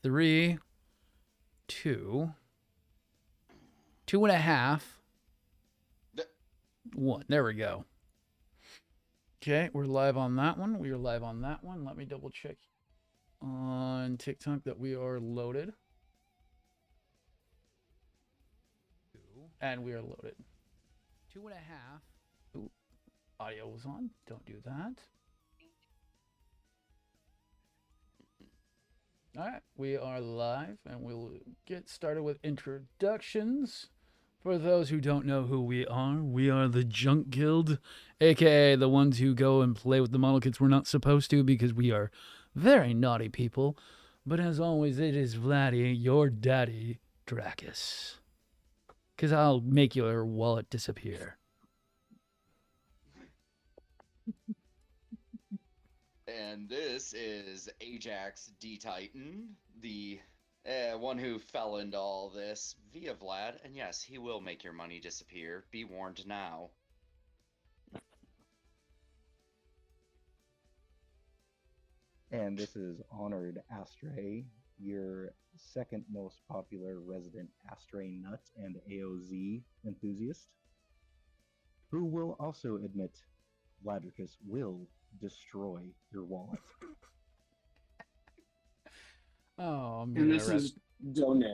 3, 2, 2.5, 1. There we go. Okay, we're live on that one. We are live on that one. Let me double check on TikTok that we are loaded. And we are loaded. 2.5. Ooh, audio was on. Don't do that. All right, we are live, and we'll get started with introductions. For those who don't know who we are the Junk Guild, aka the ones who go and play with the model kits we're not supposed to because we are very naughty people. But as always, it is Vladdy, your daddy, Dracus. Because I'll make your wallet disappear. And this is Ajax D Titan, the one who fell into all this via Vlad. And yes, he will make your money disappear. Be warned now. And this is Honored Astray, your second most popular resident Astray nut and AOZ enthusiast, who will also admit Vladracus will destroy your wallet. Oh, I'm And this is Done.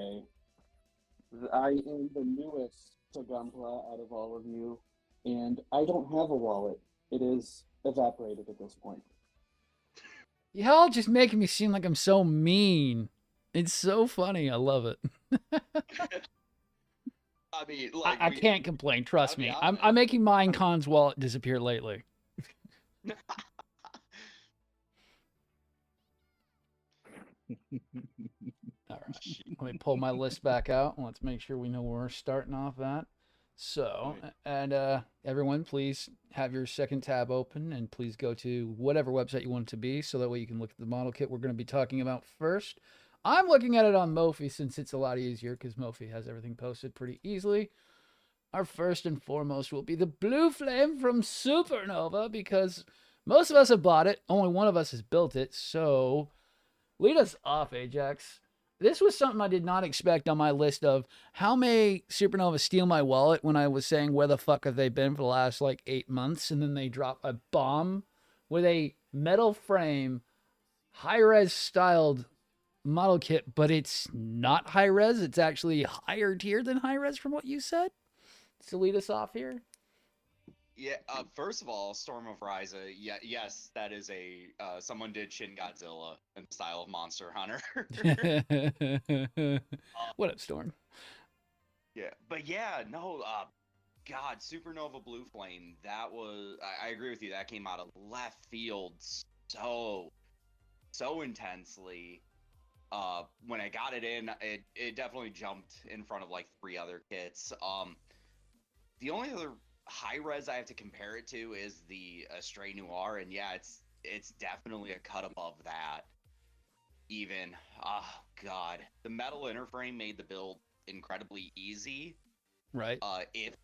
I am the newest to Gunpla out of all of you, and I don't have a wallet. It is evaporated at this point. Y'all just making me seem like I'm so mean. It's so funny. I love it. I mean, like, I can't complain. Trust me. honest. I'm making Minecon's wallet disappear lately. All right. Let me pull my list back out. Let's make sure we know where we're starting off at. So, and everyone, please have your second tab open and please go to whatever website you want it to be so that way you can look at the model kit we're going to be talking about first. I'm looking at it on Mophie since it's a lot easier because Mophie has everything posted pretty easily. Our first and foremost will be the Blue Flame from Supernova because most of us have bought it. Only one of us has built it. So lead us off, Ajax. This was something I did not expect on my list of how may Supernova steal my wallet when I was saying where the fuck have they been for the last like 8 months, and then they drop a bomb with a metal frame, high-res styled model kit, but it's not high-res. It's actually higher tier than high-res from what you said. So lead us off here. Yeah, first of all, Storm of Ryza, yes, that is a, someone did Shin Godzilla in the style of Monster Hunter. What up, Storm? Yeah, but yeah, no, God, Supernova Blue Flame, that was, I agree with you, that came out of left field so intensely. When I got it in, it definitely jumped in front of like 3 other kits. The only other high res I have to compare it to is the Astray Noir, and yeah, it's definitely a cut above that. Even, oh god, the metal interframe made the build incredibly easy. Right. If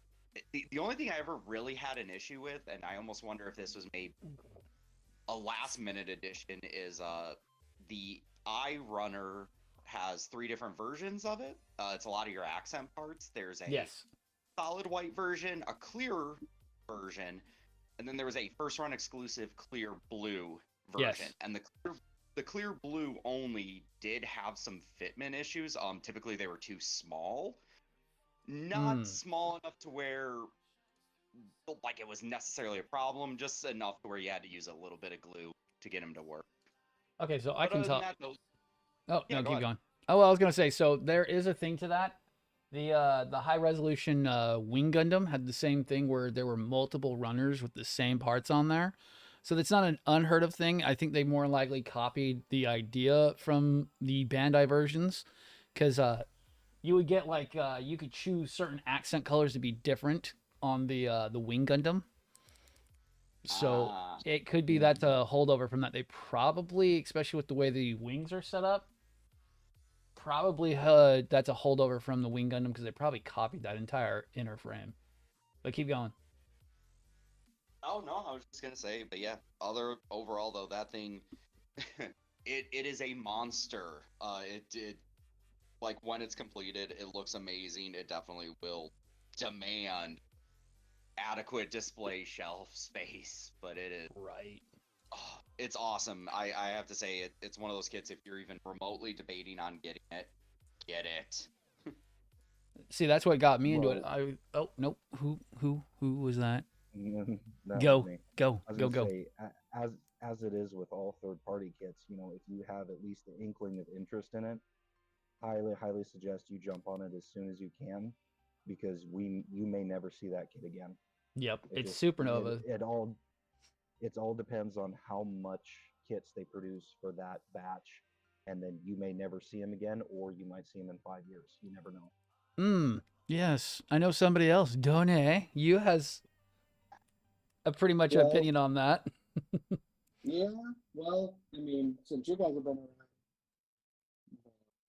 the only thing I ever really had an issue with, and I almost wonder if this was made a last minute addition, is the eye runner has 3 different versions of it. It's a lot of your accent parts. There's a solid white version, a clear version, and then there was a first run exclusive clear blue version. And the clear blue only did have some fitment issues. Typically they were too small. Not small enough to where like it was necessarily a problem, just enough to where you had to use a little bit of glue to get them to work. Okay, so I can tell. Oh, yeah, no, keep going. Oh, well, I was gonna say, so there is a thing to that. The high resolution Wing Gundam had the same thing where there were multiple runners with the same parts on there. So that's not an unheard of thing. I think they more likely copied the idea from the Bandai versions, because you would get like you could choose certain accent colors to be different on the Wing Gundam. So it could be that's a holdover from that. They probably, especially with the way the wings are set up, probably that's a holdover from the Wing Gundam because they probably copied that entire inner frame. But keep going. Oh no, I was just gonna say, but yeah, overall though, that thing it is a monster. It like when it's completed, it looks amazing. It definitely will demand adequate display shelf space, but it is Right. oh, it's awesome. I have to say it's one of those kits. If you're even remotely debating on getting it, get it. See, that's what got me into it. Well, Oh nope. Who was that? that was Go me. go I was go gonna go. say, as it is with all third-party kits, if you have at least the inkling of interest in it, highly suggest you jump on it as soon as you can, because you may never see that kit again. Yep, It it's just Supernova. it all depends on how much kits they produce for that batch, and then you may never see them again, or you might see them in 5 years. You never know. Yes, I know somebody else. Done. You has a pretty much Well, opinion on that. yeah. Well, I mean, since you guys have been around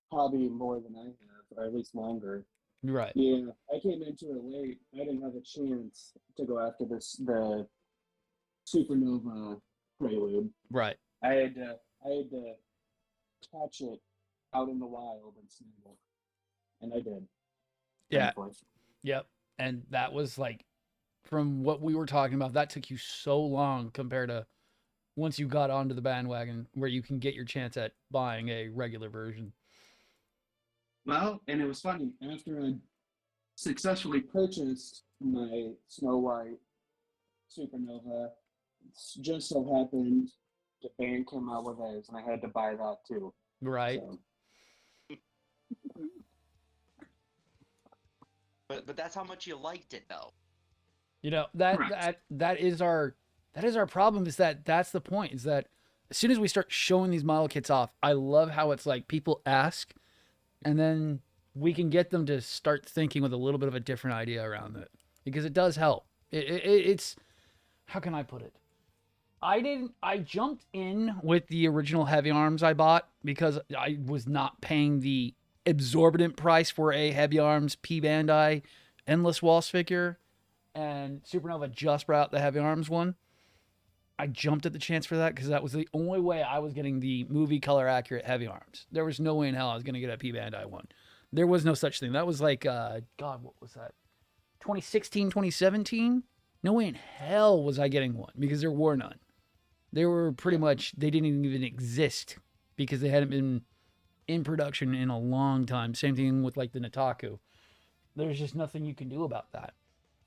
probably more than I have, or at least longer. Right. Yeah, I came into it late. I didn't have a chance to go after the Supernova Prelude. Right. I had to catch it out in the wild and snuggle, and I did. Yeah. Thankfully. Yep. And that was like, from what we were talking about, that took you so long compared to once you got onto the bandwagon where you can get your chance at buying a regular version. Well, and it was funny. After I successfully purchased my Snow White Supernova, just so happened the band came out with theirs, and I had to buy that too. Right. So, But that's how much you liked it, though. You know, that correct. that is our problem, is that that's the point, is that as soon as we start showing these model kits off, I love how it's like people ask and then we can get them to start thinking with a little bit of a different idea around it, because it does help. It's, how can I put it? I jumped in with the original heavy arms I bought because I was not paying the exorbitant price for a heavy arms P Bandai endless waltz figure, and Supernova just brought out the heavy arms one. I jumped at the chance for that because that was the only way I was getting the movie color accurate heavy arms. There was no way in hell I was going to get a P Bandai one. There was no such thing. That was like, God, what was that? 2016, 2017? No way in hell was I getting one because there were none. They were pretty much, they didn't even exist because they hadn't been in production in a long time. Same thing with like the Nataku. There's just nothing you can do about that.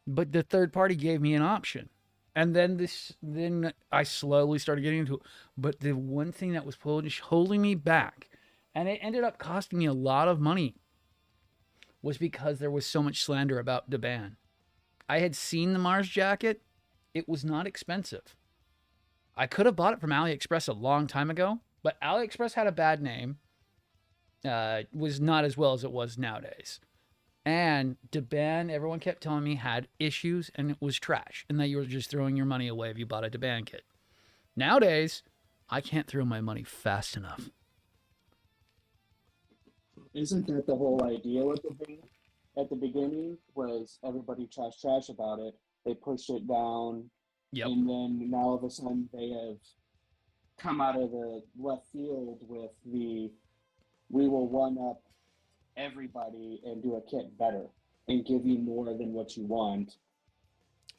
But the third party gave me an option. And then I slowly started getting into it. But the one thing that was holding me back, and it ended up costing me a lot of money, was because there was so much slander about Daban. I had seen the Mars jacket. It was not expensive. I could have bought it from AliExpress a long time ago, but AliExpress had a bad name. Was not as well as it was nowadays. And Daban, everyone kept telling me, had issues and it was trash, and that you were just throwing your money away if you bought a Daban kit. Nowadays, I can't throw my money fast enough. Isn't that the whole idea with the band? At the beginning, was everybody trash about it. They pushed it down, Yep. and then now all of a sudden they have come out of the left field with the we will one up everybody and do a kit better and give you more than what you want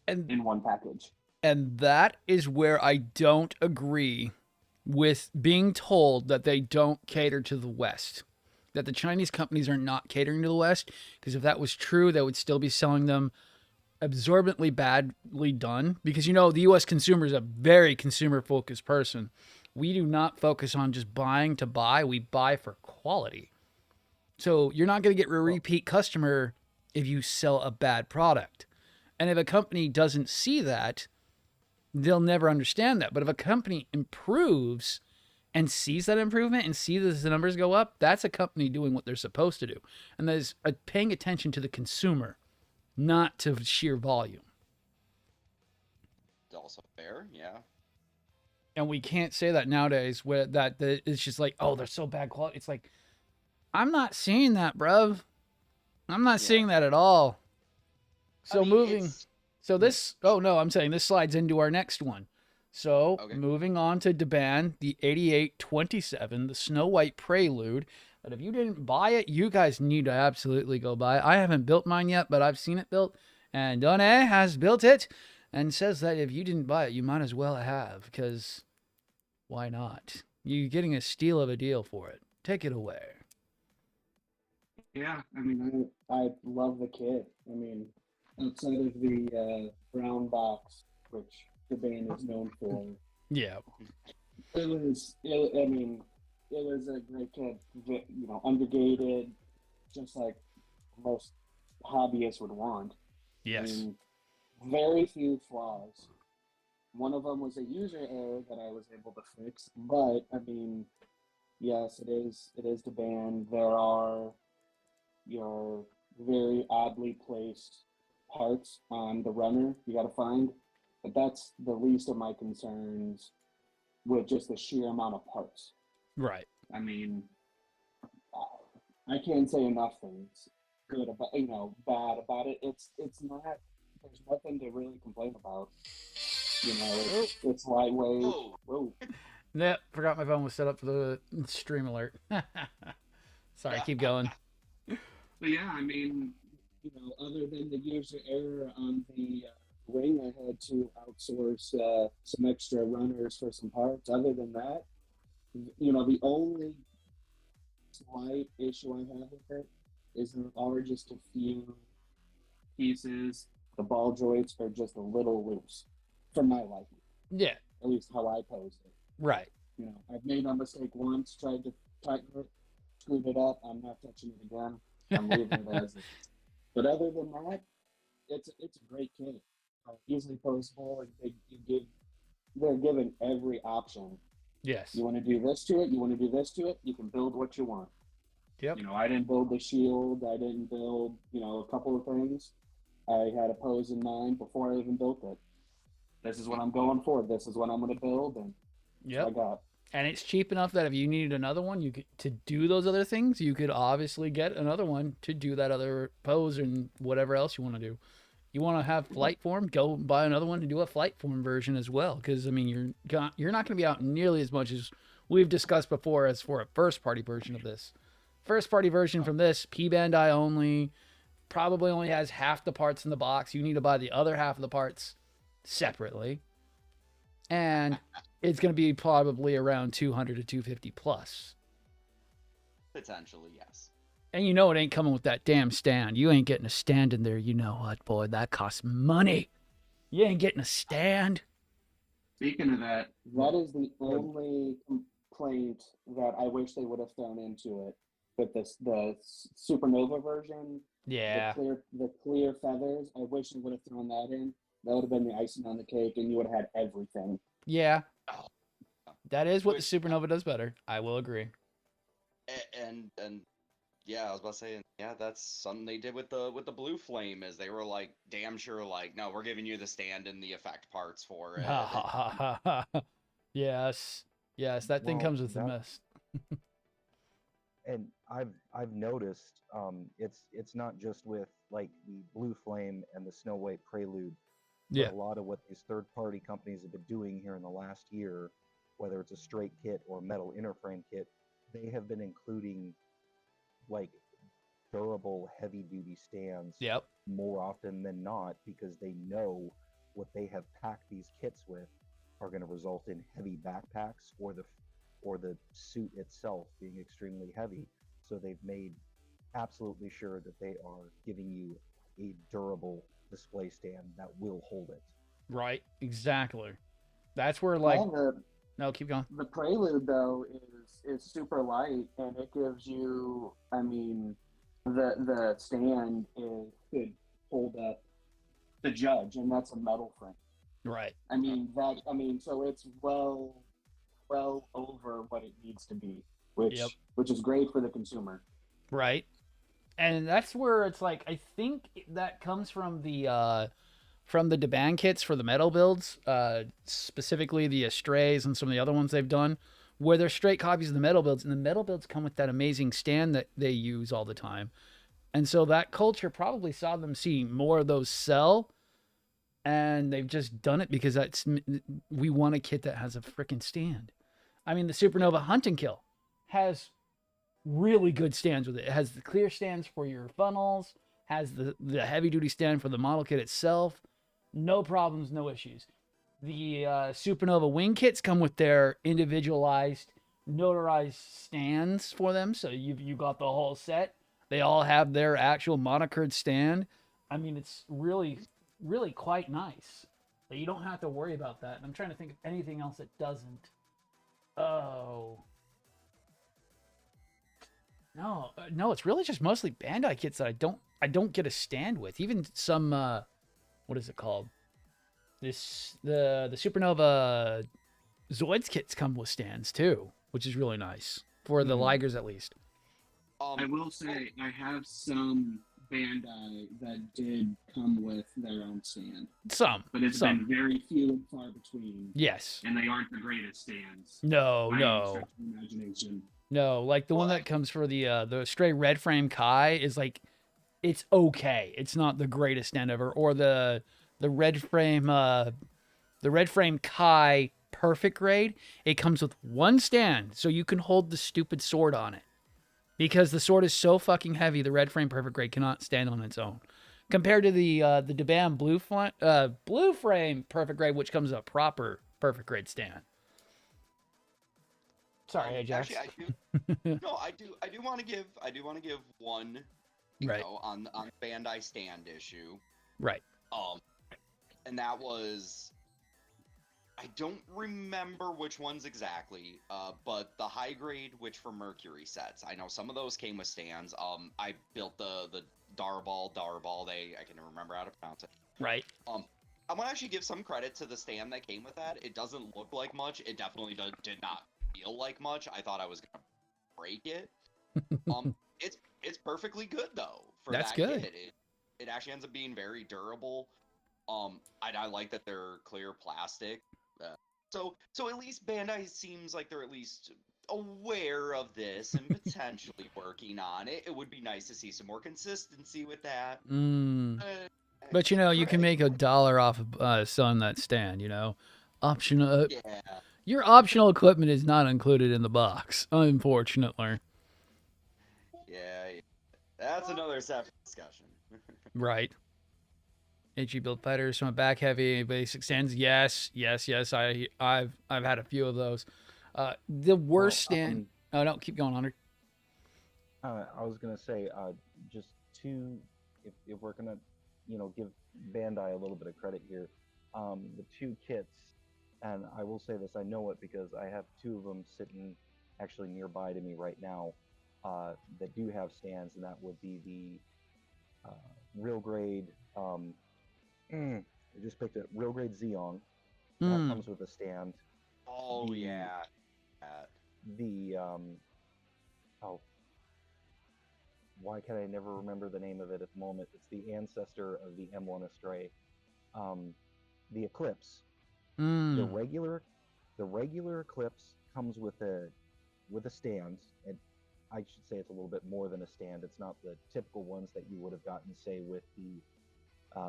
And in one package. And that is where I don't agree with being told that they don't cater to the West. That the Chinese companies are not catering to the West. Because if that was true, they would still be selling them absorbently badly done. Because, you know, the U.S. consumer is a very consumer-focused person. We do not focus on just buying to buy. We buy for quality. So you're not going to get a repeat customer if you sell a bad product. And if a company doesn't see that, they'll never understand that. But if a company improves and sees that improvement and sees that the numbers go up, that's a company doing what they're supposed to do. And that is paying attention to the consumer, not to sheer volume. Also fair, yeah. And we can't say that nowadays, where that it's just like, oh, they're so bad quality. It's like, I'm not seeing that, bruv. I'm not seeing that at all. So I mean, moving... So this, oh no, I'm saying this slides into our next one. So, Okay. moving on to Deban, the 8827, the Snow White Prelude. But if you didn't buy it, you guys need to absolutely go buy it. I haven't built mine yet, but I've seen it built. And Done has built it and says that if you didn't buy it, you might as well have, because why not? You're getting a steal of a deal for it. Take it away. Yeah, I mean, I love the kit. I mean, outside of the brown box, which the band is known for, Yeah. I mean, it was a great kit. You know, undergated, just like most hobbyists would want. I Yes. mean, very few flaws. One of them was a user error that I was able to fix, but I mean, yes, it is. It is the band. There are your very oddly placed parts on the runner you got to find, but that's the least of my concerns with just the sheer amount of parts. Right. I mean, I can't say enough things good about, you know, bad about it. It's not. There's nothing to really complain about. You know, it's lightweight. Whoa. Whoa. Yep, forgot my phone was set up for the stream alert. Sorry, keep going. But yeah, I mean, you know, other than the user error on the ring, I had to outsource some extra runners for some parts. Other than that, you know, the only slight issue I have with it is there are just a few pieces. The ball joints are just a little loose, for my liking. Yeah, At least how I posed it. right. You know, I've made a mistake once, tried to tighten it, screwed it up. I'm not touching it again. I'm leaving it as is. But other than that, it's a great kit. Easily postable, and they're given every option. Yes. You want to do this to it, you want to do this to it, you can build what you want. Yep. You know, I didn't build the shield, I didn't build, you know, a couple of things. I had a pose in mind before I even built it. This is what I'm going for, this is what I'm going to build, and Yep. I got. And it's cheap enough that if you needed another one, you could to do those other things, you could obviously get another one to do that other pose and whatever else you want to do. You want to have flight form, go buy another one to do a flight form version as well. Because I mean, you're not going to be out nearly as much as we've discussed before as for a first party version of this. First party version from this, P Bandai only, probably only has half the parts in the box. You need to buy the other half of the parts separately, and it's going to be probably around 200 to 250 plus. Potentially, yes. And you know it ain't coming with that damn stand. You ain't getting a stand in there. You know what, boy? That costs money. You ain't getting a stand. Speaking of that, that is the only complaint that I wish they would have thrown into it. With the Supernova version, Yeah. the clear feathers, I wish they would have thrown that in. That would have been the icing on the cake, and you would have had everything. Yeah. Oh. That is what the Which- Supernova does better. I will agree. And yeah, I was about to say, yeah, that's something they did with the blue flame, is they were like damn sure like, no, we're giving you the stand and the effect parts for it. Ha ha ha ha ha. Yes. Yes, that thing Well, comes with the that- mist. And I've noticed it's not just with like the Blue Flame and the Snow White Prelude. But Yeah. a lot of what these third-party companies have been doing here in the last year, whether it's a straight kit or metal inner frame kit, they have been including like durable heavy-duty stands Yep. more often than not, because they know what they have packed these kits with are going to result in heavy backpacks or the suit itself being extremely heavy. So they've made absolutely sure that they are giving you a durable display stand that will hold it. Right. Exactly. That's where like Well, no, keep going. the Prelude though is super light, and it gives you. I mean, the stand could hold up the Judge, and that's a metal frame. Right. I mean so it's well over what it needs to be, which is great for the consumer. Right. And that's where it's like I think that comes from the Deban kits for the metal builds, specifically the Astrays and some of the other ones they've done, where they're straight copies of the metal builds, and the metal builds come with that amazing stand that they use all the time. And so that culture probably saw them see more of those sell, and they've just done it because we want a kit that has a freaking stand. I mean, the Supernova Hunt and Kill has really good stands with it. It has the clear stands for your funnels, has the heavy duty stand for the model kit itself. No problems, no issues. The Supernova wing kits come with their individualized, notarized stands for them. So you got the whole set. They all have their actual monocard stand. I mean, it's really, really quite nice. But you don't have to worry about that. And I'm trying to think of anything else that doesn't. Oh. No, it's really just mostly Bandai kits that I don't get a stand with. Even some what is it called? The Supernova Zoids kits come with stands too, which is really nice for the Ligers at least. I will say I have some Bandai that did come with their own stand. But it's been very few and far between. Yes. And they aren't the greatest stands. No. Imagination. No, like the one that comes for the Stray Red Frame Kai is like, it's okay. It's not the greatest stand ever. Or the Red Frame Kai Perfect Grade. It comes with one stand, so you can hold the stupid sword on it. Because the sword is so fucking heavy, the Red Frame Perfect Grade cannot stand on its own. Compared to the DeBam Blue Frame Perfect Grade, which comes with a proper Perfect Grade stand. Sorry, Ajax. Actually, I do want to give one, right, on Bandai stand issue. Right. And that was, I don't remember which ones exactly, but the high grade Witch for Mercury sets. I know some of those came with stands. I built the Darball. I can never remember how to pronounce it. Right. I want to actually give some credit to the stand that came with that. It doesn't look like much. It definitely did not feel like much. I thought I was gonna break it. It's perfectly good though for That's that good. kit. It actually ends up being very durable. I like that they're clear plastic. So at least Bandai seems like they're at least aware of this and potentially working on it. It would be nice to see some more consistency with that. But you can make $1 off of selling that stand. Optional. Yeah. Your optional equipment is not included in the box, unfortunately. Yeah, that's another separate discussion. Right. HE build fighters from a back heavy basic stands. Yes. I've had a few of those. The worst stand. Oh no, keep going, Hunter. I was gonna say just two. If we're gonna, give Bandai a little bit of credit here, the two kits, and I will say this, I know it because I have two of them sitting actually nearby to me right now that do have stands, and that would be the real grade. I just picked it. Real grade Zeong. That comes with a stand. Oh yeah. The why can I never remember the name of it at the moment? It's the ancestor of the M1 Astray. The Eclipse. The regular Eclipse comes with a stand, and I should say it's a little bit more than a stand. It's not the typical ones that you would have gotten, say, with the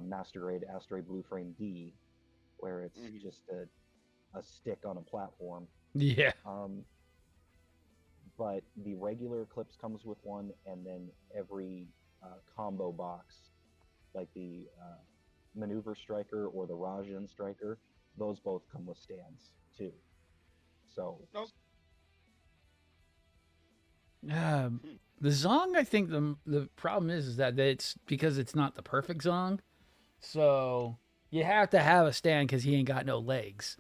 Master Grade Astray Blue Frame D, where it's just a stick on a platform. Yeah. But the regular Eclipse comes with one, and then every combo box, like the Maneuver Striker or the Rajan Striker, those both come with stands too. So. The Zong, I think the problem is that it's because it's not the perfect Zong, so you have to have a stand because he ain't got no legs.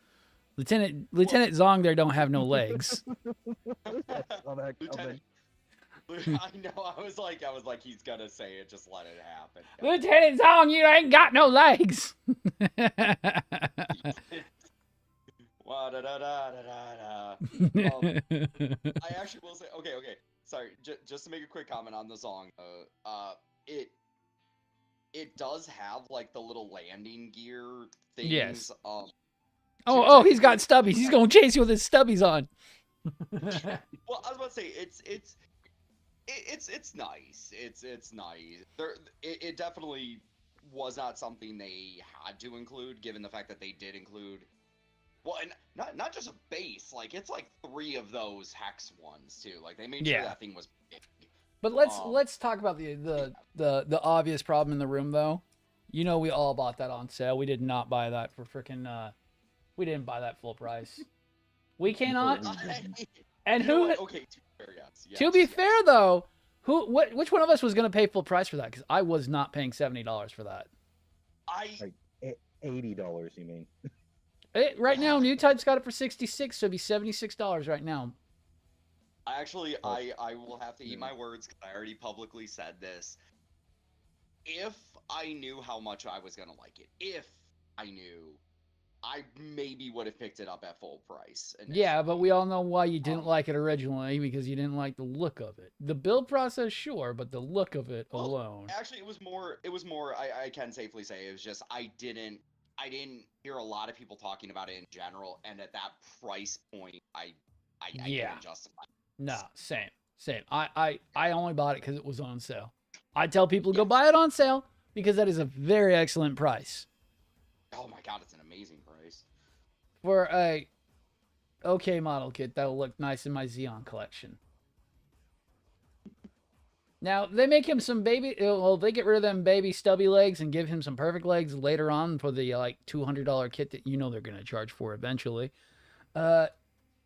Lieutenant Zong there don't have no legs. I know. I was like, he's gonna say it. Just let it happen. Lieutenant Zong, you ain't got no legs. I actually will say, okay. Sorry, just to make a quick comment on the Zong. It does have like the little landing gear things. Yes. Oh, he's got stubbies. He's gonna chase you with his stubbies on. Well, I was about to say it's nice. It's nice. It definitely was not something they had to include, given the fact that they did include. Well, and not just a base, like it's like 3 of those hex ones too. Like they made sure Yeah. that thing was big. But let's talk about the obvious problem in the room though. You know, we all bought that on sale. We did not buy that for freaking. We didn't buy that full price. We cannot. And You know who? what? Okay, to be fair, yes. To be yes. fair though, which one of us was going to pay full price for that? Because I was not paying $70 for that. Like $80, you mean? Right now, New Type's got it for 66, so it'd be $76 right now. Actually, I will have to eat my words because I already publicly said this. If I knew how much I was gonna like it, if I knew, I maybe would have picked it up at full price. Yeah, but we all know why you didn't like it originally, because you didn't like the look of it. The build process, sure, but the look of it alone. Actually, it was more. I can safely say it was just I didn't hear a lot of people talking about it in general, and at that price point, I couldn't justify it. No, same. I only bought it because it was on sale. I tell people go buy it on sale because that is a very excellent price. Oh my god, it's an amazing price For a okay model kit that'll look nice in my Xeon collection. Now, they make him some baby... Well, they get rid of them baby stubby legs and give him some perfect legs later on for the, like, $200 kit that you know they're going to charge for eventually. It'll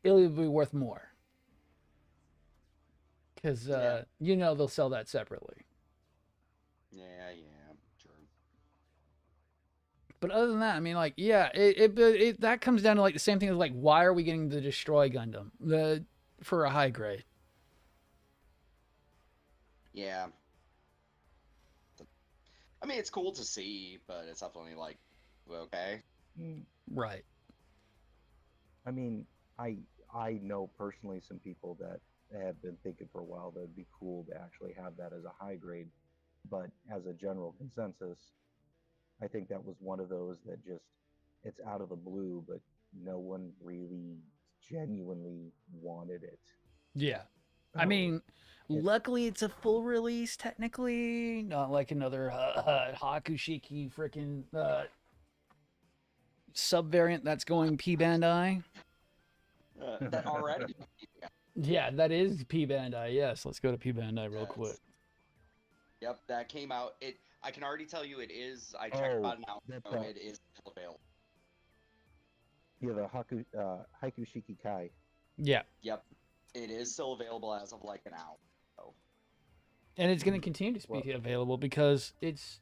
be worth more. Because, you know they'll sell that separately. Yeah, true. But other than that, I mean, like, yeah, that comes down to, like, the same thing as, like, why are we getting the Destroy Gundam for a high grade? Yeah. I mean, it's cool to see, but it's definitely like, okay. Right. I mean, I know personally some people that have been thinking for a while that it'd be cool to actually have that as a high grade, but as a general consensus, I think that was one of those that just, it's out of the blue, but no one really genuinely wanted it. Yeah. I mean, luckily it's a full release technically, not like another Hakushiki freaking sub-variant that's going P Bandai. That already. Yeah, that is P Bandai. Yes, let's go to P Bandai real quick. Yep, that came out. I can already tell you it is. I checked about an hour ago. It is still available. Yeah, the Haikushiki Kai. Yeah. Yep, it is still available as of like an hour. So. And it's going to continue to be available because it's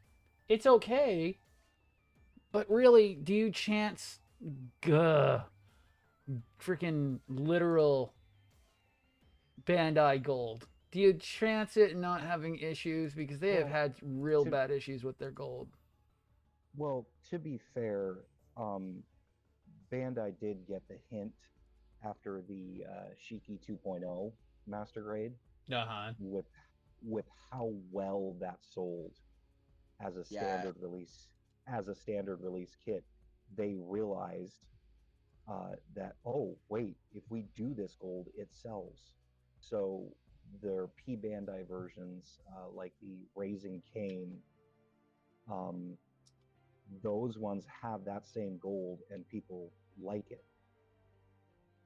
okay, but really, do you chance freaking literal Bandai Gold? Do you chance it not having issues? Because they have had real bad issues with their gold. Well, to be fair, Bandai did get the hint after the Shiki 2.0 Master Grade with how well that sold as a standard release kit. They realized that, oh wait, if we do this gold, it sells. So their P Bandai versions, like the Raising Cane, those ones have that same gold and people like it.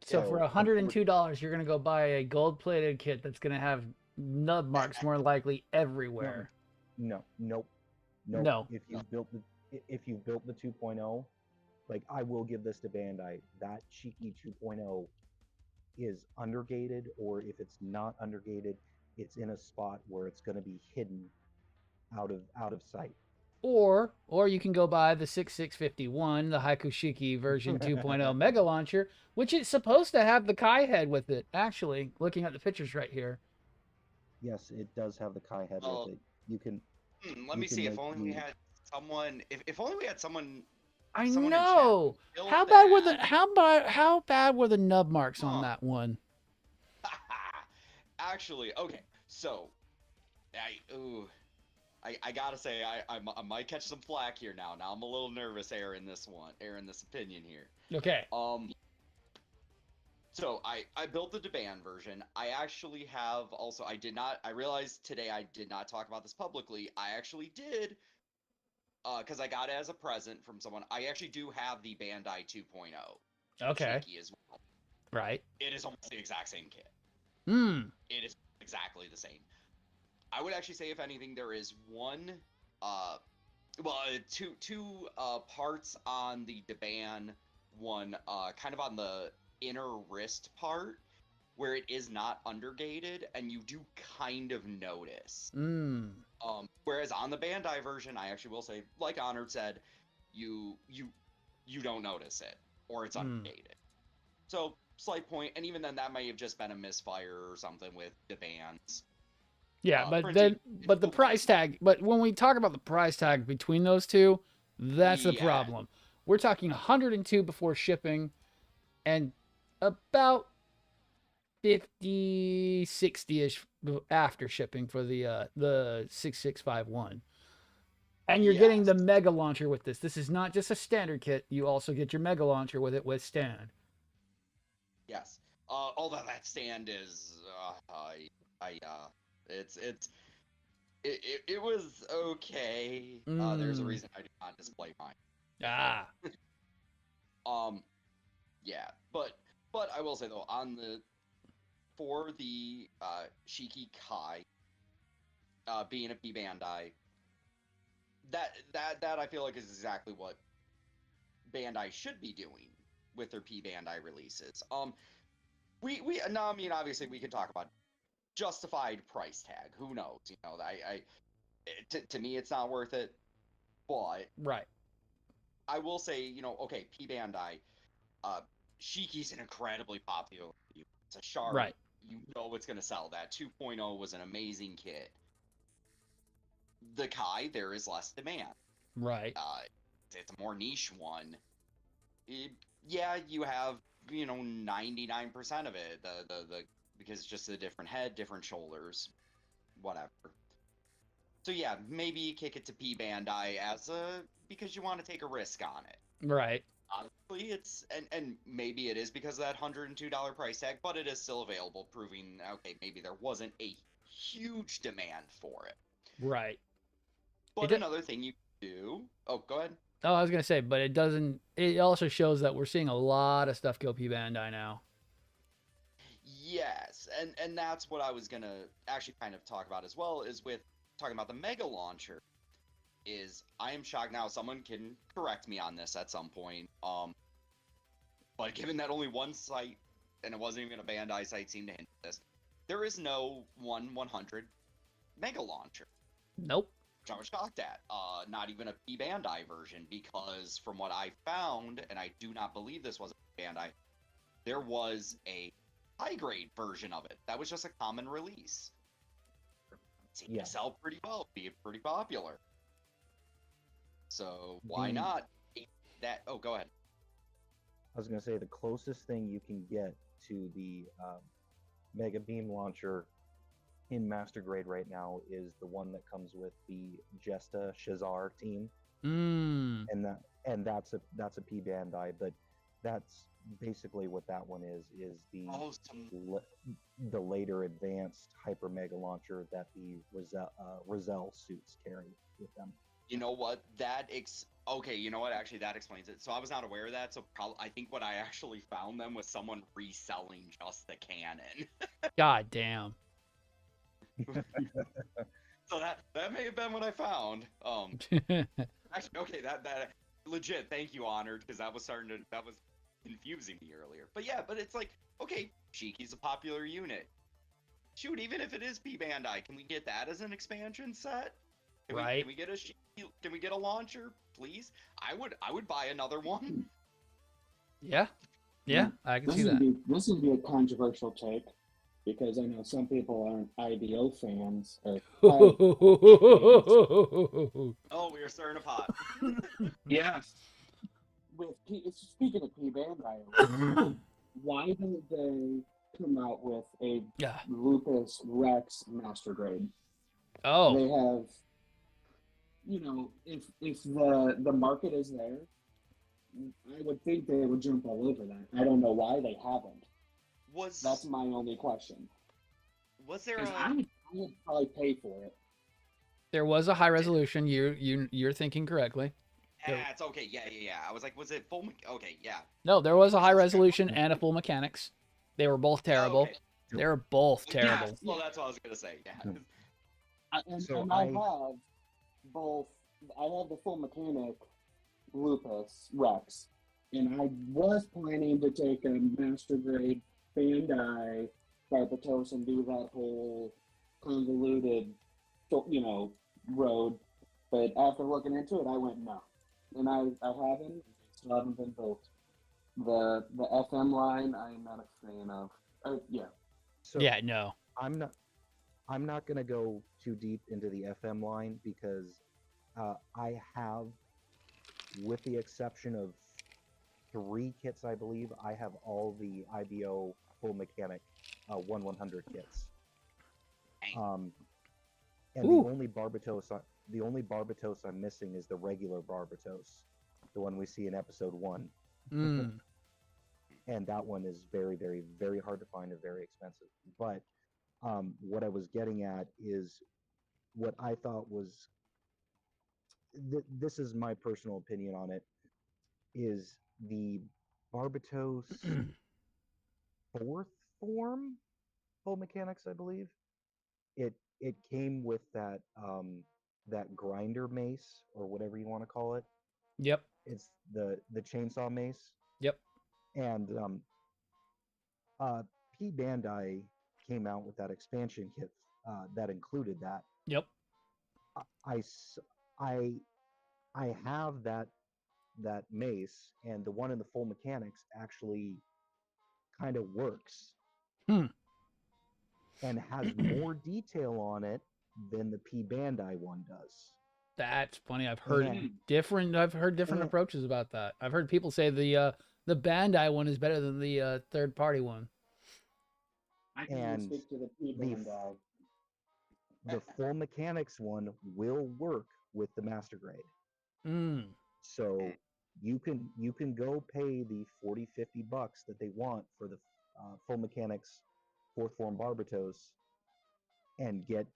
So for $102, you're going to go buy a gold-plated kit that's going to have nub marks more likely everywhere. No. If you built the 2.0, like, I will give this to Bandai, that Shiki 2.0 is undergated, or if it's not undergated, it's in a spot where it's going to be hidden out of sight. Or you can go buy the 6651, the Haikushiki version 2.0 Mega Launcher, which is supposed to have the Kai head with it. Actually, looking at the pictures right here. Yes, it does have the Kai head with it. You can. Let me see. If only we had someone. If only we had someone. I know. How bad were the nub marks on that one? Actually, okay. So, I gotta say, I might catch some flack here now. Now I'm a little nervous airing this opinion here. Okay. So I built the Deban version. I actually have also, I realized today I did not talk about this publicly. I actually did because I got it as a present from someone. I actually do have the Bandai 2.0 Okay. Shiki as well. Right. It is almost the exact same kit. Hmm. It is exactly the same. I would actually say, if anything, there is one, two parts on the Daban, one kind of on the inner wrist part, where it is not undergated, and you do kind of notice. Hmm. Whereas on the Bandai version, I actually will say, like Honored said, you don't notice it, or it's undergated. So slight point, and even then, that may have just been a misfire or something with the bands. Yeah, but printing, but the price tag. But when we talk about the price tag between those two, that's the Yeah. problem. We're talking 102 before shipping, and about 50, 60-ish after shipping for the 6651. And you're getting the Yes. Mega Launcher with this. This is not just a standard kit. You also get your Mega Launcher with it with stand. Yes. Although that stand is, it was okay. There's a reason I do not display mine. Ah. Yeah, but I will say though, for the Shiki Kai, being a P Bandai, that I feel like is exactly what Bandai should be doing with their P Bandai releases. No, I mean, obviously we can talk about justified price tag. Who knows? You know, to me it's not worth it, but Right. I will say, you know, okay, P Bandai, Shiki's an incredibly popular. It's a Shari. Right. You know it's gonna sell. That 2.0 was an amazing kit. The Kai, there is less demand. Right. It's a more niche one. Yeah, you have 99% of it. The because it's just a different head, different shoulders, whatever. So yeah, maybe kick it to P Bandai because you want to take a risk on it. Right. Honestly, and maybe it is because of that $102 price tag, but it is still available, proving okay, maybe there wasn't a huge demand for it. Right. But another thing you do. Oh, go ahead. Oh, I was gonna say, but it doesn't. It also shows that we're seeing a lot of stuff go P Bandai now. Yes, and that's what I was gonna actually kind of talk about as well, is with talking about the Mega Launcher. Is I am shocked now. Someone can correct me on this at some point. But given that only one site, and it wasn't even a Bandai site, seemed to hint at this, there is no 1/100 Mega Launcher. Nope. Which I was shocked at. Not even a P Bandai version, because from what I found, and I do not believe this was a Bandai, there was a high grade version of it. That was just a common release. It seemed to sell pretty well, be pretty popular. So why not that? Oh, go ahead. I was going to say the closest thing you can get to the Mega Beam Launcher in Master Grade right now is the one that comes with the Jesta Shazar team, and that's a P Bandai, but that's basically what that one is the later advanced Hyper Mega Launcher that the Roselle suits carry with them. You know what? Okay, you know what? Actually, that explains it. So I was not aware of that. So I think what I actually found them was someone reselling just the cannon. God damn. So that may have been what I found. Actually, okay, that legit. Thank you, Honored, because that was confusing me earlier. But yeah, but it's like, okay, Shiki's a popular unit. Shoot, even if it is P Bandai, can we get that as an expansion set? Can we get a launcher, please? I would buy another one. Yeah, I can see that. This would be a controversial take, because I know some people aren't IBO fans. Oh, we are stirring a pot. Yeah. Speaking of P Bandai, why didn't they come out with a Lucas Rex Master Grade? Oh. They have, if the market is there, I would think they would jump all over that. I don't know why they haven't. That's my only question. Was there I would probably pay for it. There was a high resolution. You're thinking correctly. Yeah, it's okay. Yeah. I was like, was it full? Okay, yeah. No, there was a high Yes. resolution and a full mechanics. They were both terrible. Okay. They were both Yeah, terrible. well, that's what I was gonna say. Yeah. So I have both. I have the full mechanic Lupus Rex, and I was planning to take a master grade Bandai Barbatos and do that whole convoluted, road. But after looking into it, I went no, and I haven't. Still haven't been built. The FM line, I'm not a fan of. Yeah. So Yeah, no. I'm not gonna go too deep into the FM line because I have, with the exception of 3 kits, I believe, I have all the IBO full mechanic 1/100 kits. And Ooh. the only Barbatos I'm missing is the regular Barbatos, the one we see in episode 1. Mm. And that one is very, very, very hard to find and very expensive. But what I was getting at is what I thought was, this is my personal opinion on it, is the Barbatos 4th form full mechanics, I believe. It came with that that grinder mace, or whatever you want to call it. Yep. It's the chainsaw mace. Yep. And P Bandai came out with that expansion kit that included that. Yep. I have that mace, and the one in the full mechanics actually kind of works. And has more detail on it than the P Bandai one does. That's funny. I've heard different And- approaches about that. I've heard people say the Bandai one is better than the third party one. I can And speak to the P the- Bandai. The full mechanics one will work with the master grade. Mm. So you can go pay the $40-$50 that they want for the full mechanics 4th form Barbatos and get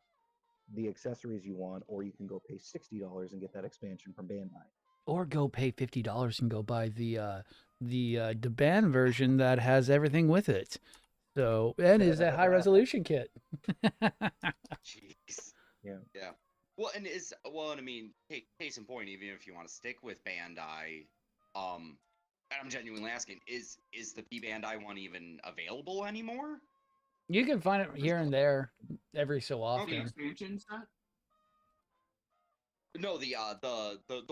the accessories you want, or you can go pay $60 and get that expansion from Bandai. Or go pay $50 and go buy the Daban version that has everything with it. So, and is a high resolution kit. Jeez. Yeah. Well, and I mean, case in point, even if you want to stick with Bandai, and I'm genuinely asking, is the P Bandai one even available anymore? You can find it here and there every so The often. expansion set? No, the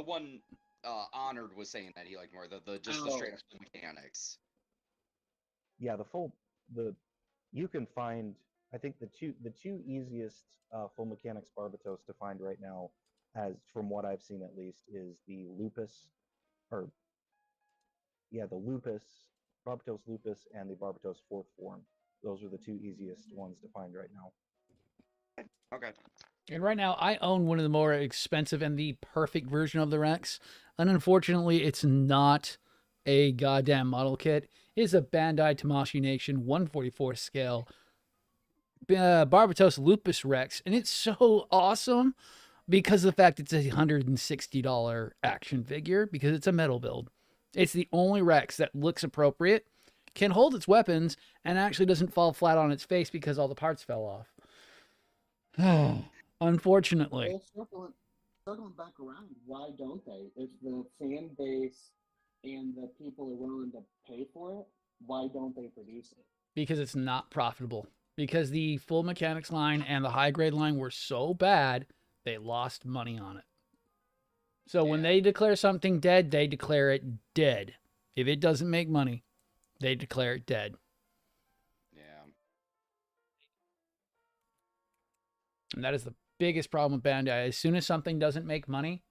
one Honored was saying that he liked more the straight up mechanics. Yeah, you can find, I think the two easiest full mechanics Barbatos to find right now, as from what I've seen at least, is the Lupus, Barbatos Lupus, and the Barbatos 4th form. Those are the 2 easiest ones to find right now. Okay. And right now, I own one of the more expensive and the perfect version of the Rex. And unfortunately, it's not a goddamn model kit. It's a Bandai Tamashii Nation 1/44 scale Barbatos Lupus Rex. And it's so awesome because of the fact it's a $160 action figure, because it's a metal build. It's the only Rex that looks appropriate, can hold its weapons, and actually doesn't fall flat on its face because all the parts fell off. Unfortunately. Well, circling back around, why don't they? If the fan base and the people are willing to pay for it, why don't they produce it? Because it's not profitable. Because the full mechanics line and the high grade line were so bad, they lost money on it. So when they declare something dead, they declare it dead. If it doesn't make money, they declare it dead. Yeah. And that is the biggest problem with Bandai. As soon as something doesn't make money,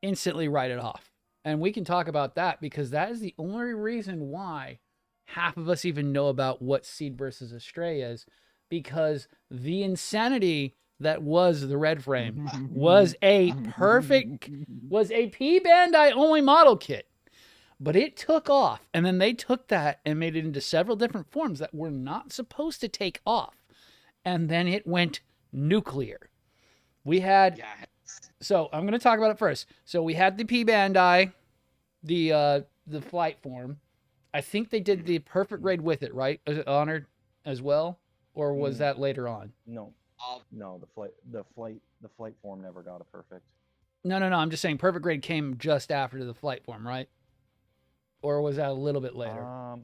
instantly write it off. And we can talk about that, because that is the only reason why half of us even know about what Seed versus Astray is, because the insanity that was the Red Frame was a P Bandai only model kit. But it took off, and then they took that and made it into several different forms that were not supposed to take off. And then it went nuclear. We had Yeah. so I'm gonna talk about it first. So we had the P Bandai, the flight form. I think they did the perfect grade with it, right? Was it honored as well, or was that later on? No, Uh, no, the flight form never got a perfect. No. I'm just saying perfect grade came just after the flight form, right? Or was that a little bit later?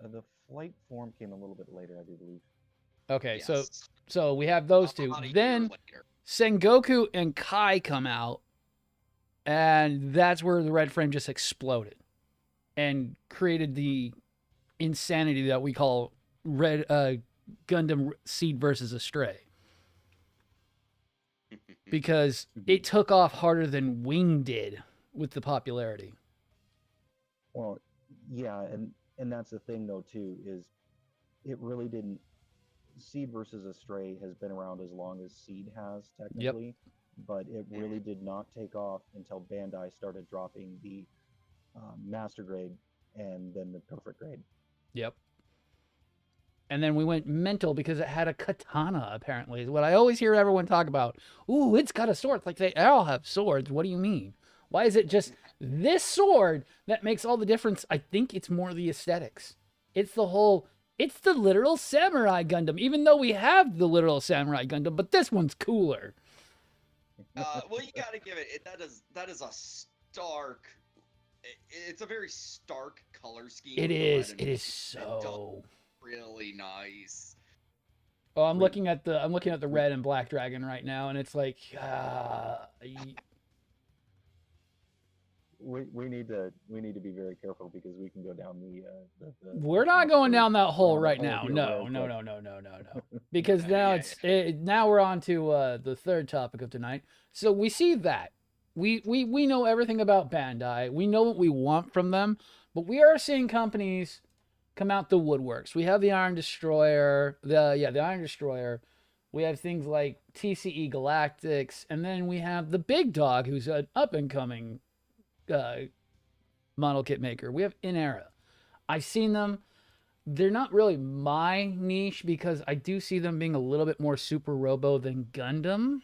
The flight form came a little bit later, I do believe. Okay, yes. so we have those two. About a year Then later. Sengoku and Kai come out, and that's where the red frame just exploded and created the insanity that we call red Gundam Seed versus Astray, because it took off harder than Wing did with the popularity. Well, yeah, and that's the thing though too, is it really didn't. Seed versus Astray has been around as long as Seed has technically, but it really did not take off until Bandai started dropping the master grade and then the perfect grade. Yep. And then we went mental because it had a katana, apparently, is what I always hear everyone talk about. Ooh, it's got a sword. Like, they all have swords. What do you mean? Why is it just this sword that makes all the difference? I think it's more the aesthetics. It's the literal samurai Gundam, even though we have the literal samurai Gundam, but this one's cooler. Well, you gotta give it. That is a stark. It's a very stark color scheme. It with the is. red It and is blue. so. Really nice. Oh, I'm looking at the red and black dragon right now, and it's like, We need to be very careful because we can go down the we're not going down that hole right now. here No. real quick. Because now now we're on to the third topic of tonight. So we see that we know everything about Bandai. We know what we want from them, but we are seeing companies come out the woodworks. We have the Iron Destroyer, the Iron Destroyer. We have things like TCE Galactics, and then we have the big dog, who's an up and coming model kit maker. We have Inera. I've seen them. They're not really my niche because I do see them being a little bit more Super Robo than Gundam.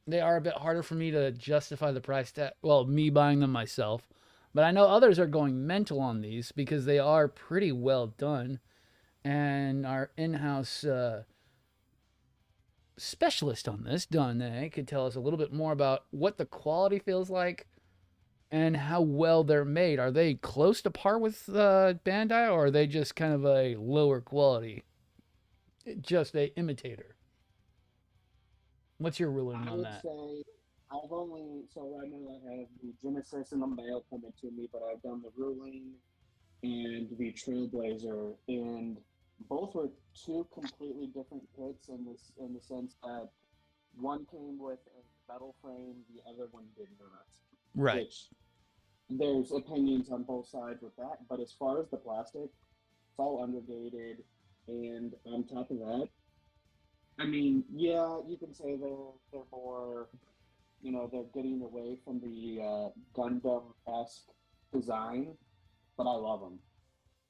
They are a bit harder for me to justify the price tag. Well, me buying them myself. But I know others are going mental on these because they are pretty well done. And our in-house specialist on this, Dane, could tell us a little bit more about what the quality feels like and how well they're made. Are they close to par with Bandai, or are they just kind of a lower quality? Just a imitator? What's your ruling I on would that? say right now I have the Genesis in the mail coming to me, but I've done the Ruling and the Trailblazer, and both were two completely different kits in the sense that one came with a metal frame, the other one did not. Right. Which there's opinions on both sides with that, but as far as the plastic, it's all underdated, and on top of that, I mean, yeah, you can say they're more, they're getting away from the Gundam-esque design, but I love them.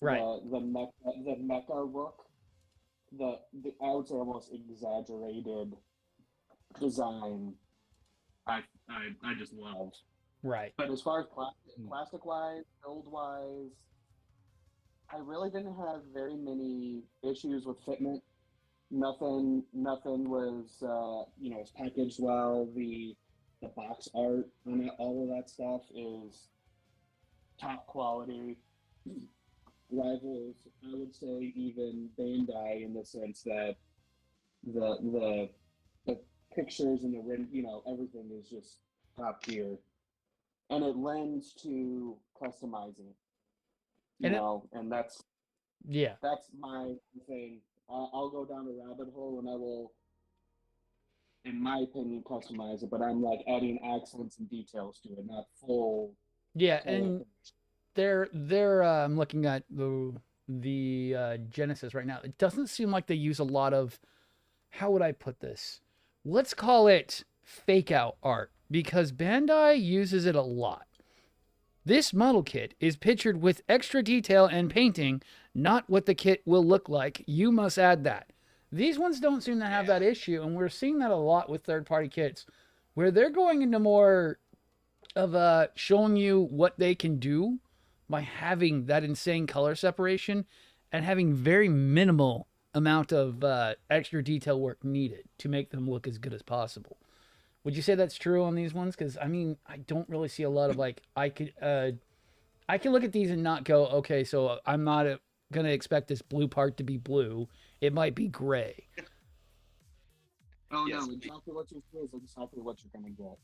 Right. The mecha look, the I would say almost exaggerated design, I just love. Right. But as far as plastic-wise, build-wise, I really didn't have very many issues with fitment. Nothing was, it's packaged well. The box art on it, all of that stuff is top quality. Rivals, I would say, even Bandai, in the sense that the pictures and everything is just top tier, and it lends to customizing. And that's my thing. I'll go down a rabbit hole and I will, in my opinion, customize it, but I'm like adding accents and details to it, not full. Yeah, and they're I'm looking at the Genesis right now. It doesn't seem like they use a lot of, how would I put this? Let's call it fake out art, because Bandai uses it a lot. This model kit is pictured with extra detail and painting, not what the kit will look like. You must add that. These ones don't seem to have that issue, and we're seeing that a lot with third-party kits, where they're going into more of showing you what they can do by having that insane color separation and having very minimal amount of extra detail work needed to make them look as good as possible. Would you say that's true on these ones? Because I mean, I don't really see a lot of like I can look at these and not go, okay, so I'm not gonna expect this blue part to be blue. It might be gray. Oh Yes. no, exactly what you see is exactly what you're gonna get.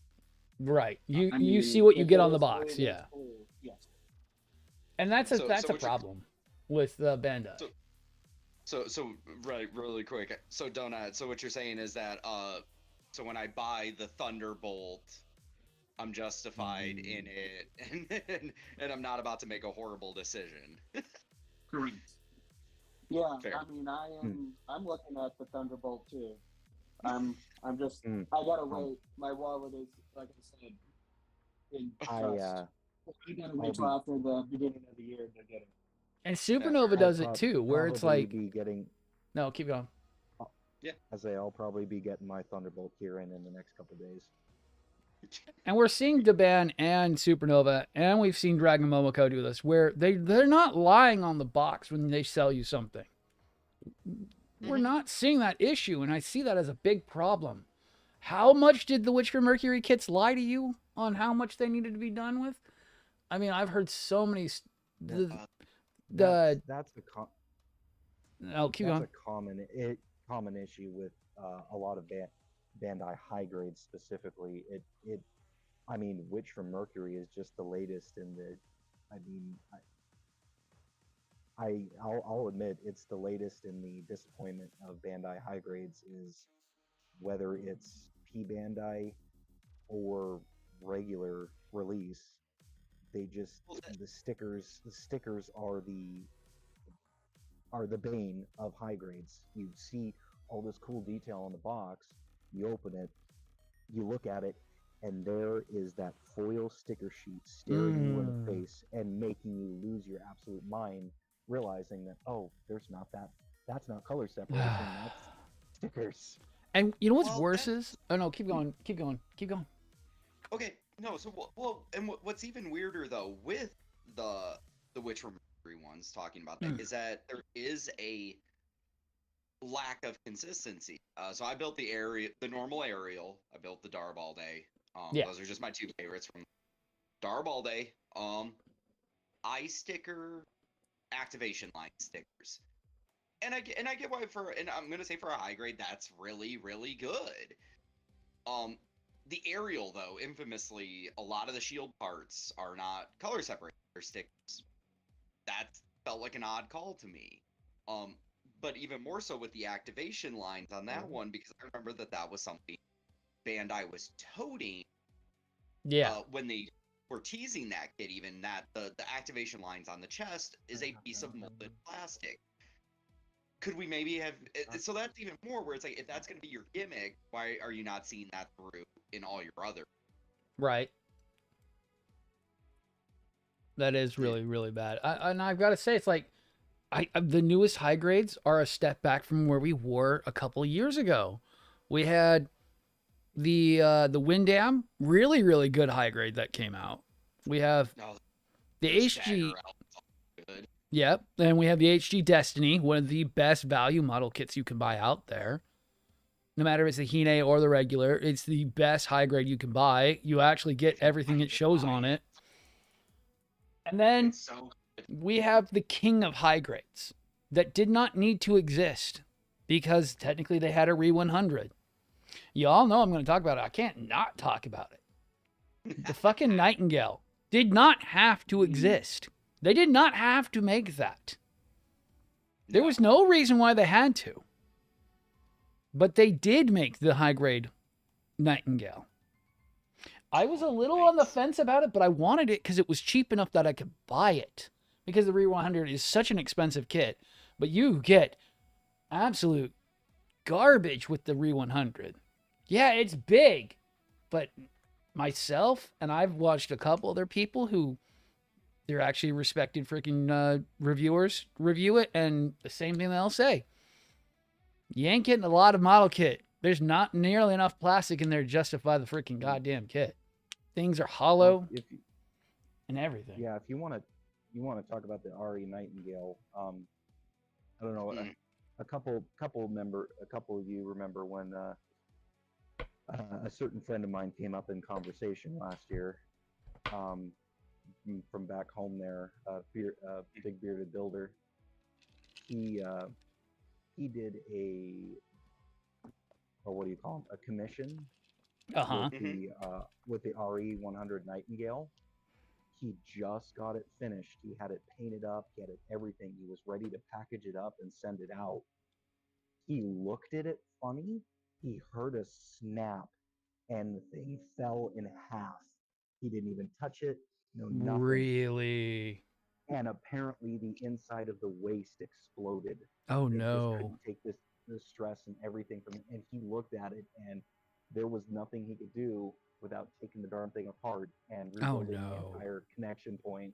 Right. You I you mean, see what you if get it on the is box, blue, yeah. it's blue. Yes. And that's a So- that's so a what you- problem with Bandai. So right, really quick. So Donut. So what you're saying is that so when I buy the Thunderbolt, I'm justified in it, and I'm not about to make a horrible decision. Correct. Yeah, Fair. I mean, I'm looking at the Thunderbolt too. I'm just Mm. I gotta wait. My wallet is, like I said, in trust. I gotta wait till after the beginning of the year to get it. And Supernova does it too, where it's like be getting. no, keep going. I'll probably be getting my Thunderbolt here in the next couple days. And we're seeing Daban and Supernova, and we've seen Dragon Momoko do this, where they're not lying on the box when they sell you something. We're not seeing that issue, and I see that as a big problem. How much did the Witcher Mercury kits lie to you on how much they needed to be done with? I mean, I've heard so many. That's No, keep that's going. a common issue with a lot of Bandai high grades specifically. I mean, Witch from Mercury is just the latest in the. I mean, I'll admit it's the latest in the disappointment of Bandai high grades is whether it's P Bandai or regular release. They just the stickers are the bane of high grades. You see all this cool detail on the box, you open it, you look at it, and there is that foil sticker sheet staring you in the face and making you lose your absolute mind, realizing that that's not color separation, that's stickers. And you know what's Well, worse is? Oh no, keep going. Okay, no. So well, and what's even weirder though with the Witcher Mercury ones talking about that is that there is a lack of consistency. So I built the normal aerial. I built the Darbalde. Yeah. Those are just my two favorites from Darbalde. Eye sticker, activation line stickers, and I get why and I'm gonna say for a high grade that's really good. The aerial though, infamously, a lot of the shield parts are not color separated or stickers. That felt like an odd call to me. But even more so with the activation lines on that one, because I remember that was something Bandai was toting. Yeah. When they were teasing that kit, even that the activation lines on the chest is a piece of molded plastic. Could we maybe have? So that's even more where it's like, if that's going to be your gimmick, why are you not seeing that through in all your other? Right. That is really bad. And I've got to say, it's like, the newest high grades are a step back from where we were a couple of years ago. We had the Windam, really good high grade that came out. We have the HG. Good. Yep, and we have the HG Destiny, one of the best value model kits you can buy out there. No matter if it's the Hine or the regular, it's the best high grade you can buy. You actually get everything it shows on it. And then we have the king of high grades that did not need to exist because technically they had a Re-100. You all know I'm going to talk about it. I can't not talk about it. The fucking Nightingale did not have to exist. They did not have to make that. There was no reason why they had to. But they did make the high grade Nightingale. I was a little on the fence about it, but I wanted it because it was cheap enough that I could buy it. Because the Re-100 is such an expensive kit. But you get absolute garbage with the Re-100. Yeah, it's big. But myself, and I've watched a couple other people who they're actually respected freaking reviewers review it, and the same thing they'll say. You ain't getting a lot of model kit. There's not nearly enough plastic in there to justify the freaking goddamn kit. Things are hollow If and everything. yeah, if you want to talk about the RE Nightingale, I don't know, a couple of you remember when a certain friend of mine came up in conversation last year, from back home there, big bearded builder. He did what do you call them? A commission with the RE100 Nightingale. He just got it finished. He had it painted up. He had it everything. He was ready to package it up and send it out. He looked at it funny. He heard a snap, and the thing fell in half. He didn't even touch it. No, nothing. Really? And apparently, the inside of the waist exploded. Oh It just no. couldn't take the stress and everything from it. And he looked at it, and there was nothing he could do without taking the darn thing apart and rebuilding the entire connection point.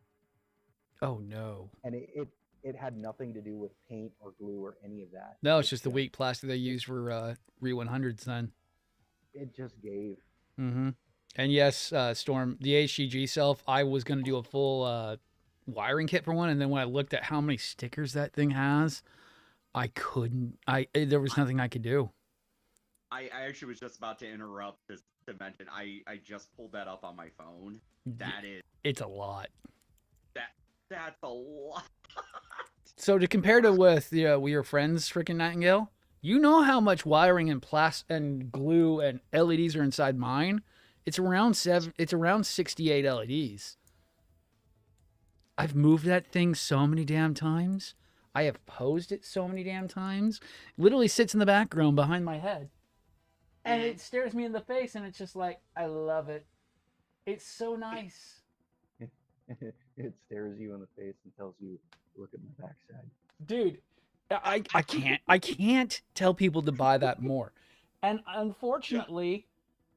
Oh no. And it had nothing to do with paint or glue or any of that. No, it's just the weak plastic they use for Re100s then. It just gave. Mm-hmm. And yes, Storm, the HGG self, I was going to do a full wiring kit for one, and then when I looked at how many stickers that thing has, I couldn't. There was nothing I could do. I actually was just about to interrupt to mention I just pulled that up on my phone. It's a lot. That's a lot. So to compare to with your friend's freaking Nightingale, you know how much wiring and glue and LEDs are inside mine. It's around 68 LEDs. I've moved that thing so many damn times. I have posed it so many damn times. Literally sits in the background behind my head. And it stares me in the face, and it's just like, I love it. It's so nice. It stares you in the face and tells you, look at my backside. Dude, I can't tell people to buy that more. And unfortunately,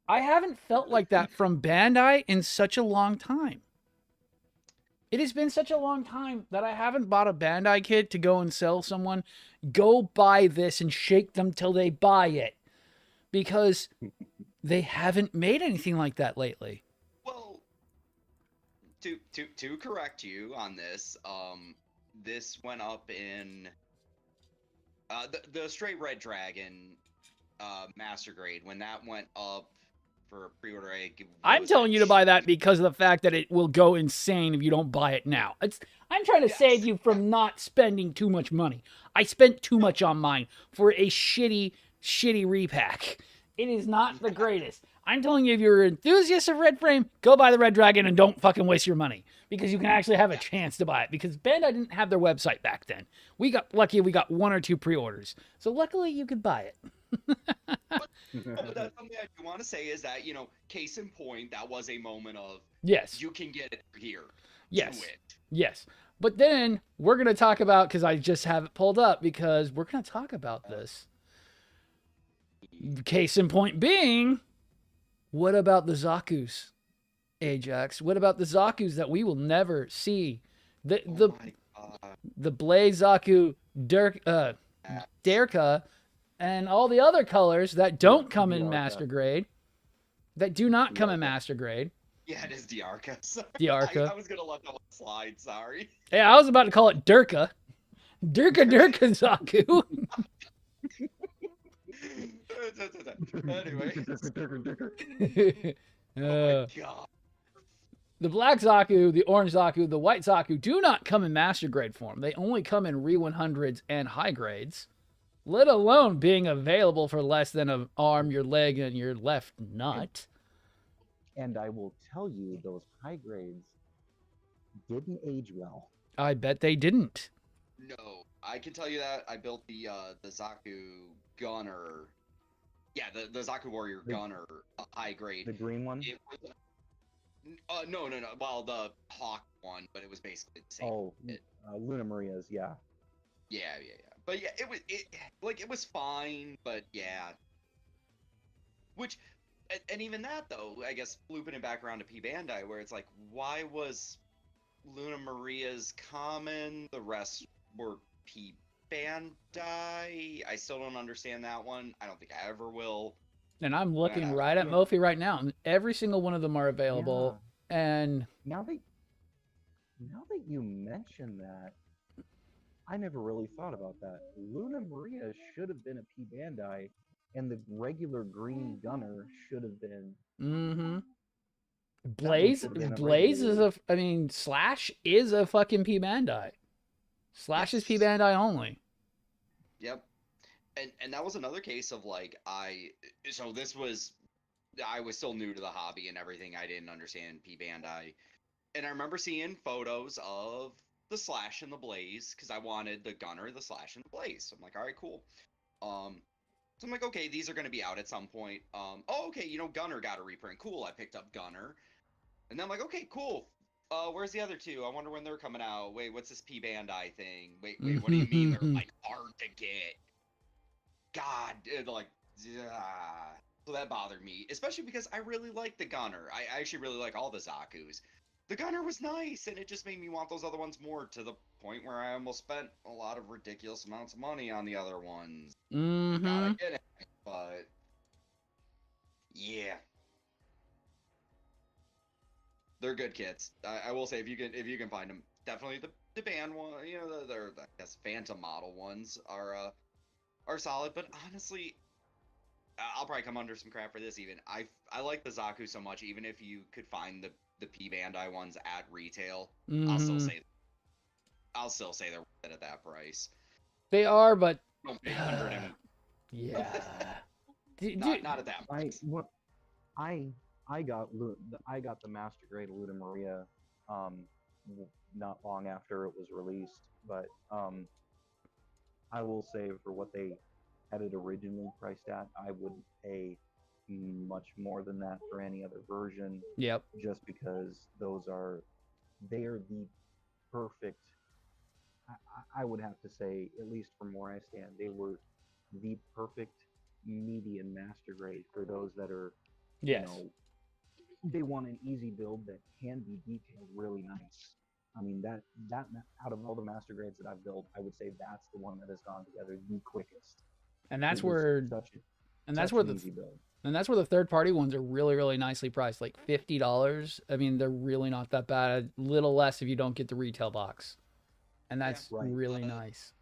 I haven't felt like that from Bandai in such a long time. It has been such a long time that I haven't bought a Bandai kit to go and sell someone. Go buy this and shake them till they buy it. Because they haven't made anything like that lately. Well, to correct you on this, this went up in the straight red dragon master grade. When that went up for pre-order, I'm telling you to buy that because of the fact that it will go insane if you don't buy it now. I'm trying to save you from not spending too much money. I spent too much on mine for a shitty repack. It is not the greatest. I'm telling you, if you're an enthusiast of Red Frame, go buy the Red Dragon and don't fucking waste your money. Because you can actually have a chance to buy it. Because Bandai didn't have their website back then. We got lucky we got 1 or 2 pre-orders. So luckily you could buy it. But that's something I do want to say is that, case in point, that was a moment of, yes, you can get it here. Yes. Do it. Yes. But then we're going to talk about, because I just have it pulled up, because we're going to talk about this. Case in point being, what about the Zakus, Ajax? What about the Zakus that we will never see? The Blaze Zaku, Derka, and all the other colors that don't come in Master Grade, that do not come in Master Grade. Yeah, it is Diarca. Diarca. I was going to let that one slide, sorry. Yeah, I was about to call it Durka. Durka Zaku. Anyway. Oh my God. The black Zaku, the orange Zaku, the white Zaku do not come in Master Grade form. They only come in Re100s and high grades, let alone being available for less than an arm, your leg, and your left nut. And I will tell you, those high grades didn't age well. I bet they didn't. No, I can tell you that. I built the Zaku Gunner. Yeah, the Zaku Warrior Gunner high grade. The green one? No. Well, the Hawk one, but it was basically the same. Oh, Luna Maria's, yeah. Yeah. But yeah, it was fine, but yeah. Which, and even that though, I guess looping it back around to P Bandai, where it's like, why was Luna Maria's common, the rest were P Bandai. I still don't understand that one. I don't think I ever will. And I'm looking Yeah. right at Mophie right now, and every single one of them are available. And Now that you mention that, I never really thought about that. Luna Maria should have been a P Bandai, and the regular green gunner should have been. mm-hmm. That one Blaze, should have been a Blaze is regular. I mean, Slash is a fucking P Bandai. Slash is P Yes. Bandai only. Yep. And that was another case of like I was still new to the hobby and everything. I didn't understand P Bandai. And I remember seeing photos of the Slash and the Blaze because I wanted the Gunner, the Slash, and the Blaze. So I'm like, all right, cool. So I'm like, okay, these are going to be out at some point. Oh, okay, Gunner got a reprint. Cool, I picked up Gunner. And then I'm like, okay, cool. Where's the other two? I wonder when they're coming out. Wait, what's this P Bandai thing? Wait, what do you mean they're like hard to get? God, yeah. So that bothered me, especially because I really like the Gunner. I actually really like all the Zaku's. The Gunner was nice, and it just made me want those other ones more, to the point where I almost spent a lot of ridiculous amounts of money on the other ones. Mm-hmm. God, I get it, but yeah, they're good kits. I will say, if you can find them, definitely the band one, they're I guess Phantom model ones are solid. But honestly, I'll probably come under some crap for this. Even I like the Zaku so much. Even if you could find the P Bandai ones at retail, Mm-hmm. I'll still say they're worth it at that price. They are, but Don't pay 100 and yeah. not at that price. I got the Master Grade Luna Maria, not long after it was released, but I will say, for what they had it originally priced at, I wouldn't pay much more than that for any other version. Yep. Just because they are the perfect. I would have to say, at least from where I stand, they were the perfect median master grade for those that are, Yes. They want an easy build that can be detailed really nice. I mean, that out of all the master grades that I've built, I would say that's the one that has gone together the quickest. And that's It was where such an easy build. And that's where the third party ones are really, really nicely priced, like $50. I mean, they're really not that bad. A little less if you don't get the retail box. And that's right. really nice.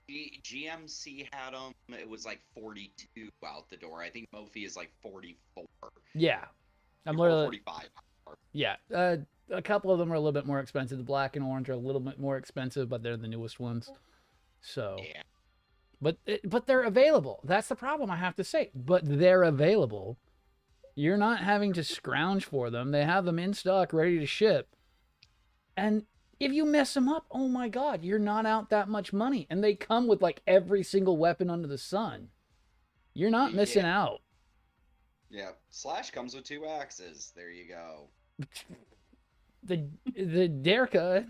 GMC had them. It was like 42 out the door. I think Mophie is like 44. Yeah. I'm Or literally 45. Yeah. A couple of them are a little bit more expensive. The black and orange are a little bit more expensive, but they're the newest ones. So Yeah. But they're available. That's the problem, I have to say. But they're available. You're not having to scrounge for them. They have them in stock, ready to ship. And if you mess them up, oh my God, you're not out that much money. And they come with like every single weapon under the sun. You're not missing out. Yeah. Slash comes with 2 axes. There you go. The Derka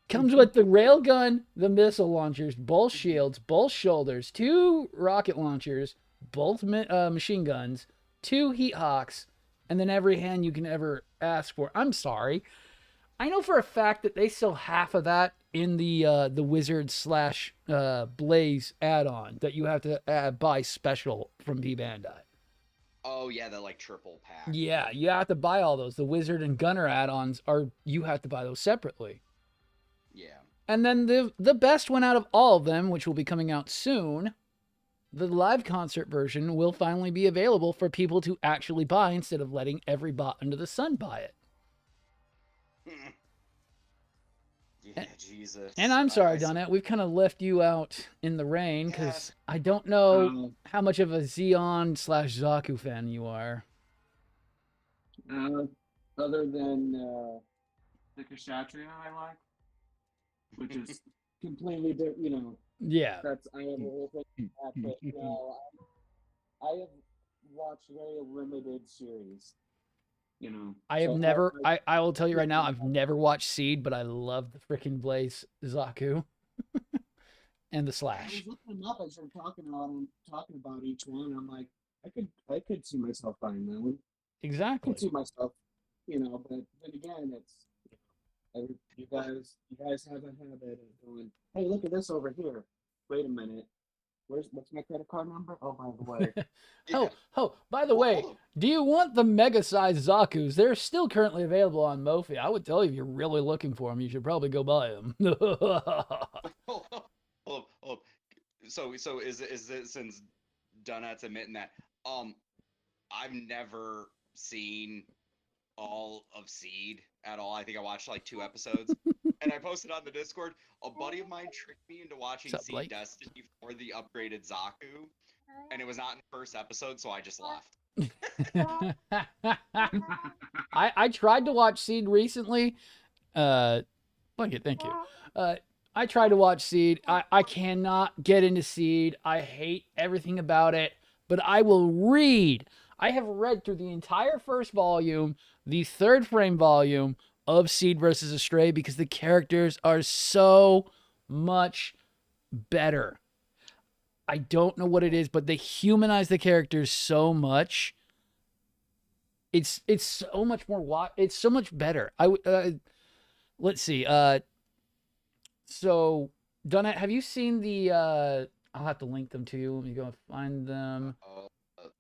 comes with the railgun, the missile launchers, both shields, both shoulders, 2 rocket launchers, both machine guns, 2 heat hawks, and then every hand you can ever ask for. I'm sorry. I know for a fact that they sell half of that in the Wizard / Blaze add-on that you have to buy special from P Bandai. Oh yeah, the like triple pack. Yeah, you have to buy all those. The Wizard and Gunner add-ons you have to buy those separately. Yeah. And then the best one out of all of them, which will be coming out soon, the live concert version will finally be available for people to actually buy instead of letting every bot under the sun buy it. Yeah, Jesus. And I'm sorry, Donette, we've kind of left you out in the rain because I don't know how much of a Xeon / Zaku fan you are. Other than the Kshatriya I like, which is completely different, Yeah. I have a whole thing with that, but no, I have watched very limited series. I have never. I will tell you right now, I've never watched Seed, but I love the freaking Blaze Zaku and the I Slash. was looking them up. I started talking about each one. I'm like, I could see myself buying that one. I Exactly. could see myself, but then again, You guys have a habit of going, hey, look at this over here. Wait a minute. What's my credit card number? Oh, by the way. Oh, by the way, Well, do you want the mega-sized Zakus? They're still currently available on Mophie. I would tell you if you're really looking for them, you should probably go buy them. oh, so is it since Donut's admitting that I've never seen all of Seed at all. I think I watched like 2 episodes, and I posted on the Discord. A buddy of mine tricked me into watching What's up, Seed Blake? Destiny for the upgraded Zaku, and it was not in the first episode, so I just left. I tried to watch Seed recently. Blanket, thank you. I tried to watch Seed. I cannot get into Seed. I hate everything about it, but I will read. I have read through the entire first volume, the third frame volume of Seed versus Astray, because the characters are so much better. I don't know what it is, but they humanize the characters so much. It's so much more. It's so much better. Let's see. So, Donut, have you seen the? I'll have to link them to you. Let me go find them.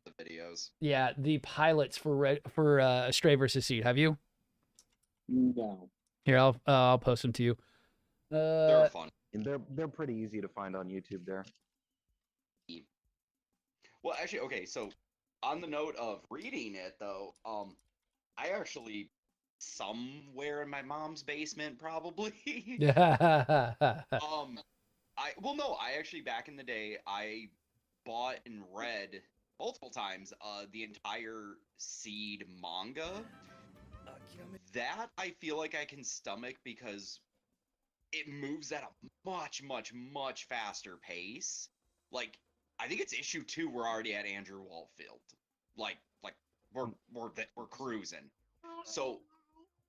The videos. Yeah, the pilots for Astray versus Seed. Have you? No. Here, I'll post them to you. They're fun. And they're pretty easy to find on YouTube there. Well, actually, okay. So, on the note of reading it, though, I actually somewhere in my mom's basement, probably. Yeah. I actually back in the day I bought and read multiple times the entire Seed manga. That I feel like I can stomach because it moves at a much, much, much faster pace. Like, I think it's issue 2. We're already at Andrew Waltfield. Like we're cruising. So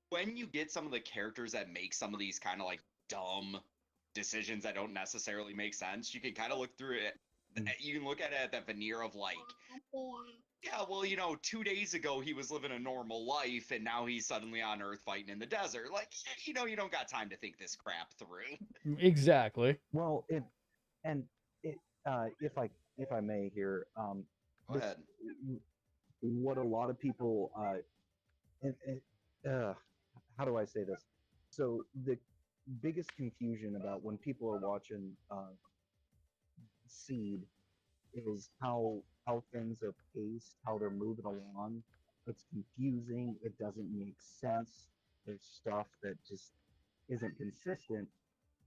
when you get some of the characters that make some of these kind of like dumb decisions that don't necessarily make sense, you can kind of look through it. You can look at it at that veneer of like, yeah, well, 2 days ago he was living a normal life and now he's suddenly on Earth fighting in the desert. Like, you don't got time to think this crap through. Exactly. Well, if I may here, Go ahead. what a lot of people how do I say this? So the biggest confusion about when people are watching Seed is how things are paced, how they're moving along. It's confusing. It doesn't make sense. There's stuff that just isn't consistent.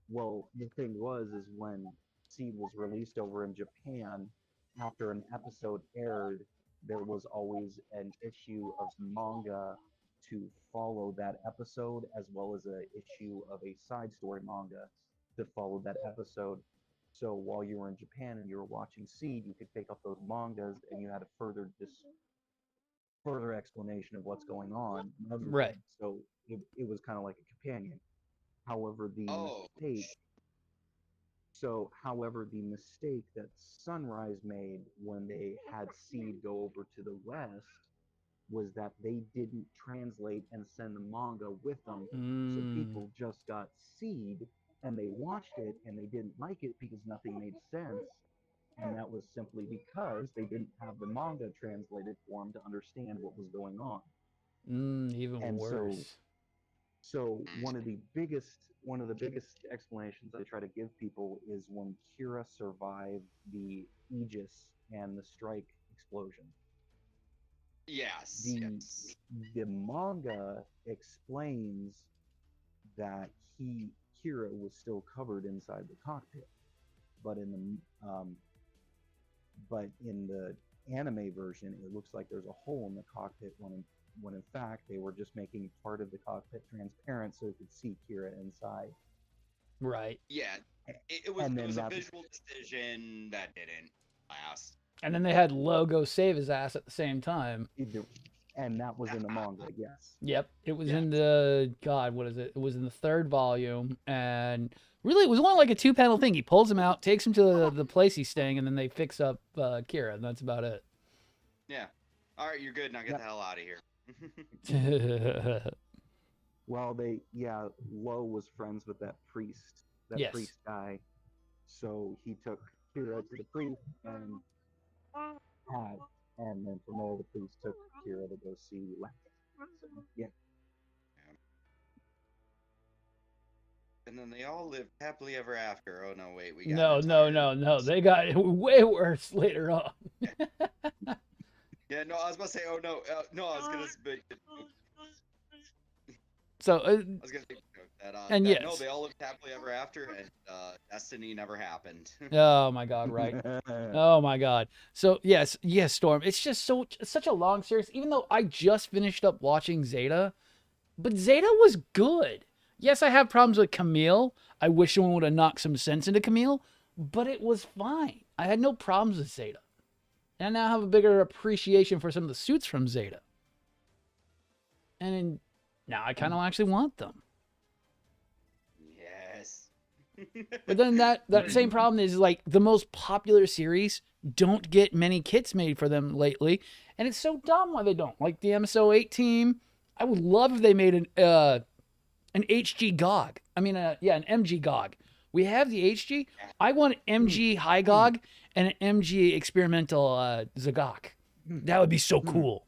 Well, the thing is when Seed was released over in Japan, after an episode aired, there was always an issue of manga to follow that episode, as well as an issue of a side story manga to follow that episode. So while you were in Japan and you were watching Seed, you could pick up those mangas and you had a further explanation of what's going on. Right. So it was kind of like a companion. However, the mistake that Sunrise made when they had Seed go over to the West was that they didn't translate and send the manga with them. So people just got Seed and they watched it and they didn't like it because nothing made sense. And that was simply because they didn't have the manga translated for them to understand what was going on. Even worse. So one of the biggest explanations I try to give people is when Kira survived the Aegis and the strike explosion. Yes. The manga explains that Kira was still covered inside the cockpit, but in the anime version, it looks like there's a hole in the cockpit when in fact they were just making part of the cockpit transparent so you could see Kira inside. Right. Yeah, it was a visual decision that didn't last. And then they had Logo save his ass at the same time. And that was in the manga, yes. Yep. It was in the, what is it? It was in the third volume. And really, it was only like a 2-panel thing. He pulls him out, takes him to the place he's staying, and then they fix up Kira, and that's about it. Yeah. All right, you're good. Now get the hell out of here. Well, Lo was friends with that priest, Yes. guy. So he took Kira to the priest and had, and then from there the priest took Kira to go see Lapis. So, yeah. And then they all lived happily ever after. Oh no, wait, we got No, no, entire. no, no. They got it way worse later on. Yeah, no, I was about to say, oh no, no, I was gonna make. So, I was gonna make a joke that and that no, yes. they all lived happily ever after, and destiny never happened. Oh my God, right. Oh my God. So yes, yes, Storm. It's just such a long series. Even though I just finished up watching Zeta, but Zeta was good. Yes, I have problems with Camille. I wish someone would have knocked some sense into Camille, but it was fine. I had no problems with Zeta. And I now have a bigger appreciation for some of the suits from Zeta. And now I kind of actually want them. Yes. But then that same problem is like the most popular series don't get many kits made for them lately, and it's so dumb why they don't. Like the MSO8 team, I would love if they made an HG GOG. I mean, an MG GOG. We have the HG. I want an MG High GOG and an MG Experimental Zagok. That would be so cool.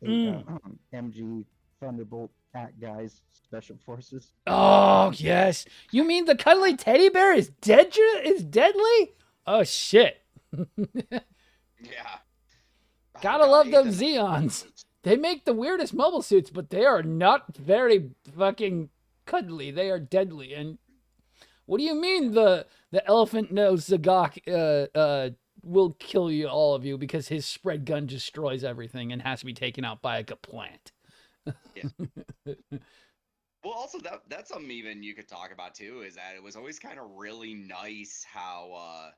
MG Thunderbolt Cat Guys Special Forces. Oh yes, you mean the cuddly teddy bear is deadly? Oh shit! Yeah. Gotta love them Xeons. They make the weirdest mobile suits, but they are not very fucking cuddly. They are deadly. And what do you mean the elephant nose Zagok will kill you, all of you, because his spread gun destroys everything and has to be taken out by a plant? Yeah. Well, also that's something even you could talk about too, is that it was always kind of really nice how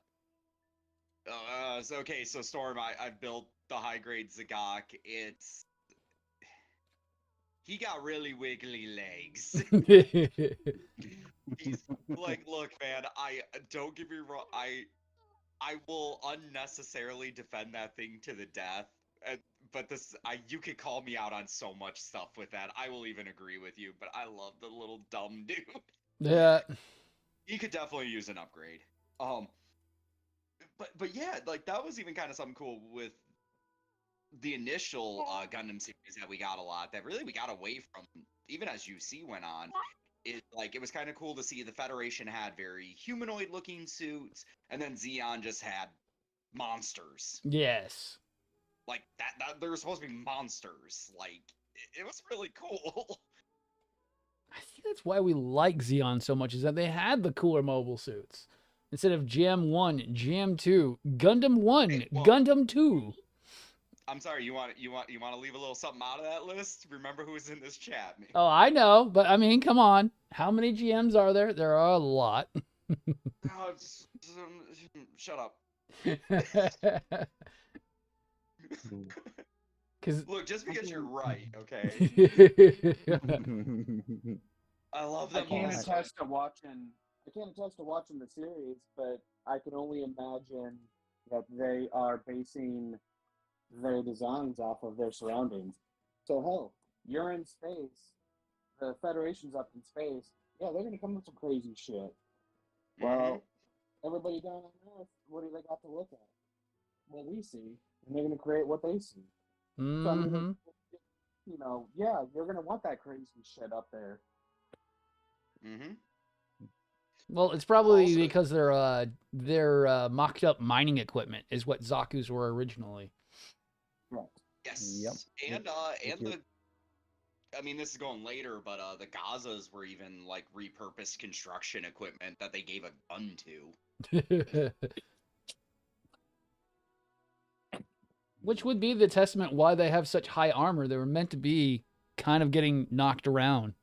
so Storm, I've built the high grade Zagok. He got really wiggly legs. He's like, look, man, I don't get me wrong, I will unnecessarily defend that thing to the death. But you could call me out on so much stuff with that. I will even agree with you, but I love the little dumb dude. Yeah. He could definitely use an upgrade. But yeah, like that was even kind of something cool with the initial Gundam series that we got a lot, that really we got away from, even as UC went on. It was kind of cool to see the Federation had very humanoid looking suits, and then Zeon just had monsters. Yes. Like that they were supposed to be monsters. Like it was really cool. I think that's why we like Xeon so much, is that they had the cooler mobile suits. Instead of Jam 1, Jam 2, Gundam 1, Hey, well, Gundam 2. I'm sorry, you want to leave a little something out of that list? Remember who's in this chat, man. Oh, I know, but I mean, come on. How many GMs are there? There are a lot. Oh, shut up. Look, just because you're right, okay? I love them. I can't attest to watching the series, but I can only imagine that they are basing their designs off of their surroundings. So hell, you're in space, the Federation's up in space. Yeah, they're gonna come with some crazy shit. Well, everybody down on Earth, what do they got to look at? What we see, and they're gonna create what they see. Mm-hmm. So I mean, yeah, you're gonna want that crazy shit up there. Mm-hmm. Well, it's probably also because they're mocked up mining equipment is what Zaku's were originally. Right. Yes. Yep. And I mean, this is going later, but the Gazas were even like repurposed construction equipment that they gave a gun to. Which would be the testament why they have such high armor. They were meant to be kind of getting knocked around.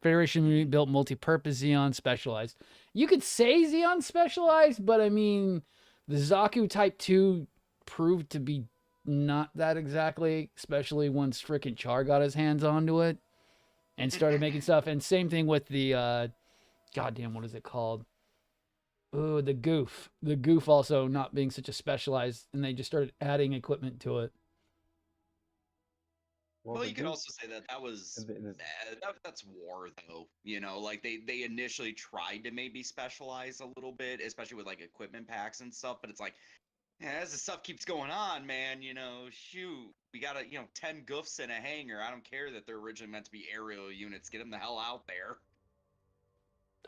Federation built multi-purpose Xeon specialized. You could say Xeon specialized, but I mean, the Zaku Type 2 proved to be not that exactly, especially once frickin' Char got his hands onto it and started making stuff. And same thing with the, goddamn, what is it called? Oh, the Goof. The Goof also not being such a specialized, and they just started adding equipment to it. Well, the you could goof- also say that was this- that's war, though. You know, like they initially tried to maybe specialize a little bit, especially with like equipment packs and stuff. But it's like, as the stuff keeps going on, man, shoot, we got 10 goofs in a hangar. I don't care that they're originally meant to be aerial units. Get them the hell out there.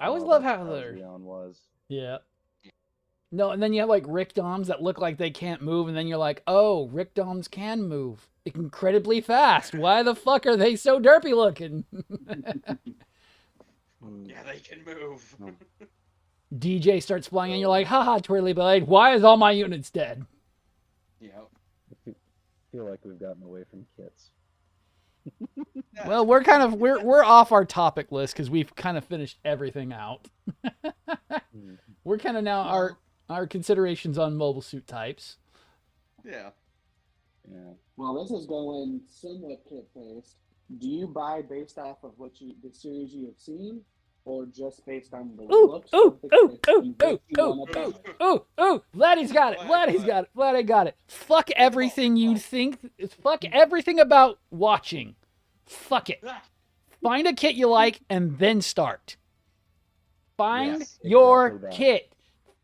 I always well, love that's how they're. Leon was. Yeah. No, and then you have like Rickdoms that look like they can't move, and then you're like, oh, Rickdoms can move incredibly fast. Why the fuck are they so derpy looking? Yeah, they can move. No. DJ starts flying, and you're like, haha, Twirly Blade, why is all my units dead? Yep. I feel like we've gotten away from kits. Yeah. Well, we're off our topic list because we've kind of finished everything out. Mm. We're kind of now our considerations on mobile suit types. Yeah. Yeah. Well, this is going somewhat kit-based. Do you buy based off of the series you have seen, or just based on the Ooh, looks ooh, of the ooh, kits ooh, and what ooh, you ooh, want to buy? Ooh, Vladdy's got it. Vladdy's got it. Vladdy got it. Fuck everything you think. Fuck everything about watching. Fuck it. Find a kit you like and then start. Find Yes, your exactly that. kit.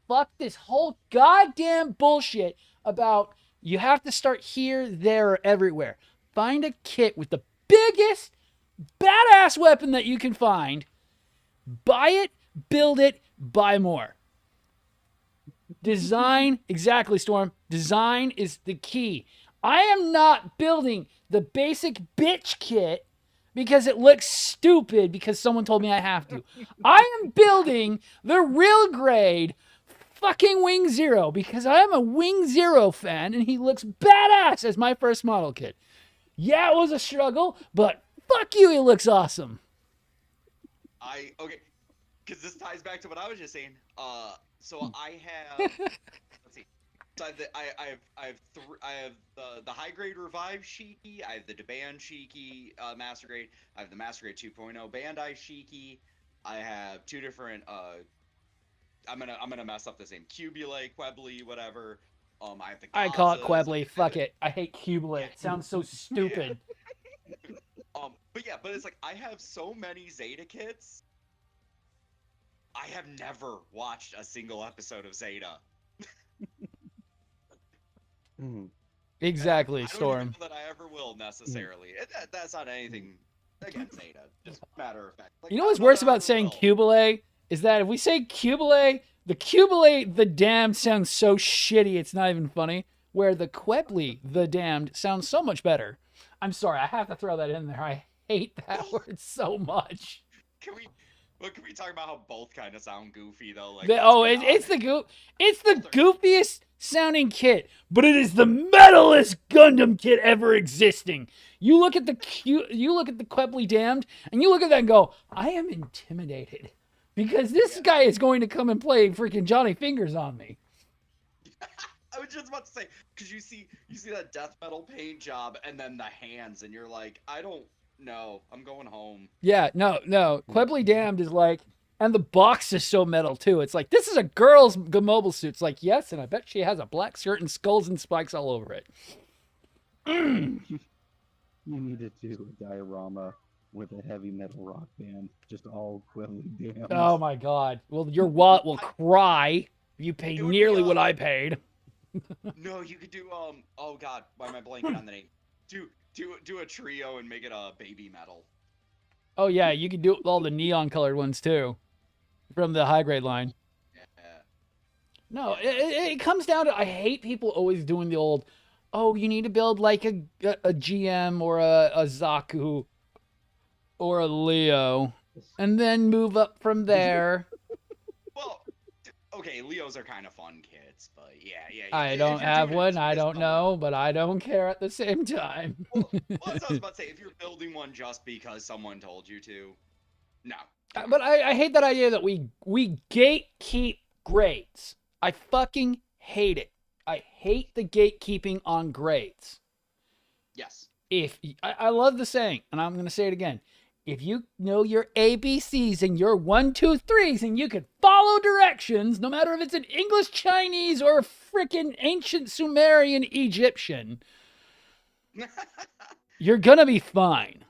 Fuck this whole goddamn bullshit about you have to start here, there, or everywhere. Find a kit with the biggest badass weapon that you can find. Buy it, build it, buy more. Design, exactly, Storm. Design is the key. I am not building the basic bitch kit because it looks stupid because someone told me I have to. I am building the real grade fucking Wing Zero because I am a Wing Zero fan and he looks badass as my first model kit. Yeah, it was a struggle, but fuck you, he looks awesome. Okay, because this ties back to what I was just saying. So I have, let's see. So I have the high grade Revive Shiki. I have the Deban Shiki Master Grade. I have the Master Grade 2.0 Bandai Shiki. I have two different. I'm gonna mess up the same Cubule, Quebly, whatever. I have the. I call it Gazas. Quebly. Fuck it. I hate Cublet. It sounds so stupid. But it's like I have so many Zeta kits. I have never watched a single episode of Zeta. Mhm. Exactly, I don't Storm. even know that I ever will necessarily. That's not anything against Zeta. Just matter of fact. Like, You know I what's don't worse that I about ever saying will. Cubile is that if we say Cubile, the damned sounds so shitty it's not even funny. Where the Quebly, the damned, sounds so much better. I'm sorry, I have to throw that in there. I hate that word so much. Can we talk about how both kind of sound goofy though? Like, It's the goofiest sounding kit, but it is the metalest Gundam kit ever existing. You look at the Quebly Damned, and you look at that and go, I am intimidated because this guy is going to come and play freaking Johnny Fingers on me. I was just about to say, because you see that death metal paint job and then the hands, and you're like, I don't know, I'm going home. Yeah, no. Quebly Damned is like, and the box is so metal too. It's like, this is a girl's mobile suit. It's like, yes, and I bet she has a black skirt and skulls and spikes all over it. You need to do a diorama with a heavy metal rock band, just all Quebly Dams. Oh my god. Well, your wallet will cry if you pay It would be, nearly what I paid. No, you could do oh god, why am I blanking on the name? Do a trio and make it a baby metal. Oh yeah, you can do all the neon colored ones too, from the high grade line. Yeah. No, it comes down to I hate people always doing the old, oh, you need to build like a GM or a Zaku or a Leo, and then move up from there. Well, okay, Leos are kind of fun kids, but yeah. I if don't you're have doing it one. I this don't summer- know, but I don't care at the same time. Well, that's what I was about to say. If you're building one just because someone told you to, no. But I hate that idea that we gatekeep grades. I fucking hate it. I hate the gatekeeping on grades. Yes. I love the saying, and I'm going to say it again. If you know your ABCs and your 1, 2, 3s and you can follow directions, no matter if it's in English, Chinese, or frickin' ancient Sumerian Egyptian, you're going to be fine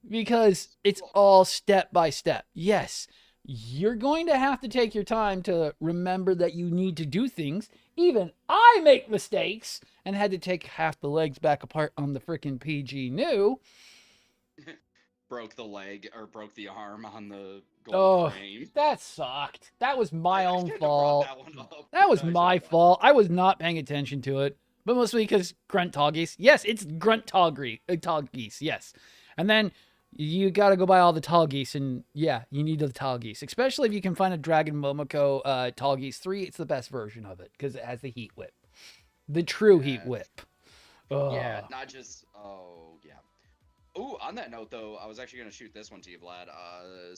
because it's all step by step. Yes, you're going to have to take your time to remember that you need to do things. Even I make mistakes and had to take half the legs back apart on the freaking PG new. Broke the leg or broke the arm on the gold Oh, frame. that sucked. That was my I own shouldn't have brought fault. that one up. That was I shouldn't my have. fault. I was not paying attention to it, but mostly because grunt tall geese. Yes, it's grunt tall geese. Yes, and then you got to go buy all the tall geese, and yeah, you need the tall geese, especially if you can find a Dragon Momoko tall geese 3. It's the best version of it because it has the heat whip, the true heat Yes. whip. Yeah, Ugh. not just. Oh, yeah. Ooh, on that note, though, I was actually going to shoot this one to you, Vlad.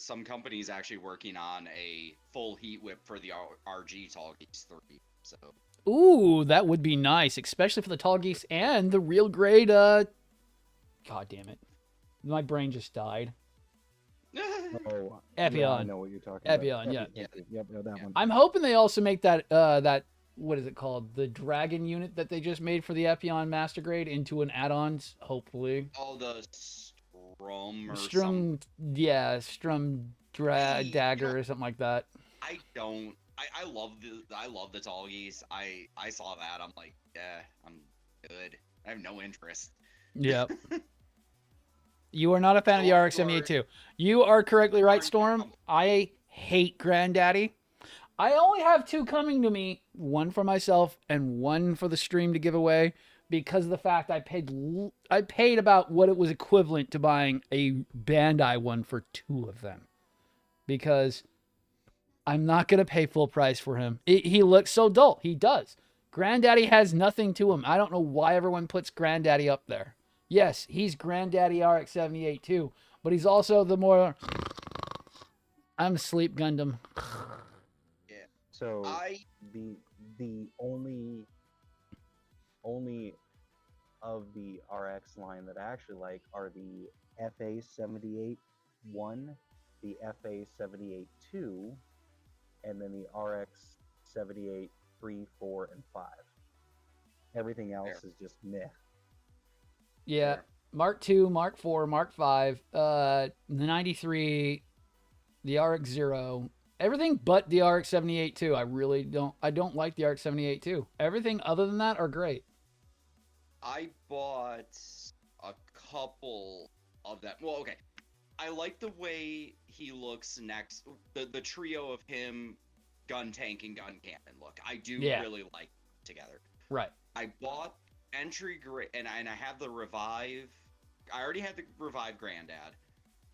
Some companies actually working on a full heat whip for the RG Tall Geese 3. So. Ooh, that would be nice, especially for the tall geese and the real grade. God damn it, my brain just died. Oh, Epion. Yeah, I know what you're talking Epion, about. yeah. Yep, that one. I'm hoping they also make that what is it called? The dragon unit that they just made for the Epion Master Grade into an add-on, hopefully. Oh, the Strum or something. Strum, yeah, Strum Hey, Dagger or something like that. I don't. I love the Tall Geese. I saw that. I'm like, yeah, I'm good. I have no interest. Yep. You are not a fan of the Storm, RX-78 You are correctly right, Storm. I hate Granddaddy. I only have 2 coming to me, one for myself and one for the stream to give away, because of the fact I paid about what it was equivalent to buying a Bandai one for 2 of them. Because I'm not going to pay full price for him. He looks so dull. He does. Granddaddy has nothing to him. I don't know why everyone puts Granddaddy up there. Yes, he's Granddaddy RX-78 too, but he's also the more I'm Sleep Gundam. Yeah. So I the only of the RX line that I actually like are the FA78-1, the FA78-2, and then the RX-78 3, 4, and 5. Everything else is just meh. Yeah, Fair. Mark II, Mark IV, Mark V, the 93, the RX-0, everything but the RX-78 too. I don't like the RX-78 too. Everything other than that are great. I bought a couple of them. Well, okay. I like the way he looks next. The trio of him, gun tank and gun cannon look. I do really like together. Right. I bought entry grade, and I have the Revive. I already had the Revive Granddad.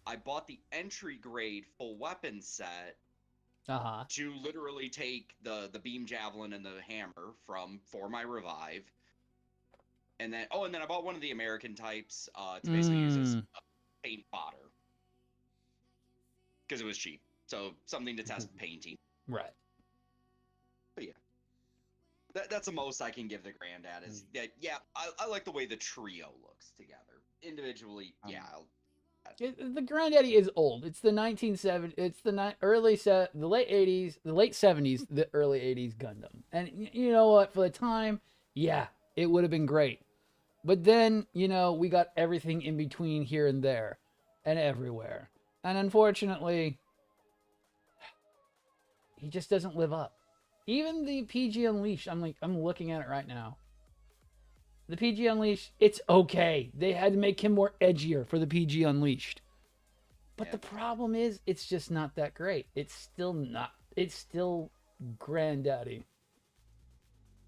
I bought the entry grade full weapon set to literally take the beam javelin and the hammer for my Revive. And then I bought one of the American types to basically use as paint fodder. Because it was cheap. So something to test painting. Right. But yeah. That's the most I can give the Granddad is that, yeah, I like the way the trio looks together. Individually, yeah. The Granddaddy is old. It's the 1970s. It's the late 80s, the late 70s, the early 80s Gundam. And you know what? For the time, yeah, it would have been great. But then, we got everything in between here and there and everywhere. And unfortunately, he just doesn't live up. Even the PG Unleashed, I'm looking at it right now. The PG Unleashed, it's okay. They had to make him more edgier for the PG Unleashed. But the problem is, it's just not that great. It's still Granddaddy.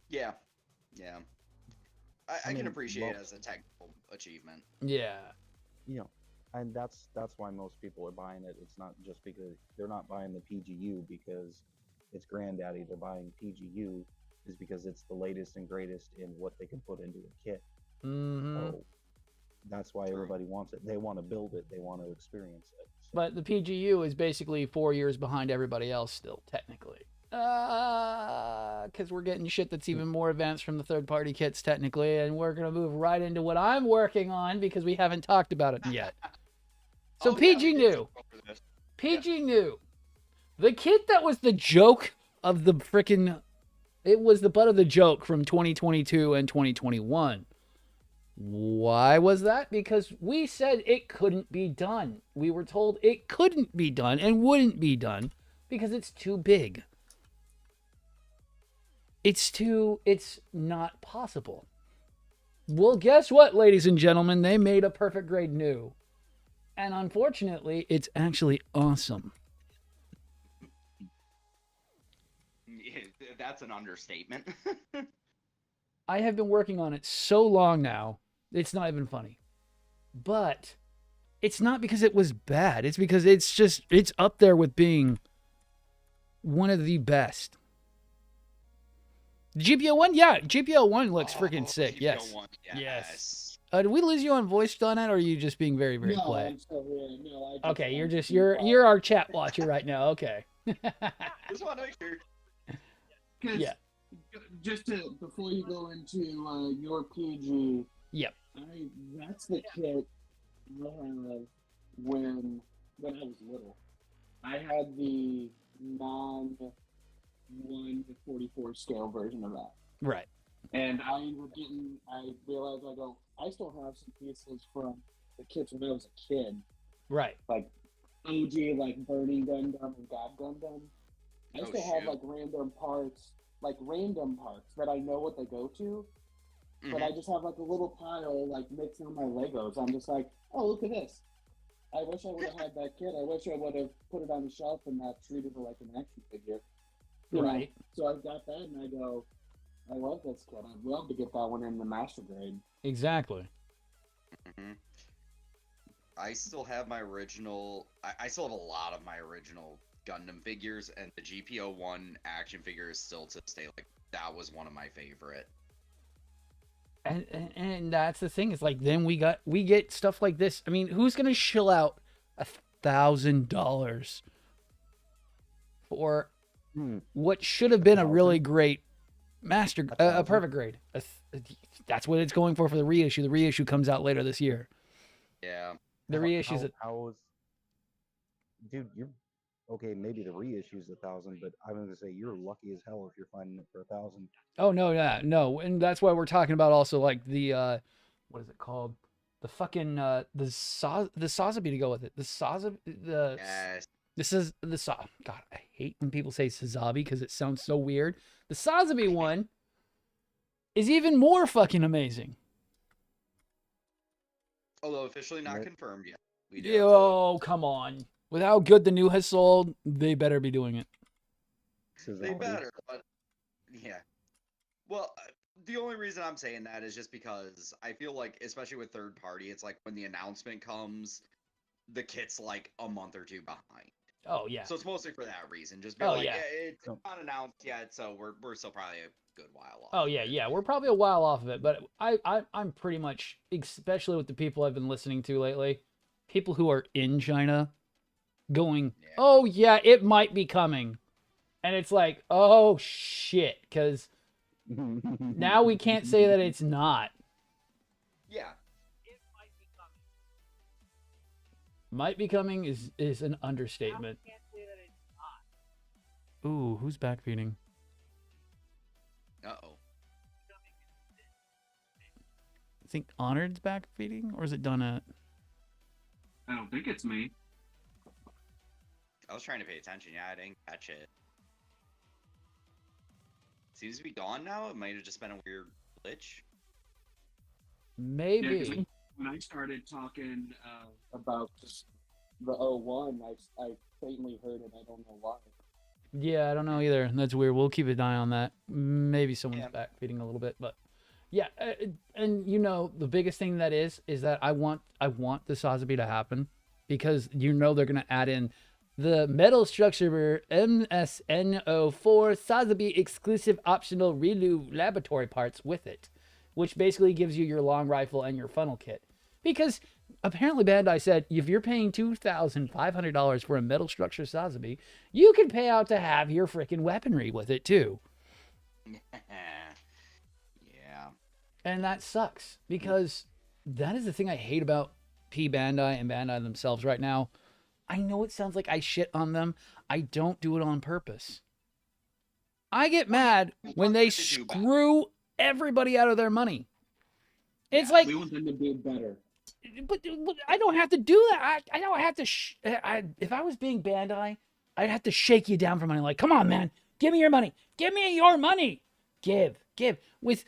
Yeah. Yeah. I can appreciate it as a technical achievement. Yeah. And that's why most people are buying it. It's not just because they're not buying the PGU because it's Granddaddy. They're buying PGU is because it's the latest and greatest in what they can put into a kit. So that's why everybody wants it. They want to build it. They want to experience it. So. But the PGU is basically 4 years behind everybody else still, technically. Because we're getting shit that's even more advanced from the third-party kits, technically, and we're going to move right into what I'm working on because we haven't talked about it yet. So PG New. PG New. The kit that was the joke of the frickin'... It was the butt of the joke from 2022 and 2021. Why was that? Because we said it couldn't be done. We were told it couldn't be done and wouldn't be done because it's too big. It's not possible. Well, guess what, ladies and gentlemen? They made a perfect grade new. And unfortunately, it's actually awesome. That's an understatement. I have been working on it so long now, it's not even funny. But it's not because it was bad. It's because it's up there with being one of the best. GPO1? Yeah, GPO1 looks freaking sick. Yes. GPO1, Yes. Did we lose you on voice, Donut, or are you just being very, very No, quiet? I'm still here. No, Okay, I'm just you're our chat watcher right now. Okay. Just want to make sure. Yeah. Just before you go into your PG, Yep. that's the kit I had when I was little. I had the non 1/44 scale version of that. Right. And I realized I still have some pieces from the kits when I was a kid. Right. Like OG, like Burning Gundam and God Gundam. I still have shoot. random parts that I know what they go to. But I just have like a little pile mixing on my Legos. I'm just like, oh, look at this. I wish I would have had that kit. I wish I would have put it on the shelf and not treated it like an action figure. You know? So I got that and I go, I love this kit. I'd love to get that one in the master grade. Exactly. I still have my original. I still have a lot of my original Gundam figures, and the GPO1 action figure is still to this day. Like, that was one of my favorite. And that's the thing. It's like then we get stuff like this. I mean, who's gonna shill out $1,000 for what should have been a really great master, a perfect grade? That's what it's going for the reissue. The reissue comes out later this year. Yeah. The reissues. Dude, you're okay. Maybe the reissue's 1,000, but I'm gonna say you're lucky as hell if you're finding it for 1,000. Oh no, yeah, no, and that's why we're talking about also like the what is it called? The fucking the Sazabi to go with it. Yes. This is God, I hate when people say Sazabi because it sounds so weird. The Sazabi one is even more fucking amazing. Although officially not confirmed yet. Oh, come on. With how good the new has sold, they better be doing it. They better, but yeah. Well, the only reason I'm saying that is just because I feel like, especially with third party, it's like when the announcement comes, the kit's like a month or two behind. Oh yeah. So it's mostly for that reason. Just it's not announced yet, so we're still probably a good while off. Oh yeah, we're probably a while off of it, but I'm pretty much, especially with the people I've been listening to lately, people who are in China, going, oh yeah, it might be coming, and it's like, oh shit, because now we can't say that it's not. Yeah. Might be coming is an understatement. Ooh, who's backfeeding? Uh-oh. I think Honored's backfeeding, or is it Donut? I don't think it's me. I was trying to pay attention. Yeah, I didn't catch it. Seems to be gone now. It might have just been a weird glitch. Maybe. Yeah, when I started talking about the E.1, I faintly heard it. I don't know why. Yeah, I don't know either. That's weird. We'll keep an eye on that. Maybe someone's backfeeding a little bit, but yeah. And you know, the biggest thing that is that I want the Sazabi to happen because you know they're gonna add in the metal structure MSNO4 Sazabi exclusive optional Relu laboratory parts with it, which basically gives you your long rifle and your funnel kit. Because apparently Bandai said if you're paying $2,500 for a metal structure Sazabi, you can pay out to have your freaking weaponry with it too. Yeah. And that sucks because that is the thing I hate about Bandai and Bandai themselves right now. I know it sounds like I shit on them. I don't do it on purpose. I get mad when they screw everybody out of their money. It's Yeah, like, We want them to be better. but I don't have to do that. I don't have to. If I was being Bandai, I'd have to shake you down for money. Like, come on, man, give me your money. Give me your money. Give. With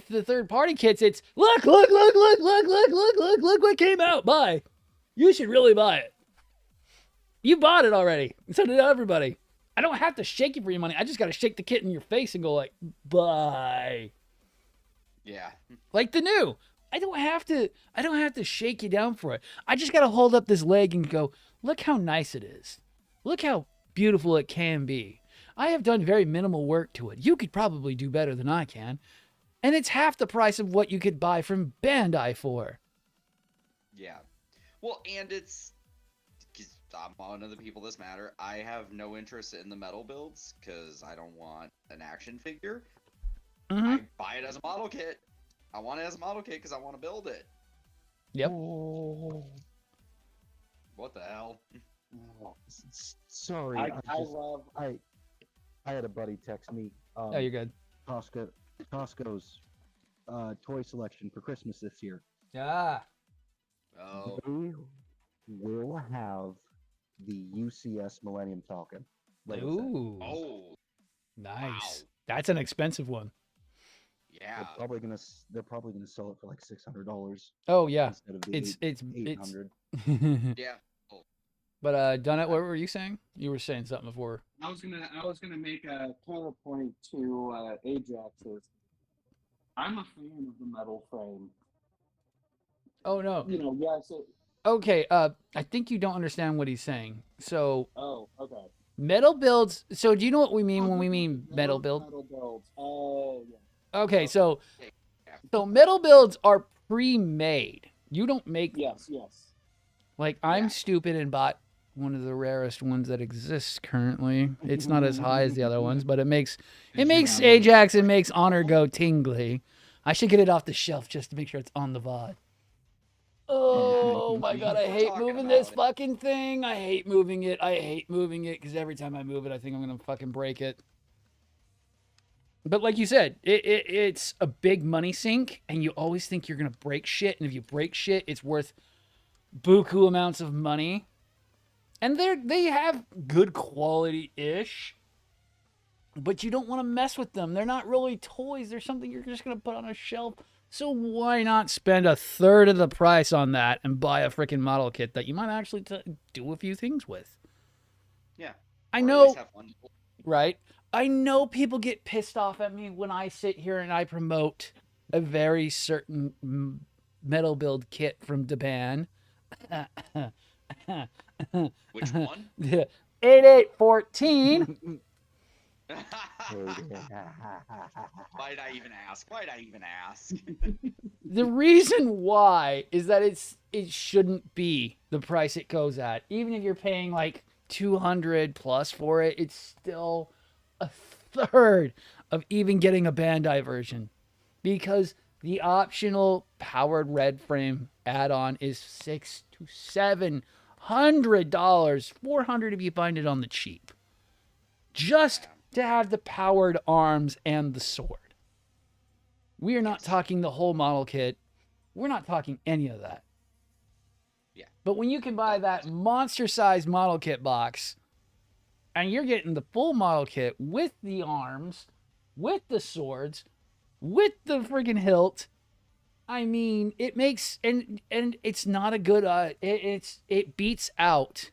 the third party kits, it's look what came out. Buy. You should really buy it. You bought it already. So did everybody. I don't have to shake you for your money. I just got to shake the kit in your face and go like, buy. yeah. Like the new. I don't have to shake you down for it. I just got to hold up this leg and go, look how nice it is. Look how beautiful it can be. I have done very minimal work to it. You could probably do better than I can. And it's half the price of what you could buy from Bandai for. Yeah. Well, and it's because I'm one of the people this matter. I have no interest in the metal builds because I don't want an action figure. Mm-hmm. I buy it as a model kit. I want it as a model kit because I want to build it. Yep. Oh, What the hell? sorry. I had a buddy text me. Oh, you're good. Costco's toy selection for Christmas this year. Yeah. Oh, They will have the UCS Millennium Falcon. Lego set. Ooh. oh, Nice. wow. That's an expensive one. Yeah. They're probably gonna sell it for like $600 Oh yeah. instead of the It's 800. Yeah. But Donut, what were you saying? You were saying something before. I was gonna make a counterpoint to Ajax's. I'm a fan of the metal frame. Oh no. You know, yes. Okay, I think you don't understand what he's saying. So Oh, okay. metal builds. So do you know what we mean when we mean metal build? Metal builds. Oh, yeah. Okay, so metal builds are pre-made. You don't make them. Yes. Like I'm Yeah. stupid and bought one of the rarest ones that exists currently. It's not as high as the other ones, but it makes Ajax and makes Honor go tingly. I should get it off the shelf just to make sure it's on the VOD. Oh my god, I hate Talking moving this about it. fucking thing. I hate moving it because every time I move it, I think I'm gonna fucking break it. But like you said, it's a big money sink, and you always think you're gonna break shit, and if you break shit, it's worth buku amounts of money. And they have good quality ish, but you don't want to mess with them. They're not really toys. They're something you're just gonna put on a shelf. So why not spend a third of the price on that and buy a freaking model kit that you might actually do a few things with? Yeah. I Or at know, least have fun. right? I know people get pissed off at me when I sit here and I promote a very certain metal build kit from Japan. Which one? 8814. Why'd I even ask? The reason why is that it shouldn't be the price it goes at. Even if you're paying like 200 plus for it, it's still a third of even getting a Bandai version, because the optional powered red frame add-on is $600 to $700, $400 if you find it on the cheap, just to have the powered arms and the sword. We are not talking the whole model kit. We're not talking any of that. Yeah. But when you can buy that monster-sized model kit box, and you're getting the full model kit with the arms, with the swords, with the friggin' hilt, I mean, it makes and it's not a good. It beats out.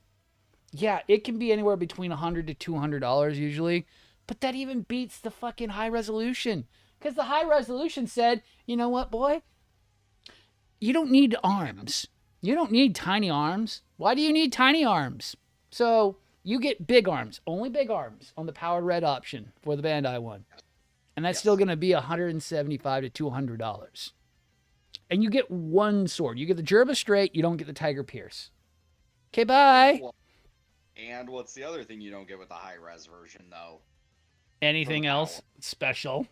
Yeah, it can be anywhere between $100 to $200 usually, but that even beats the fucking high resolution. Because the high resolution said, you know what, boy? You don't need arms. You don't need tiny arms. Why do you need tiny arms? So you get big arms, only big arms on the powered red option for the Bandai one. And that's still going to be $175 to $200. And you get one sword. You get the Gerba straight, you don't get the Tiger Pierce. Okay, bye. Well, and what's the other thing you don't get with the high res version, though? Anything else special?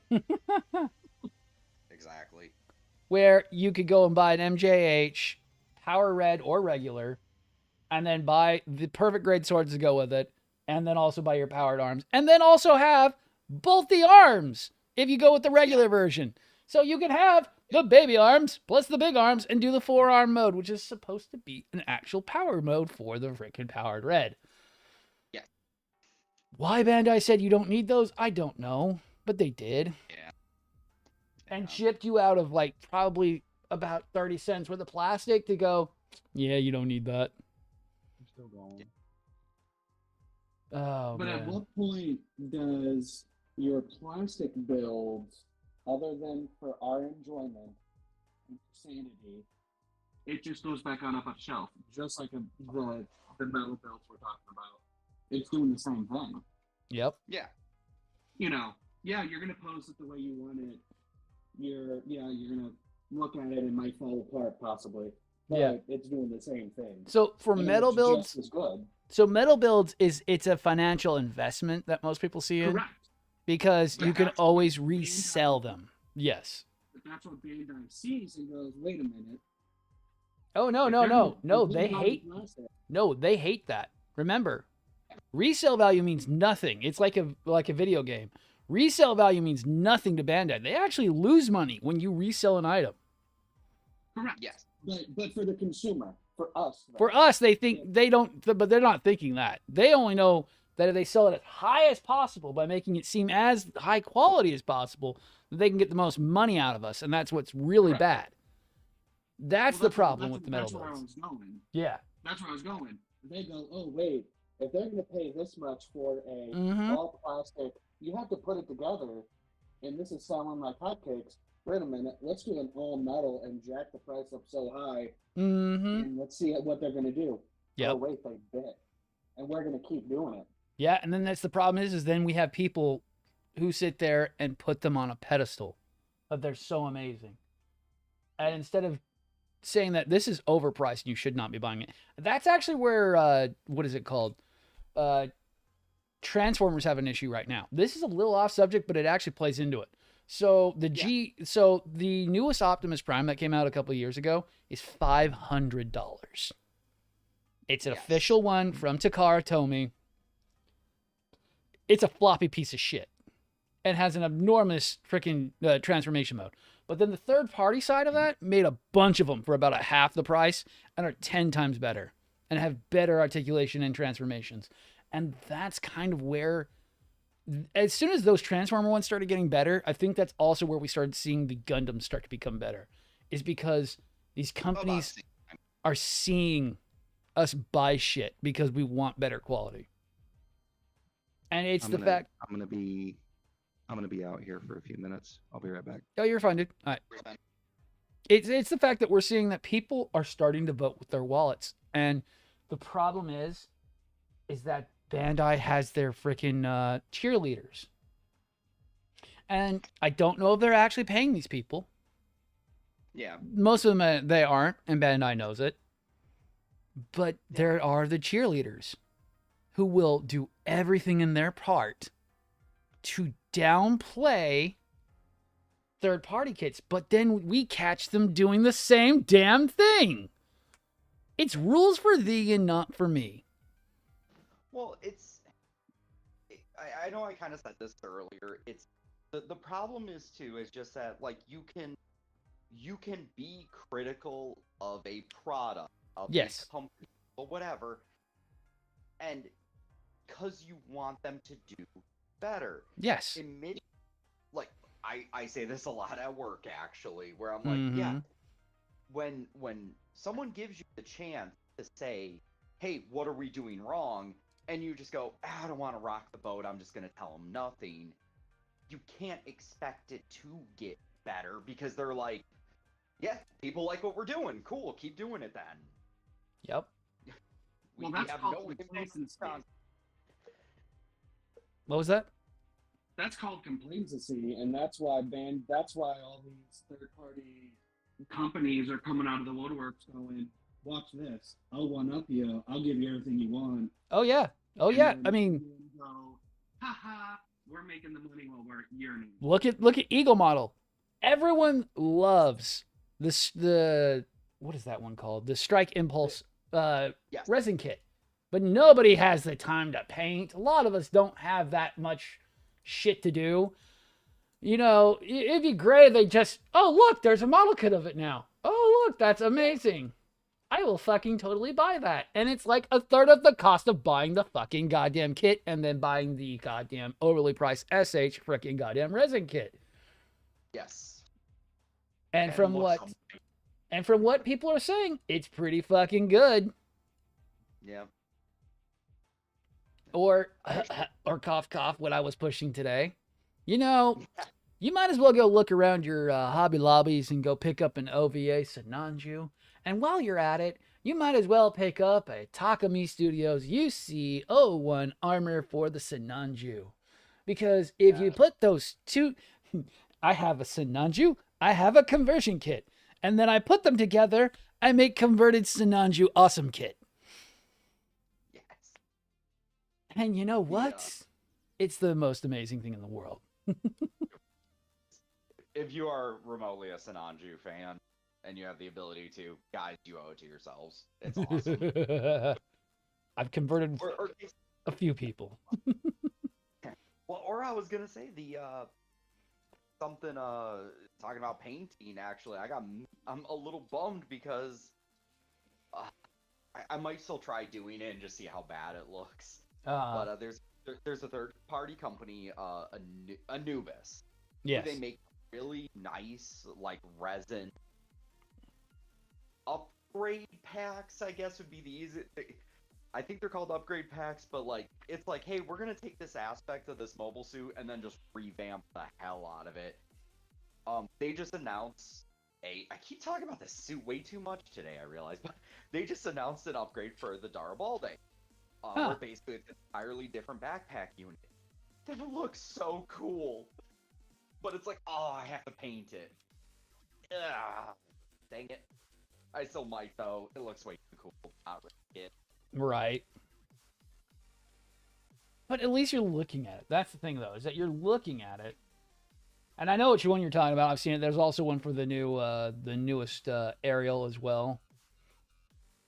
Exactly. Where you could go and buy an MJH, Power Red or regular, and then buy the perfect grade swords to go with it, and then also buy your powered arms, and then also have both the arms if you go with the regular version. So you could have the baby arms plus the big arms and do the 4-arm mode, which is supposed to be an actual power mode for the freaking powered red. Yeah. Why Bandai said you don't need those, I don't know, but they did. Yeah. And chipped you out of like probably about 30 cents worth of plastic to go, yeah, you don't need that. I'm still going. Oh, But at man. what point does your plastic builds, other than for our enjoyment and sanity, it just goes back on up a shelf, just like the metal builds we're talking about. It's doing the same thing. Yep. Yeah. You know, yeah, you're gonna pose it the way you want it. You're gonna look at it and it might fall apart possibly. But Yeah. it's doing the same thing. So for And metal it's builds, just as good. so metal builds it's a financial investment that most people see in Correct. because But you can that's always what resell Bandai- them. Yes. But that's what Bandai sees and goes, wait a minute. Oh no, If no, they're no. gonna- No, if they they're gonna hate plastic, No, they hate that. Remember, resale value means nothing. It's like a video game. Resale value means nothing to Bandai. They actually lose money when you resell an item. Correct. Yes. But for the consumer, for us. though, For us, they think they don't, but they're not thinking that. They only know that if they sell it as high as possible by making it seem as high quality as possible, that they can get the most money out of us, and that's what's really Correct. bad. That's well, the problem with the metal That's where I builds. was going. Yeah. That's where I was going. They go, oh wait, if they're going to pay this much for a Mhm. all plastic, you have to put it together, and this is selling like hotcakes. Wait a minute, let's do an all metal and jack the price up so high, Mm-hmm. and let's see what they're going to do. Yep. Oh wait, they bit, and we're going to keep doing it. Yeah, and then that's the problem is then we have people who sit there and put them on a pedestal, but they're so amazing. And instead of saying that this is overpriced and you should not be buying it, that's actually where what is it called? Transformers have an issue right now. This is a little off subject, but it actually plays into it. So the newest Optimus Prime that came out a couple of years ago is $500. It's an Yes. official one from Takara Tomy. It's a floppy piece of shit and has an enormous freaking transformation mode. But then the third party side of that made a bunch of them for about a half the price and are 10 times better and have better articulation and transformations. And that's kind of where, as soon as those Transformer ones started getting better, I think that's also where we started seeing the Gundams start to become better, is because these companies are seeing us buy shit because we want better quality. And it's I'm the gonna- fact. I'm gonna be out here for a few minutes. I'll be right back. Oh, you're fine, dude. All right. It's the fact that we're seeing that people are starting to vote with their wallets, and the problem is that Bandai has their freaking cheerleaders, and I don't know if they're actually paying these people. Yeah. Most of them they aren't, and Bandai knows it. But there are the cheerleaders who will do everything in their part to downplay third-party kits, but then we catch them doing the same damn thing. It's rules for thee and not for me. Well, I know I kind of said this earlier. It's the problem is just that like you can be critical of a product, of Yes. a company, or whatever, and because you want them to do better. Yes. Admit, like I say this a lot at work actually, where I'm like, yeah, when someone gives you the chance to say, hey, what are we doing wrong? And you just go, I don't want to rock the boat, I'm just going to tell them nothing. You can't expect it to get better because they're like, yeah, people like what we're doing. Cool, keep doing it then. Yep. Well, that's called complacency. What was that? That's called complacency, and that's why all these third-party companies are coming out of the woodworks going, watch this, I'll one-up you, I'll give you everything you want. Oh yeah. Oh And yeah. then I mean, you go, haha, we're making the money while we're yearning. look at Eagle Model. Everyone loves the what is that one called? The Strike Impulse Yes. resin kit. But nobody has the time to paint. A lot of us don't have that much shit to do. You know, it'd be great if they just, oh, look, there's a model kit of it now. Oh, look, that's amazing. I will fucking totally buy that. And it's like a third of the cost of buying the fucking goddamn kit and then buying the goddamn overly priced SH freaking goddamn resin kit. Yes. And it from looks what amazing. and from what people are saying, it's pretty fucking good. Yeah. Or cough cough what I was pushing today. You know, you might as well go look around your Hobby Lobbies and go pick up an OVA Sinanju. And while you're at it, you might as well pick up a Takami Studios UC-01 armor for the Sinanju. Because if you put those two, I have a Sinanju, I have a conversion kit. And then I put them together, I make converted Sinanju awesome kit. Yes. And you know what? It's the most amazing thing in the world. If you are remotely a Sinanju fan and you have the ability to, guys, you owe it to yourselves. It's awesome. I've converted or a few people. Well, or I was gonna say the something talking about painting. Actually, I'm a little bummed because I might still try doing it and just see how bad it looks. But there's a third party company, Anubis. Yes. They make really nice like resin upgrade packs. I guess would be the easy. I think they're called upgrade packs, but like it's like, hey, we're gonna take this aspect of this mobile suit and then just revamp the hell out of it. They just announced I keep talking about this suit way too much today, I realize, but they just announced an upgrade for the Darabalde. Where basically it's an entirely different backpack unit. It looks so cool. But it's like, oh, I have to paint it. Ugh, dang it. I still might though. It looks way too cool. Not really it. Right. But at least you're looking at it. That's the thing, though, is that you're looking at it. And I know which one you're talking about. I've seen it. There's also one for the newest Ariel as well.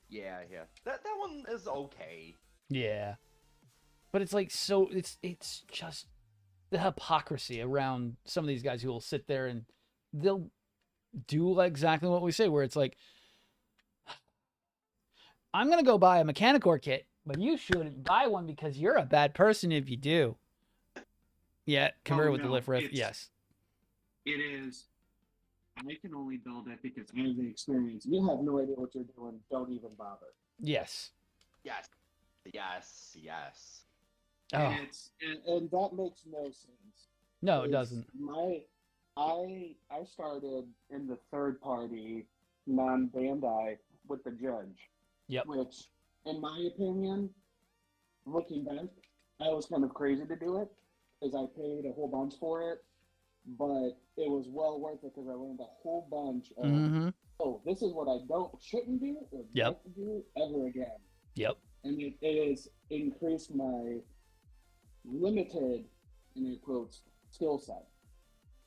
Yeah. That one is okay. Yeah. But it's like so. It's just the hypocrisy around some of these guys who will sit there and they'll do exactly what we say, where it's like, I'm going to go buy a Mechanicore kit, but you shouldn't buy one because you're a bad person if you do. Yeah, convert with the lift riff, yes. It is. I can only build it because I have the experience. You have no idea what you're doing. Don't even bother. Yes. Yes. Oh. And that makes no sense. No, it doesn't. I started in the third party non-Bandai with the Judge. Yep. Which, in my opinion, looking back, I was kind of crazy to do it because I paid a whole bunch for it, but it was well worth it because I learned a whole bunch of, oh, this is what I shouldn't do or don't do ever again. Yep. And it has increased my limited, in air quotes, skill set.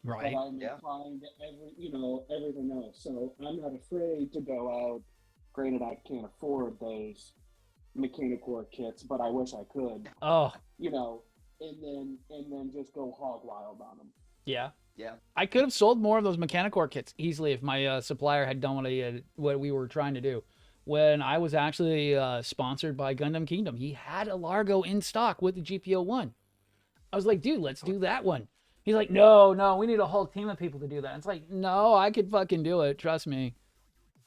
Right. But I'm applying to everything else. So I'm not afraid to go out. Granted, I can't afford those Mechanicore kits, but I wish I could. Oh. And then just go hog wild on them. Yeah. Yeah. I could have sold more of those Mechanicore kits easily if my supplier had done what we were trying to do. When I was actually sponsored by Gundam Kingdom, he had a Largo in stock with the GP01. I was like, dude, let's do that one. He's like, no, we need a whole team of people to do that. It's like, no, I could fucking do it. Trust me.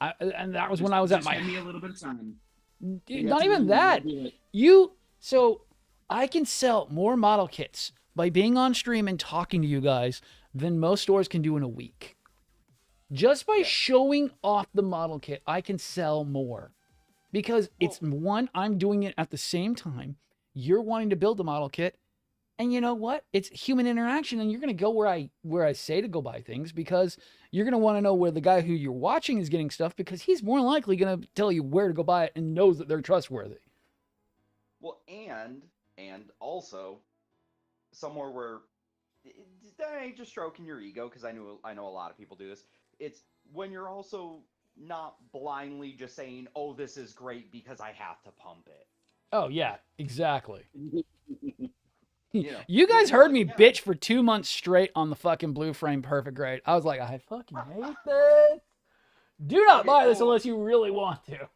And that was when I was at my... Give me a little bit of time. Not even that. So I can sell more model kits by being on stream and talking to you guys than most stores can do in a week. Just by showing off the model kit, I can sell more. Because it's one, I'm doing it at the same time. You're wanting to build the model kit. And you know what? It's human interaction, and you're going to go where I say to go buy things because you're going to want to know where the guy who you're watching is getting stuff because he's more likely going to tell you where to go buy it and knows that they're trustworthy. Well, and also somewhere where I ain't just stroking your ego because I know a lot of people do this. It's when you're also not blindly just saying, "Oh, this is great because I have to pump it." Oh yeah, exactly. You guys you're heard like, me yeah. bitch for 2 months straight on the fucking blue frame perfect grade. I was like, I fucking hate this. Do not Okay, buy this hold on. unless you really want to.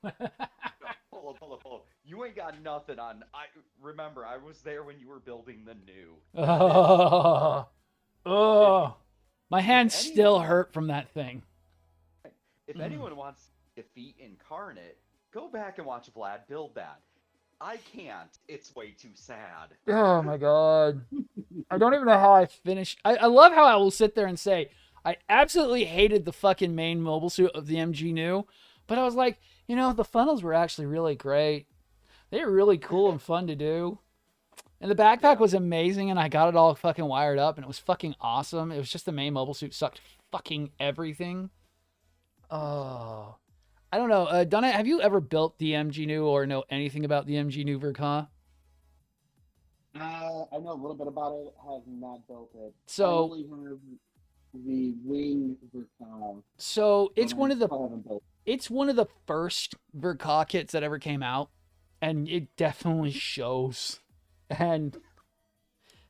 Hold on. You ain't got nothing on. I remember I was there when you were building the new. Oh, oh. My hands anyone still wants- hurt from that thing. If anyone wants to defeat Incarnate, go back and watch Vlad build that. I can't. It's way too sad. Oh my god. I don't even know how I finished. I love how I will sit there and say, I absolutely hated the fucking main mobile suit of the MG New, but I was like, the funnels were actually really great. They were really cool and fun to do. And the backpack was amazing, and I got it all fucking wired up, and it was fucking awesome. It was just the main mobile suit sucked fucking everything. Oh. I don't know. Donna, have you ever built the MG New or know anything about the MG New Verka? I know a little bit about it. Have not built it. So- I only have the wing Vercal. So it's but one of the I haven't built. it's one of the first Verka kits that ever came out, and it definitely shows. And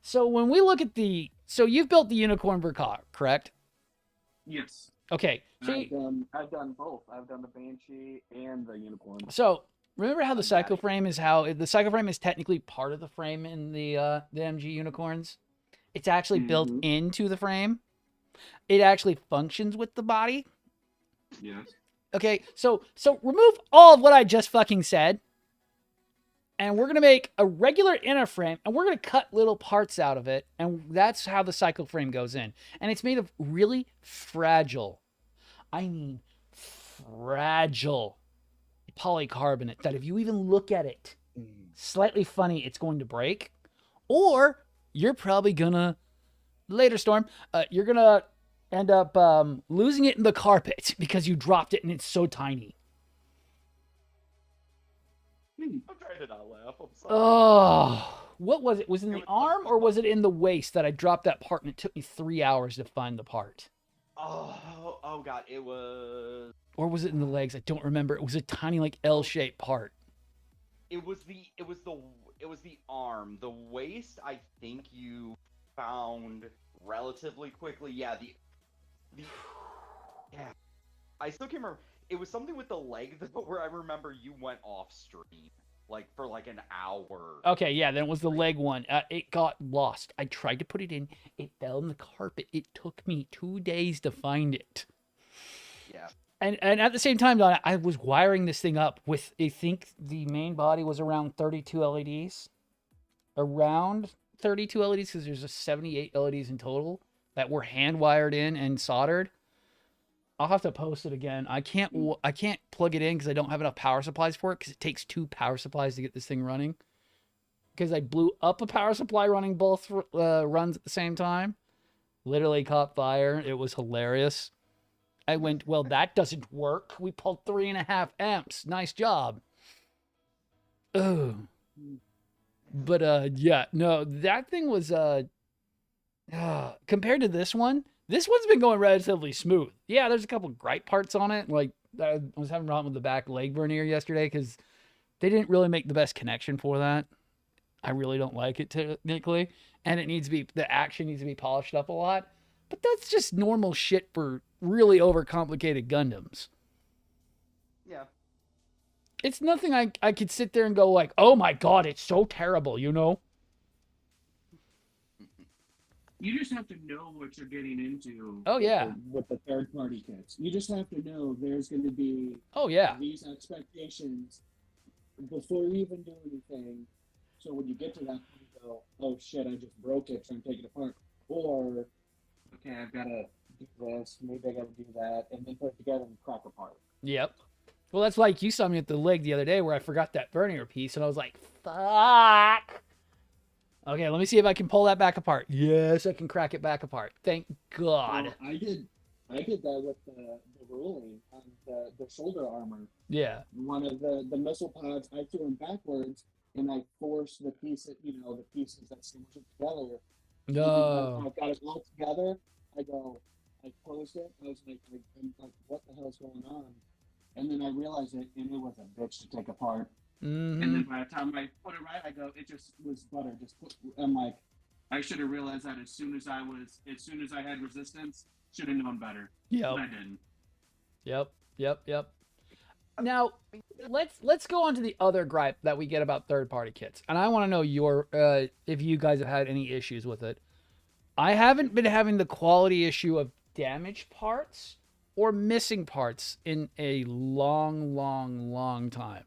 so when we look at so you've built the Unicorn Verka, correct? Yes. Okay. So, I've done both. I've done the Banshee and the Unicorn. so remember how the I'm Psycho mad. Frame is the Psycho Frame is technically part of the frame in the MG Unicorns. It's actually built Mhm. into the frame. It actually functions with the body. Yes. Okay, so remove all of what I just fucking said, and we're gonna make a regular inner frame, and we're gonna cut little parts out of it, and that's how the cycle frame goes in. And it's made of really fragile, I mean fragile polycarbonate that if you even look at it slightly funny, it's going to break, or you're probably gonna later storm. You're gonna end up losing it in the carpet because you dropped it and it's so tiny. I'm trying to not laugh. I'm sorry. Oh, what was it? Was it in It the was- arm or was it in the waist that I dropped that part and it took me 3 hours to find the part? Oh god, it was. Or was it in the legs? I don't remember. It was a tiny like L-shaped part. It was the arm. The waist, I think you found relatively quickly. Yeah, yeah. I still can't remember. It was something with the leg though, where I remember you went off stream like for like an hour. Okay, yeah, then it was the leg one. It got lost. I tried to put it in. It fell in the carpet. It took me 2 days to find it. Yeah. And at the same time, Donna, I was wiring this thing up with, I think the main body was around 32 LEDs. Around 32 LEDs, because there's a 78 LEDs in total that were hand wired in and soldered. I'll have to post it again. I can't plug it in because I don't have enough power supplies for it, because it takes 2 power supplies to get this thing running. Because I blew up a power supply running both runs at the same time. Literally caught fire. It was hilarious. I went, well, that doesn't work. We pulled 3.5 amps. Nice job. Oh. But yeah, no, that thing was compared to this one's been going relatively smooth. Yeah, there's a couple gripe parts on it. Like I was having a problem with the back leg vernier yesterday because they didn't really make the best connection for that. I really don't like it technically, and the action needs to be polished up a lot. But that's just normal shit for really overcomplicated Gundams. Yeah. It's nothing I could sit there and go like, oh my god, it's so terrible, you know? You just have to know what you're getting into. Oh, yeah. With the third-party kits, you just have to know there's going to be Oh yeah. these expectations before you even do anything. So when you get to that point, you go, "Oh shit, I just broke it, so I'm taking it apart." Or, okay, I've got to do this. Maybe I got to do that, and then put it together and crack apart. Yep. Well, that's like you saw me at the leg the other day where I forgot that vernier piece, and I was like, fuck. Okay, let me see if I can pull that back apart. Yes, I can crack it back apart. Thank God. Well, I did that with the ruling on the shoulder armor. Yeah. One of the missile pods, I threw them backwards, and I forced the pieces that smush it together. No. I got it all together. I closed it. I was like, I'm like, what the hell is going on? And then I realized it, and it was a bitch to take apart. Mm-hmm. And then by the time I put it right, I go, it just was butter. I'm like, I should have realized that as soon as I had resistance. Should have known better. Yep. But I didn't. Yep. Now, let's go on to the other gripe that we get about third-party kits, and I want to know your if you guys have had any issues with it. I haven't been having the quality issue of damaged parts or missing parts in a long time.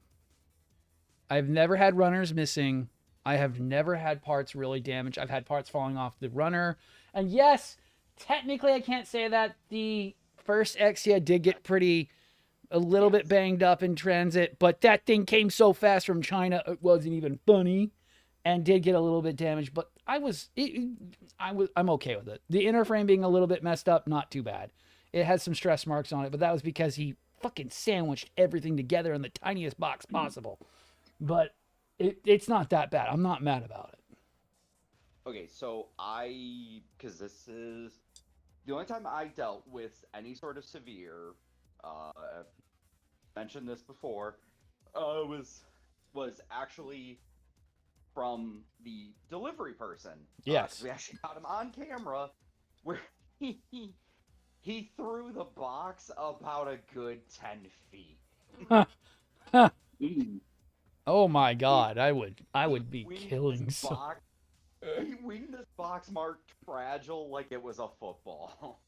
I've never had runners missing. I have never had parts really damaged. I've had parts falling off the runner, and yes, technically I can't say that. The first Exia did get a little bit banged up in transit, but that thing came so fast from China it wasn't even funny, and did get a little bit damaged. But I'm okay with it. The inner frame being a little bit messed up, not too bad. It has some stress marks on it, but that was because he fucking sandwiched everything together in the tiniest box possible. But it's not that bad. I'm not mad about it. Okay, so because this is the only time I dealt with any sort of severe, I've mentioned this before, was actually from the delivery person. Yes. We actually got him on camera where he threw the box about a good 10 feet. Oh my god, I would be killing so. He winged this box marked fragile like it was a football.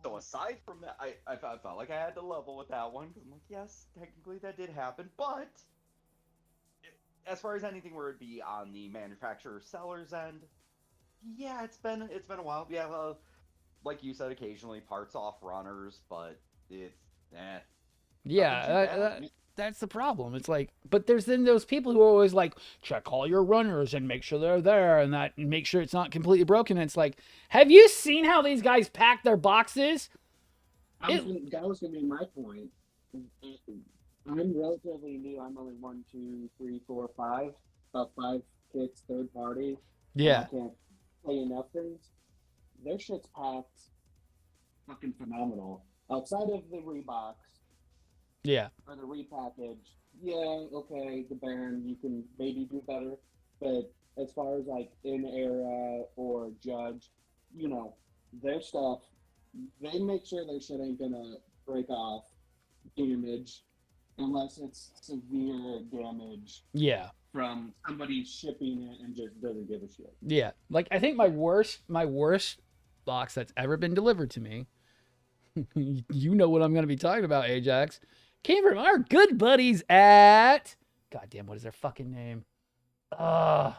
So aside from that, I felt like I had to level with that one because I'm like, yes, technically that did happen, but as far as anything where it'd be on the manufacturer seller's end, yeah, it's been a while. Yeah, like you said, occasionally parts off runners, but it's Yeah, that's the problem. It's like, but there's then those people who are always like, check all your runners and make sure they're there and make sure it's not completely broken. And it's like, have you seen how these guys pack their boxes? That was gonna be my point. I'm relatively new. I'm only 1, 2, 3, 4, 5. About 5 kits third party. Yeah. I can't say enough things. Their shit's packed fucking phenomenal. Outside of the Reeboks. Yeah. Or the repackage. Yeah, okay, the Baron, you can maybe do better. But as far as like In Era or Judge, their stuff, they make sure their shit ain't gonna break off, damage, unless it's severe damage. Yeah. From somebody shipping it and just doesn't give a shit. Yeah. Like I think my worst box that's ever been delivered to me, you know what I'm gonna be talking about, Ajax, came from our good buddies at goddamn, what is their fucking name? Yeah,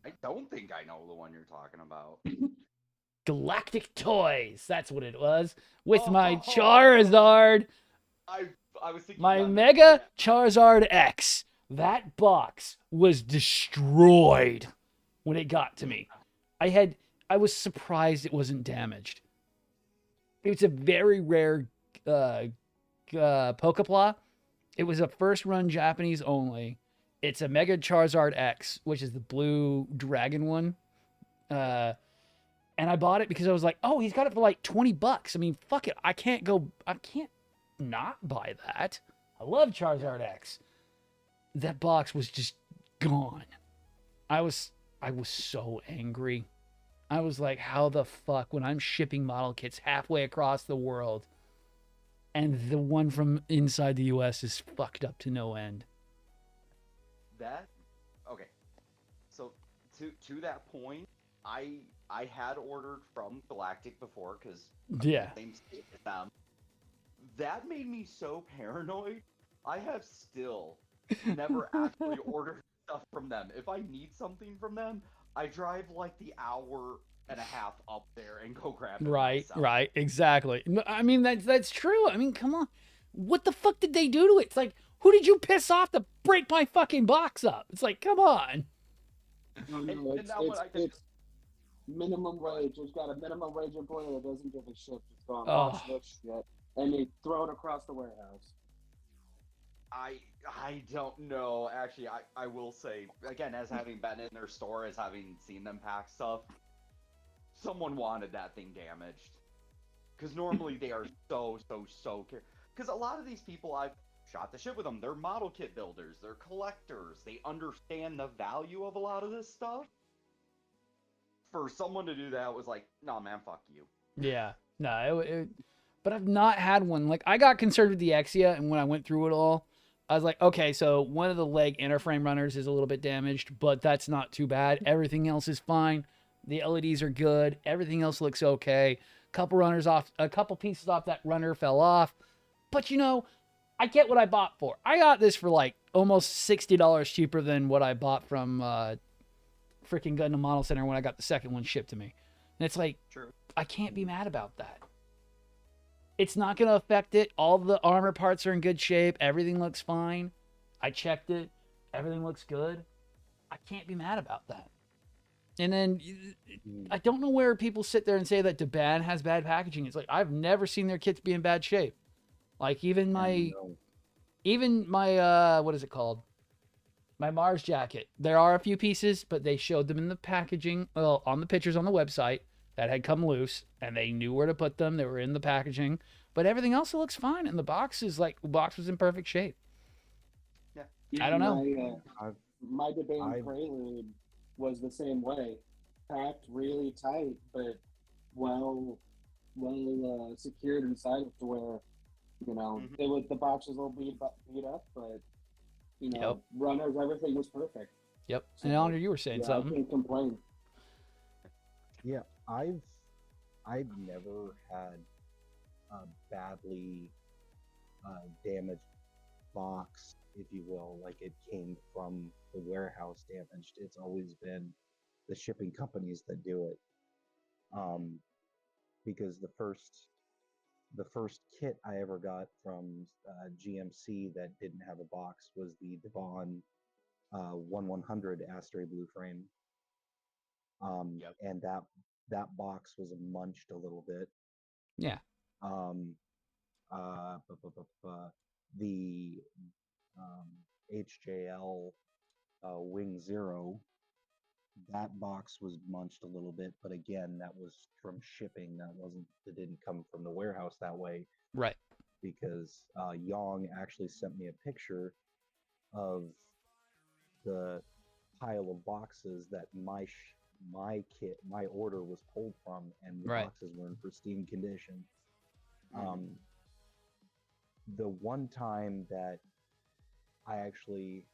I don't think I know the one you're talking about. Galactic Toys. That's what it was. With my Charizard. I was thinking my Mega Charizard X. That box was destroyed when it got to me. I was surprised it wasn't damaged. It's a very rare Pokepla. It was a first run Japanese only. It's a Mega Charizard X, which is the blue dragon one. And I bought it because I was like, oh, he's got it for like $20. I mean, fuck it. I can't not buy that. I love Charizard X. That box was just gone. I was so angry. I was like, how the fuck, when I'm shipping model kits halfway across the world and the one from inside the US is fucked up to no end. Okay. So to that point, I had ordered from Galactic before because same state as them. That made me so paranoid. I have still never actually ordered stuff from them. If I need something from them, I drive like the hour and a half up there and go grab it myself. Right, exactly. I mean, that's true. I mean, come on. What the fuck did they do to it? It's like, who did you piss off to break my fucking box up? It's like, come on. No, it's minimum wage. It's got a minimum wage employee that doesn't give a shit. It's going watch this shit, and they throw it across the warehouse. I don't know. Actually, I will say, again, as having been in their store, as having seen them pack stuff, someone wanted that thing damaged. Because normally they are so careful. Because a lot of these people, I've shot the shit with them. They're model kit builders. They're collectors. They understand the value of a lot of this stuff. for someone to do that was like, no, man, fuck you. Yeah. No, but I've not had one. Like, I got concerned with the Exia, and when I went through it all, I was like, okay, so one of the leg inner frame runners is a little bit damaged, but that's not too bad. Everything else is fine. The LEDs are good. Everything else looks okay. A couple pieces off that runner fell off. But I get what I bought for. I got this for like almost $60 cheaper than what I bought from freaking Gundam Model Center when I got the second one shipped to me. And it's like, True. I can't be mad about that. It's not going to affect it. All the armor parts are in good shape. Everything looks fine. I checked it. Everything looks good. I can't be mad about that. And then I don't know where people sit there and say that Daban has bad packaging. It's like, I've never seen their kits be in bad shape. Like even my what is it called? My Mars jacket. There are a few pieces, but they showed them in the packaging, well, on the pictures on the website that had come loose, and they knew where to put them. They were in the packaging, but everything else looks fine, and the box was in perfect shape. Yeah. I don't know. My debate I've- prelude was the same way, packed really tight, but well secured inside it to where the box was a little beat up, but Yep. runners, everything was perfect. Yep. So, And Honor, you were saying I something. can't complain. Yeah, I've never had a badly damaged box, if you will, like it came from the warehouse damaged. It's always been the shipping companies that do it. Because the first kit I ever got from GMC that didn't have a box was the Devon 1100 Astray Blue frame. Yep. And that box was munched a little bit. Yeah. The HJL Wing Zero, that box was munched a little bit, but again, that was from shipping. It didn't come from the warehouse that way, Right. because Yong actually sent me a picture of the pile of boxes that my order was pulled from, and the Right. boxes were in pristine condition. The one time that I actually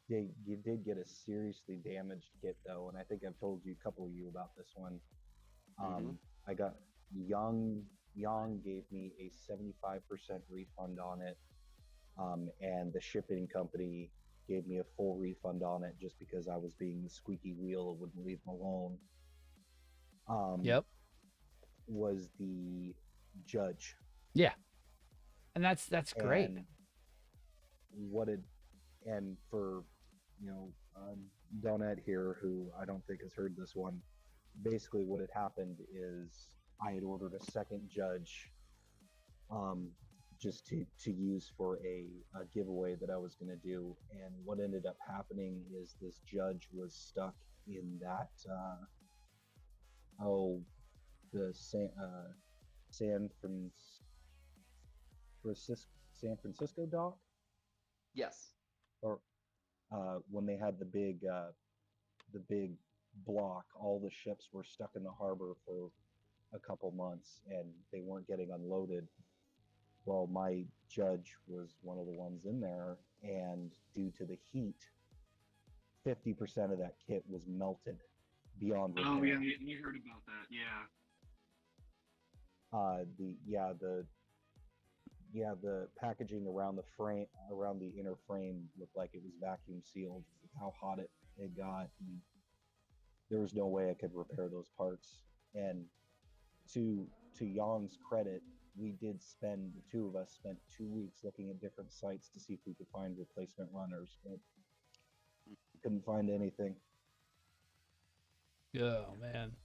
did get a seriously damaged kit, though, and I think I've told a couple of you about this one. I got Young gave me a 75% refund on it, and the shipping company gave me a full refund on it just because I was being the squeaky wheel and wouldn't leave them alone. Yep. Was the Judge. Yeah. And that's great. And for Donette here, who I don't think has heard this one, basically what had happened is I had ordered a second Judge, just to use for a giveaway that I was going to do. And what ended up happening is this Judge was stuck in that the San Francisco dock, Yes. or when they had the big block, all the ships were stuck in the harbor for a couple months and they weren't getting unloaded. Well, my Judge was one of the ones in there, and due to the heat, 50% of that kit was melted beyond repair. Oh yeah, we heard about that. Yeah. The packaging around the frame, around the inner frame, looked like it was vacuum sealed with how hot it got. And there was no way I could repair those parts. And to Yong's credit, the two of us spent 2 weeks looking at different sites to see if we could find replacement runners, but couldn't find anything. Oh man.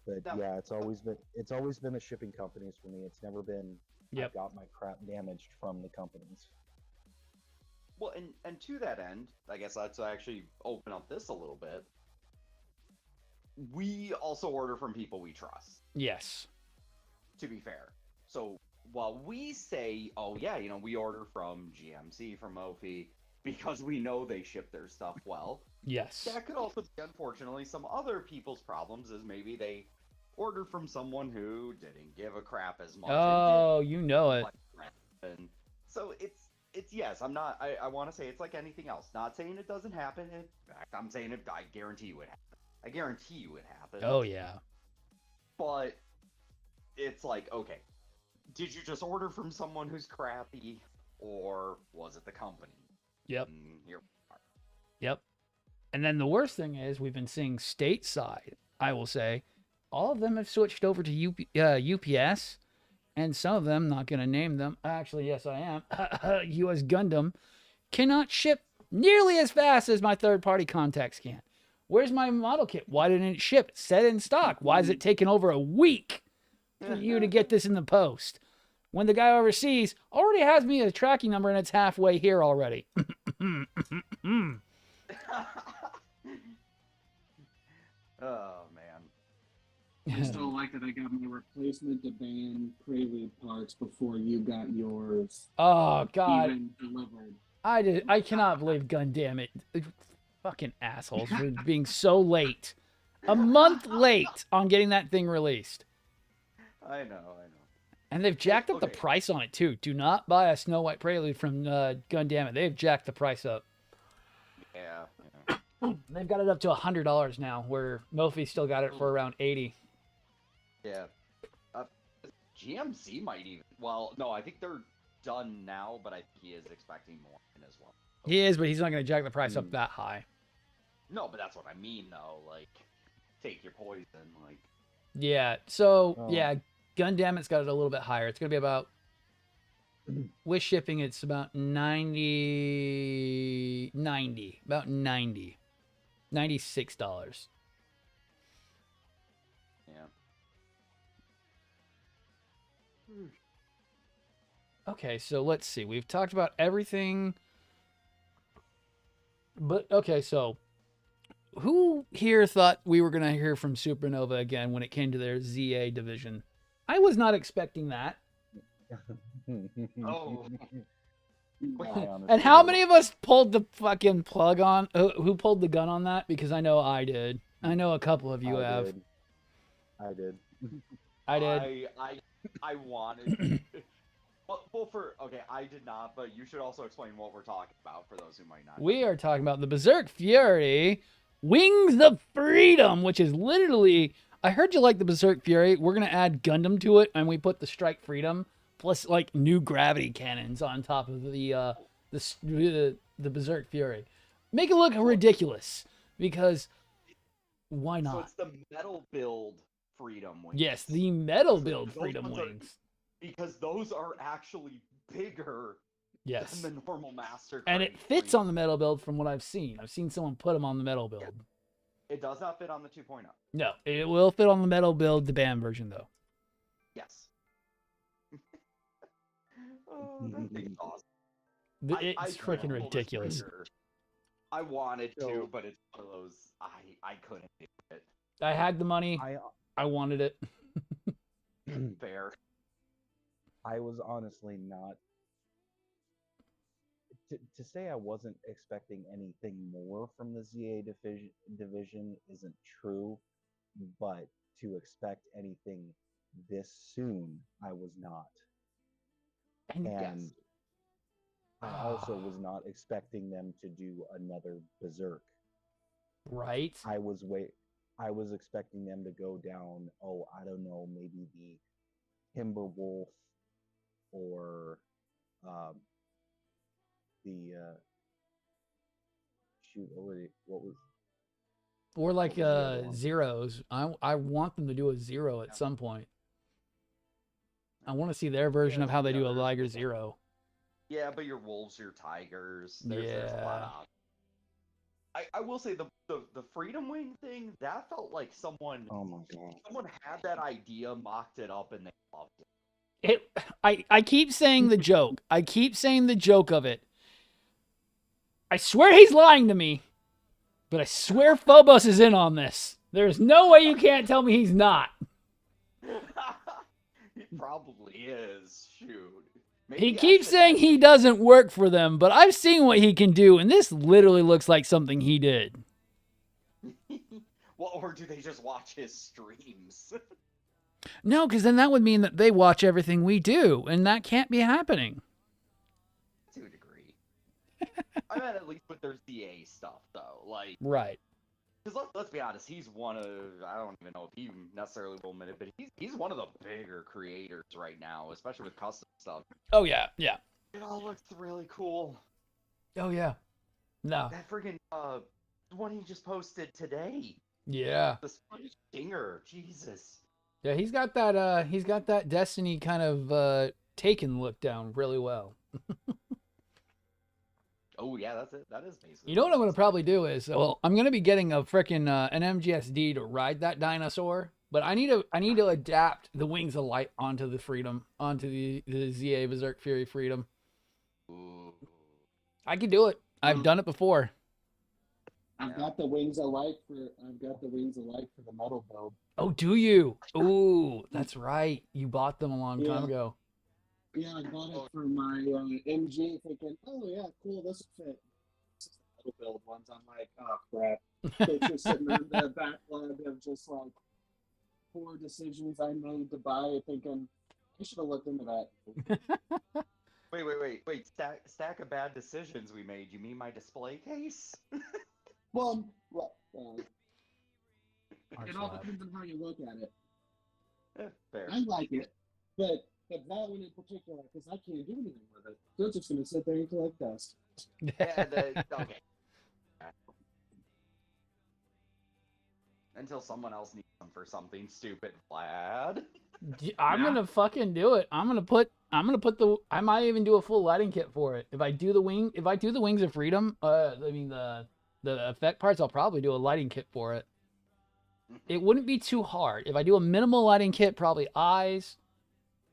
But No. yeah, it's always been the shipping companies for me. It's never been I've got my crap damaged from the companies. Well, and to that end, I guess let's actually open up this a little bit. We also order from people we trust, Yes. to be fair. So while we say, oh yeah, we order from GMC, from Mophie, because we know they ship their stuff well. Yes. That could also be, unfortunately, some other people's problems, is maybe they ordered from someone who didn't give a crap as much. Oh, you know it. And so it's yes, I want to say it's like anything else. Not saying it doesn't happen. In fact, I'm saying I guarantee you it happen. I guarantee you it happened. Oh, yeah. But it's like, okay, did you just order from someone who's crappy, or was it the company? Yep. And here we are. Yep. And then the worst thing is we've been seeing stateside, I will say, all of them have switched over to UPS, and some of them, not going to name them, actually, yes, I am, US Gundam, cannot ship nearly as fast as my third-party contacts can. Where's my model kit? Why didn't it ship? It said in stock. Why is it taking over a week for you to get this in the post? When the guy overseas already has me a tracking number and it's halfway here already. Oh, man. I still like that I got my replacement demand Prelude parts before you got yours Oh, God. even delivered. I cannot believe, Gundamit, fucking assholes for being so late. A month late on getting that thing released. I know. And they've jacked up the Okay. price on it, too. Do not buy a Snow White Prelude from Gundamit. They've jacked the price up. Yeah. They've got it up to $100 now, where Mophie still got it for around $80. Yeah. GMC might even. Well, no, I think they're done now, but I think he is expecting more in as well. He is, but he's not going to jack the price up that high. No, but that's what I mean, though. Like, take your poison. Like, Yeah, so, Oh. yeah, Gundamit's got it a little bit higher. It's going to be about, with shipping, it's about 90, about $96. yeah. Okay, so let's see. We've talked about everything. But, okay, so who here thought we were going to hear from Supernova again when it came to their ZA division? I was not expecting that. Oh. I honestly And how don't. many of us pulled the fucking plug on? Who pulled the gun on that? Because I know I did. I know a couple of you have. I did. I did. I wanted. Okay, I did not, but you should also explain what we're talking about for those who might not. We are talking about the Berserk Fury Wings of Freedom, which is literally. I heard you like the Berserk Fury. We're gonna add Gundam to it, and we put the Strike Freedom plus like new gravity cannons on top of the Berserk Fury. Make it look ridiculous because why So not? it's the metal build Freedom Wings. Yes, the metal So build those Freedom ones are- Wings. Because those are actually bigger Yes. than the normal Master. And it fits on the metal build from what I've seen. I've seen someone put them on the metal build. It does not fit on the 2.0. No, it will fit on the metal build, the BAM version, though. Yes. Oh, that thing's awesome. It's I freaking pull this ridiculous. trigger. I wanted to, So- but it's one of those I couldn't do it. I had the money. I wanted it. Fair. I was honestly not. To say I wasn't expecting anything more from the ZA division isn't true, but to expect anything this soon, I was not. And And I also was not expecting them to do another Berserk. right? I was expecting them to go down, I don't know, maybe the Timberwolf or the shoot, what was Or like What was the other one? Zeros. I want them to do a Zero at some point. I want to see their version of how they do a Liger Zero. Yeah, but your wolves, your tigers. There's a lot of. I will say the Freedom Wing thing, that felt like someone oh my god. someone had that idea, mocked it up, and they loved it. I keep saying the joke. I keep saying the joke of it. I swear he's lying to me, but I swear Phobos is in on this. There's no way you can't tell me he's not. He probably is. Shoot. Maybe He ask keeps the saying guy- he doesn't work for them, but I've seen what he can do, and this literally looks like something he did. Well, or do they just watch his streams? No, because then that would mean that they watch everything we do, and that can't be happening. To a degree. I mean, at least with their CA stuff, though. Like, Right. because let's be honest, he's one of, I don't even know if he necessarily will admit it, but he's one of the bigger creators right now, especially with custom stuff. Oh, yeah. Yeah. It all looks really cool. Oh, yeah. No. That freaking, one he just posted today. Yeah. The stinger, Jesus. Yeah, he's got that Destiny kind of Taken look down really well. Oh yeah, that's it. That is basically. You know what I'm gonna probably do is, well, I'm gonna be getting a frickin' an MGSD to ride that dinosaur, but I need to adapt the Wings of Light onto the Freedom, onto the ZA Berserk Fury Freedom. Ooh. I can do it. I've done it before. I've got the wings of light for the metal build. Oh, do you? Ooh, that's right. You bought them a long time ago. Yeah, I got it for my MG, thinking, oh yeah, cool, this will fit. This is the metal build ones. I'm like, oh crap. It's just sitting on the backlog of just like poor decisions I made to buy it, thinking I should have looked into that. Wait. Stack of bad decisions we made. You mean my display case? Well, Our it all slab. depends on how you look at it. Fair. I like it, but that one in particular, because I can't do anything with it. So it's just gonna sit there and collect dust. Yeah, okay. Until someone else needs them for something stupid, Vlad. I'm gonna fucking do it. I might even do a full lighting kit for it. If I do the Wings of Freedom, I mean the effect parts, I'll probably do a lighting kit for it. It wouldn't be too hard. If I do a minimal lighting kit, probably eyes,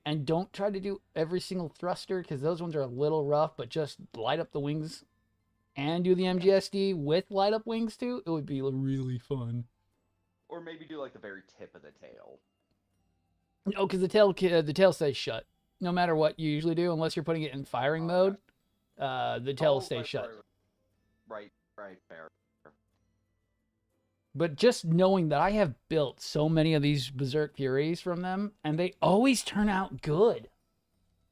and don't try to do every single thruster because those ones are a little rough, but just light up the wings and do the MGSD with light up wings too, it would be really fun. Or maybe do like the very tip of the tail. Oh, because the tail stays shut. No matter what you usually do, unless you're putting it in firing mode, the tail stays shut. Right, fair. But just knowing that I have built so many of these Berserk Furies from them, and they always turn out good.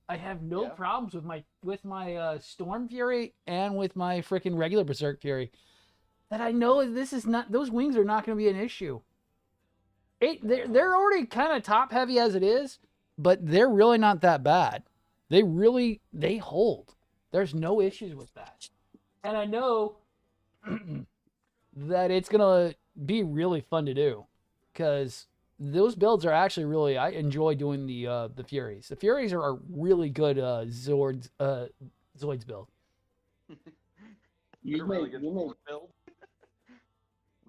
I have no problems with my Storm Fury and with my freaking regular Berserk Fury. That I know those wings are not going to be an issue. They're already kind of top heavy as it is, but they're really not that bad. They hold. There's no issues with that. And I know that it's going to be really fun to do because those builds are actually really, I enjoy doing the Furies. The Furies are a really good Zoids build. You really made build.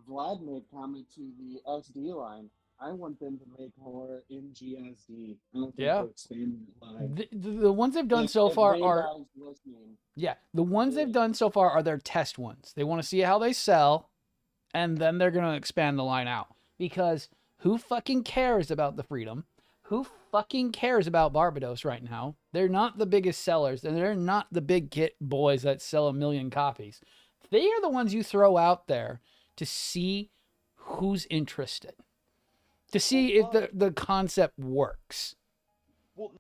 Vlad made comment to the SD line. I want them to make more NGSD. I don't think they're expanding it live. The ones they've done so far are listening. the ones they've done so far are their test ones. They want to see how they sell, and then they're gonna expand the line out. Because who fucking cares about the Freedom? Who fucking cares about Barbados right now? They're not the biggest sellers, and they're not the big kit boys that sell 1 million copies. They are the ones you throw out there to see who's interested. To see if the concept works. Well,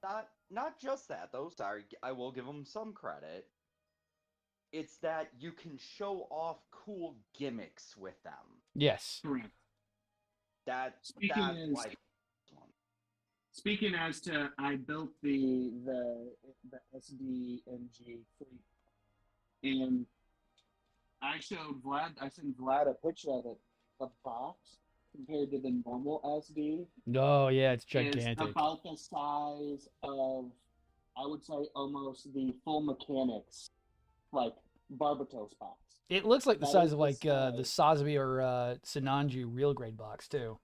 not just that though. Sorry, I will give them some credit. It's that you can show off cool gimmicks with them. Yes. Correct. Speaking as to, I built the SD MG fleet, and I sent Vlad a picture of it. The box compared to the normal SD. Oh yeah, it's gigantic. It's about the size of, I would say, almost the full mechanics, like Barbatos box. It looks like the size of like the Sazbi or Sinanju real grade box too.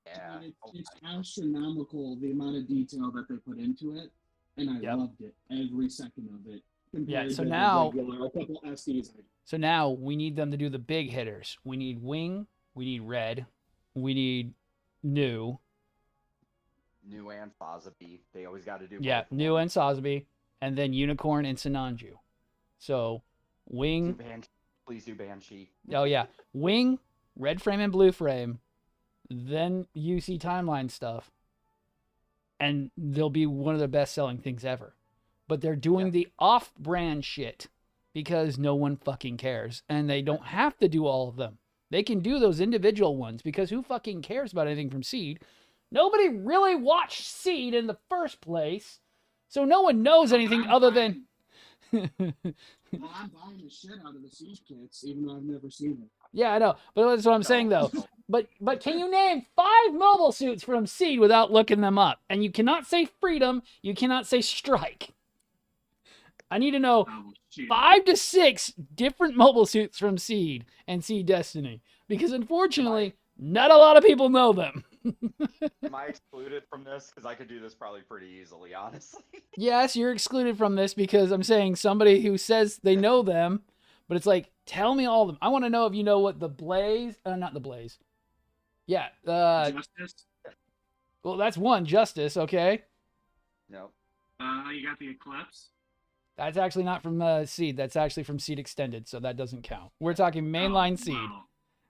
Yeah, I mean, it's astronomical the amount of detail that they put into it, and I loved it every second of it. Yeah, so now we need them to do the big hitters. We need Wing, we need Red, we need New. New and Fazabi. They always got to do. Yeah, both of New them. and Sosby, and then Unicorn and Sinanju. So, Do Wing. Banshee. Please do Banshee. Oh yeah, Wing, red frame and blue frame, then UC timeline stuff, and they'll be one of the best selling things ever. But they're doing Yeah. the off-brand shit because no one fucking cares, and they don't have to do all of them. They can do those individual ones because who fucking cares about anything from Seed? Nobody really watched Seed in the first place, so no one knows anything I'm other buying- than. Well, I'm buying the shit out of the Siege kits, even though I've never seen it. Yeah, I know, but that's what I'm saying though. But can you name 5 mobile suits from Seed without looking them up? And you cannot say Freedom. You cannot say Strike. I need to know Oh, shit. 5 to 6 different mobile suits from Seed and Seed Destiny, because unfortunately, not a lot of people know them. Am I excluded from this? Because I could do this probably pretty easily, honestly. Yes, you're excluded from this because I'm saying somebody who says they know them, but it's like, tell me all of them. I want to know if you know what the Blaze, not the Blaze. Yeah, Justice. well, that's one, Justice, okay? Nope. You got the Eclipse. That's actually not from Seed. That's actually from Seed Extended, so that doesn't count. We're talking mainline Seed. Wow.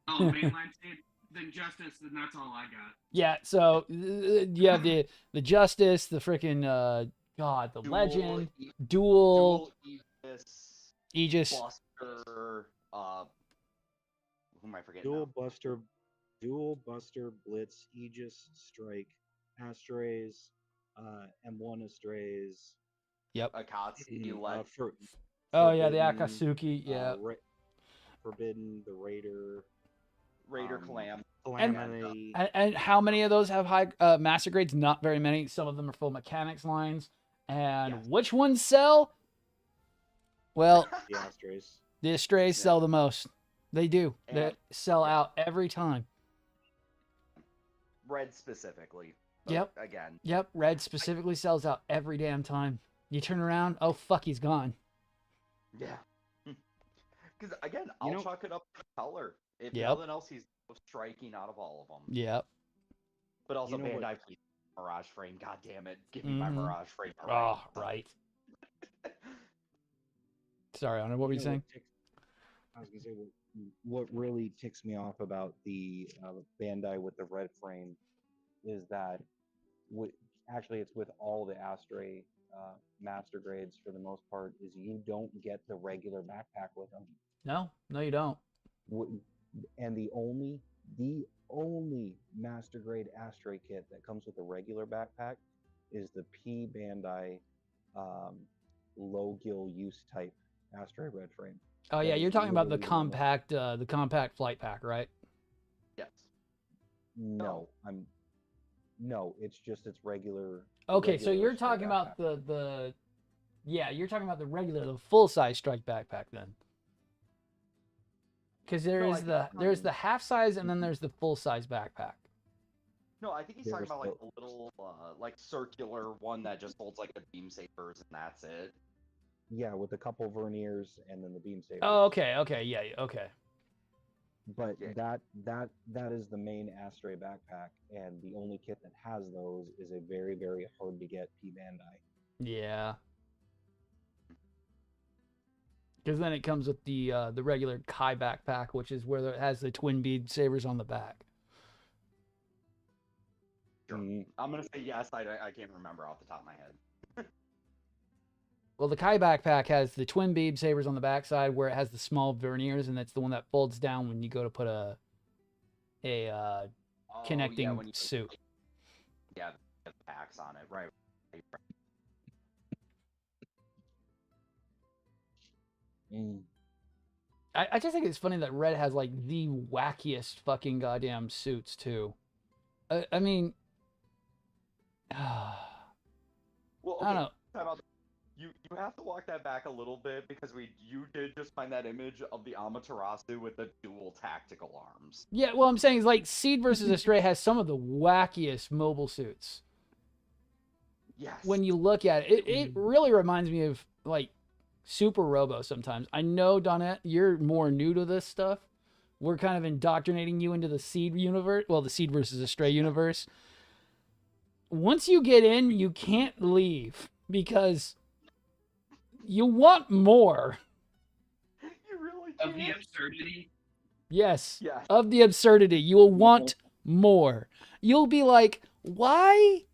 Oh, mainline Seed. Then Justice. Then that's all I got. Yeah, so you have the Justice, the freaking the Legend, Duel, Aegis, Aegis. Buster, who am I forgetting? Dual Buster, Blitz, Aegis, Strike, Astrays, M1 Astrays. Yep. Akatsuki, Oh yeah, the Forbidden, Akatsuki. Yeah. Forbidden, the Raider, Raider Clam. Calamity. And how many of those have high master grades? Not very many. Some of them are full mechanics lines. And Yes. which ones sell? Well, the Astrays. the Astrays Yeah. sell the most. They do. They And- sell out every time. Red specifically. But Yep. Again. Yep. Red specifically sells out every damn time. You turn around, oh fuck, he's gone. Yeah. Because again, You I'll know- chalk it up to color. If Yep. nothing else, he's the most striking out of all of them. Yep. But also You know what- Bandai, please, Mirage Frame. God damn it, give me my Mhm. Mirage Frame. Oh, already. right. Sorry, Anna, what were you saying? I was gonna say what really ticks me off about the Bandai with the red frame is that actually it's with all the Astray master grades for the most part is you don't get the regular backpack with them. No, you don't. And the only master grade Astray kit that comes with a regular backpack is the P Bandai low gill use type Astray red frame. Oh That yeah, is you're talking about the literally compact flight pack, right? Yes. No, no, it's just its regular. Okay, so regular you're Astray talking about backpack. you're talking about the full size strike backpack then. Because No, I there's think- the half size and then there's the full size backpack. No, I think he's talking There's about like the little, like circular one that just holds like the beam sabers and that's it. Yeah, with a couple verniers and then the beam saber. Oh, okay, yeah, okay. But Yeah. that is the main Astray backpack, and the only kit that has those is a very, very hard to get P Bandai. Yeah. Because then it comes with the regular Kai backpack, which is where it has the twin bead sabers on the back. Sure. Mhm. I'm gonna say yes. I can't remember off the top of my head. Well, the Kai backpack has the twin bead sabers on the backside where it has the small verniers, and that's the one that folds down when you go to put a Oh, connecting yeah, when you suit. Yeah, the packs on it, right? Mm. I just think it's funny that Red has like the wackiest fucking goddamn suits too. I mean, Well, I don't know. time out. You have to walk that back a little bit because you did just find that image of the Amaterasu with the dual tactical arms. Yeah, well, I'm saying is like Seed versus Astray has some of the wackiest mobile suits. Yes. When you look at it, it really reminds me of like Super Robo sometimes. I know, Donette, you're more new to this stuff. We're kind of indoctrinating you into the Seed universe. Well, the Seed versus Astray universe. once you get in, you can't leave because you want more. You really Of the can't. absurdity. Yes. Yeah. Of the absurdity. You will want more. You'll be like, why?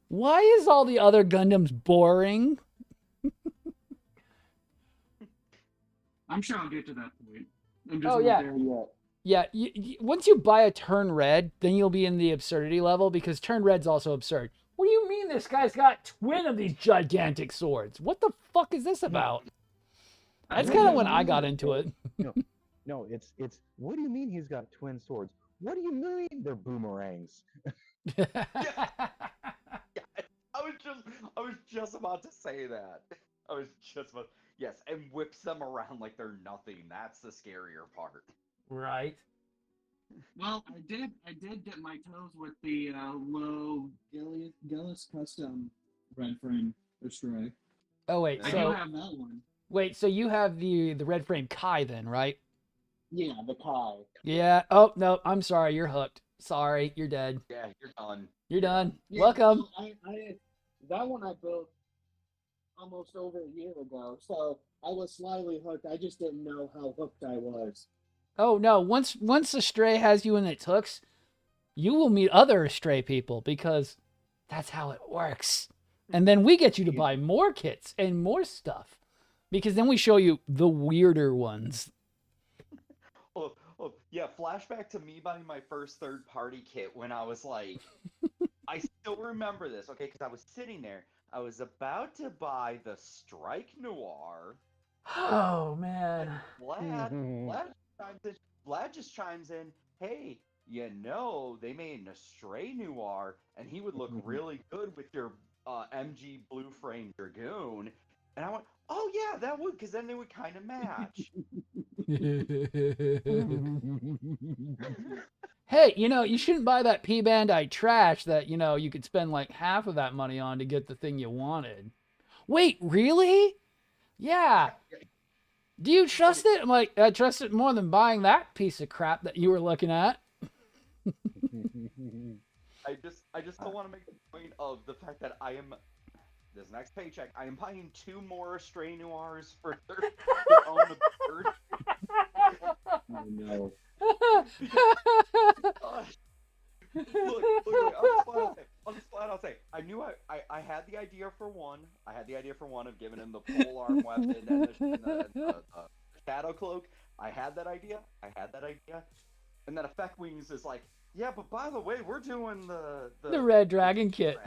Why is all the other Gundams boring? I'm sure I'll get to that point. I'm just Oh, not yeah. there yet. Yeah, once you buy a Turn Red, then you'll be in the absurdity level because Turn Red's also absurd. What do you mean this guy's got twin of these gigantic swords? What the fuck is this about? That's kind of when I got into it. No, it's what do you mean he's got twin swords? What do you mean they're boomerangs? I was just about to say that. I was just about yes, and whips them around like they're nothing. That's the scarier part. Right. Well, I did dip my toes with the low Gillis custom red frame Astray. Oh wait, I do so have that one. wait, so you have the red frame Kai then, right? Yeah, the Kai. Yeah. Oh no, I'm sorry, you're hooked. Sorry, you're dead. Yeah, you're done. You're done. Yeah, Welcome. I that one I built almost over a year ago, so I was slightly hooked. I just didn't know how hooked I was. Oh no, once Astray has you in its hooks, you will meet other Astray people because that's how it works. And then we get you to buy more kits and more stuff because then we show you the weirder ones. Oh, yeah, flashback to me buying my first third-party kit when I was like, I still remember this, okay, because I was sitting there. I was about to buy the Strike Noir. Oh man. Vlad just chimes in, hey, you know, they made an Astray Noir, and he would look really good with your MG Blue Frame Dragoon. And I went, oh yeah, that would, because then they would kind of match. Hey, you shouldn't buy that P-Bandai trash that, you could spend like half of that money on to get the thing you wanted. Wait, really? Yeah. Do you trust it? I'm like, I trust it more than buying that piece of crap that you were looking at. I just don't want to make the point of the fact that this next paycheck, I am buying 2 more Astray Noirs for their own absurd. Oh no. Look, I'll just flat out say, I knew I had the idea for one. I had the idea for one of giving him the pole arm weapon and the shadow cloak. I had that idea. And then Effect Wings is like, yeah, but by the way, we're doing the Red Dragon kit.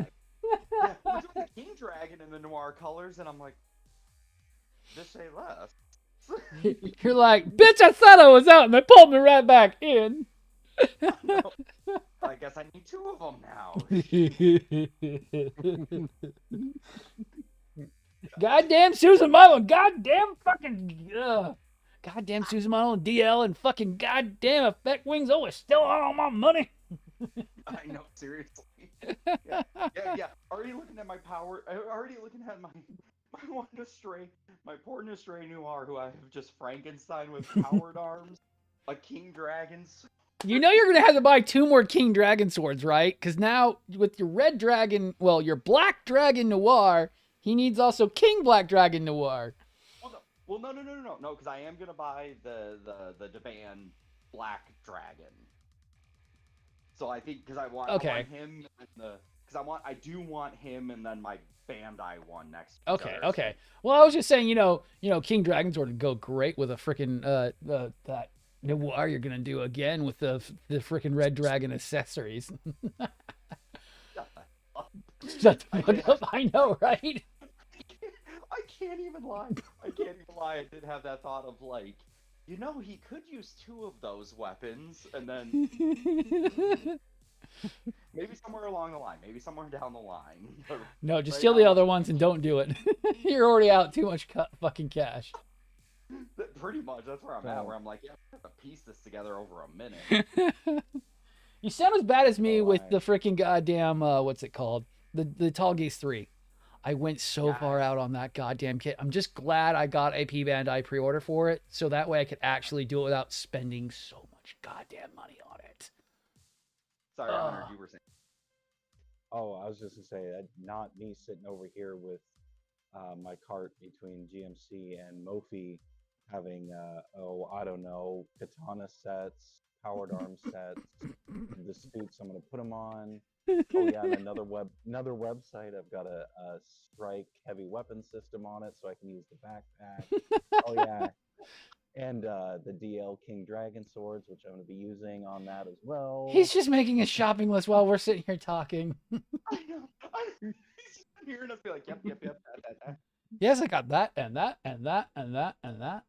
Yeah, we're doing the King Dragon in the Noir colors, and I'm like, just say less. You're like, bitch, I thought I was out, and they pulled me right back in. No, I guess I need 2 of them now. Goddamn Susan Model, goddamn fucking, goddamn Susan Model and DL and fucking goddamn Effect Wings. Oh, it's still all my money. I know, seriously. Yeah. Already looking at my power. Already looking at my one Astray, my poor Astray Noir, who I have just Frankenstein with powered arms, a King Dragon's. You know you're going to have to buy 2 more King Dragon swords, right? Because now with your Red Dragon, well, your Black Dragon Noir, he needs also King Black Dragon Noir. Well, no, because I am going to buy the Devan Black Dragon. So I think, because I want him, because I do want him and then my Bandai one next. Okay. Well, I was just saying, King Dragon Sword would go great with a freaking, that Noir you're gonna do again with the freaking Red Dragon accessories. Shut the fuck up! I know, right? I can't even lie. I did have that thought of like, he could use 2 of those weapons, and then maybe somewhere along the line, maybe somewhere down the line. No, just steal the other ones and don't do it. You're already out too much fucking cash. Pretty much, that's where I'm at. Where I'm like, yeah, I'm gonna piece this together over a minute. You sound as bad as me with the freaking goddamn what's it called? The Tall Geese 3. I went so far out on that goddamn kit. I'm just glad I got a P-Bandai pre-order for it, so that way I could actually do it without spending so much goddamn money on it. Sorry, Hunter, you were saying. Oh, I was just gonna say that not me sitting over here with my cart between GMC and Mophie having I don't know, katana sets, powered arm sets, the suits I'm gonna put them on. Oh yeah, and another website. I've got a strike heavy weapon system on it, so I can use the backpack. Oh yeah, and the DL King Dragon swords, which I'm going to be using on that as well. He's just making a shopping list while we're sitting here talking. I know. He's just hearing us be like, yep, that. Yes, I got that and that and that and that and that.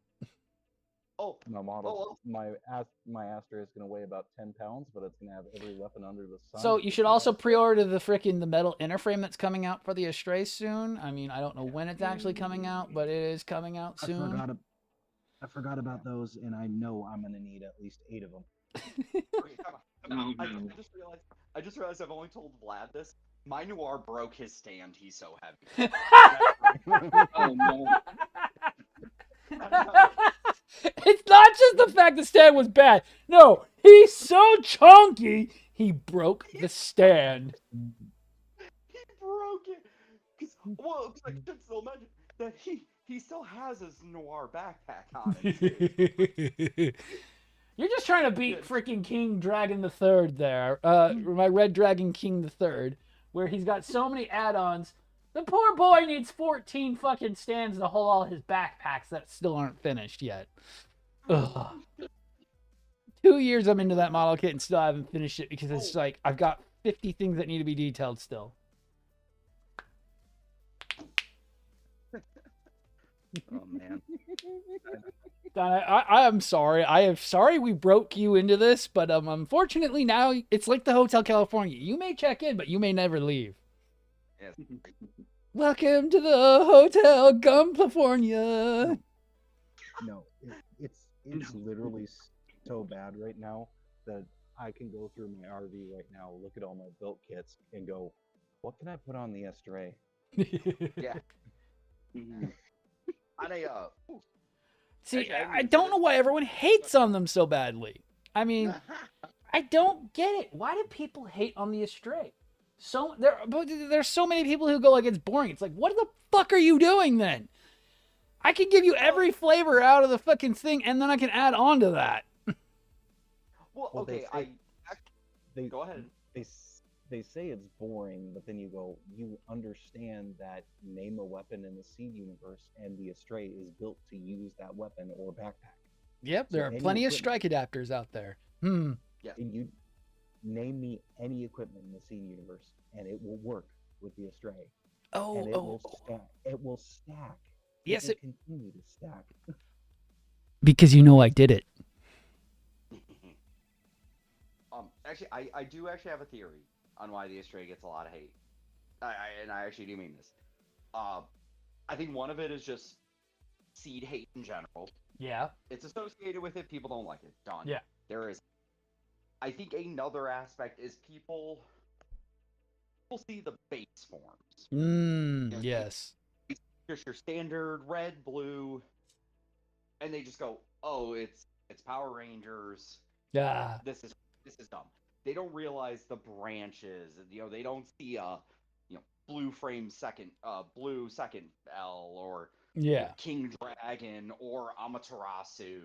Oh, My model, my Astra is going to weigh about 10 pounds, but it's going to have every weapon under the sun. So you should also pre-order the metal inner frame that's coming out for the Astray soon. I mean, I don't know when it's actually coming out, but it is coming out soon. I forgot about those, and I know I'm going to need at least 8 of them. okay, come on. No, I just realized I've only told Vlad this. My Noir broke his stand. He's so heavy. Oh no. It's not just the fact the stand was bad. No, he's so chunky, he broke the stand. He broke it. Well, I should still mention that he still has his Noir backpack on it. You're just trying to beat freaking King Dragon the Third there. My Red Dragon King the Third, where he's got so many add-ons. The poor boy needs 14 fucking stands to hold all his backpacks that still aren't finished yet. Ugh. 2 years I'm into that model kit and still haven't finished it because it's like I've got 50 things that need to be detailed still. Oh, man. I'm sorry. I am sorry we broke you into this, but unfortunately now it's like the Hotel California. You may check in, but you may never leave. Yes. Welcome to the Hotel California. No, it's literally so bad right now that I can go through my RV right now, look at all my built kits, and go, what can I put on the Astray? Yeah. See, I don't know why everyone hates on them so badly. I mean, I don't get it. Why do people hate on the Astray? There's so many people who go like it's boring. It's like, what the fuck are you doing then? I can give you every flavor out of the fucking thing, and then I can add on to that. Well, okay, go ahead. They say it's boring, but then you understand that name a weapon in the Seed universe, and the Astray is built to use that weapon or backpack. Yep, there are plenty of strike adapters out there. Yeah. And you name me any equipment in the Seed universe, and it will work with the Astray. And it will stack. Yes, it will continue to stack. Because you know I did it. Actually, I do actually have a theory on why the Astray gets a lot of hate. And I actually do mean this. I think one of it is just Seed hate in general. Yeah. It's associated with it. People don't like it. Done. Yeah. There is. I think another aspect is people see the base forms. Yes. Just your standard red, blue, and they just go, "Oh, it's Power Rangers. Yeah. This is dumb." They don't realize the branches. They don't see blue second L or King Dragon or Amaterasu.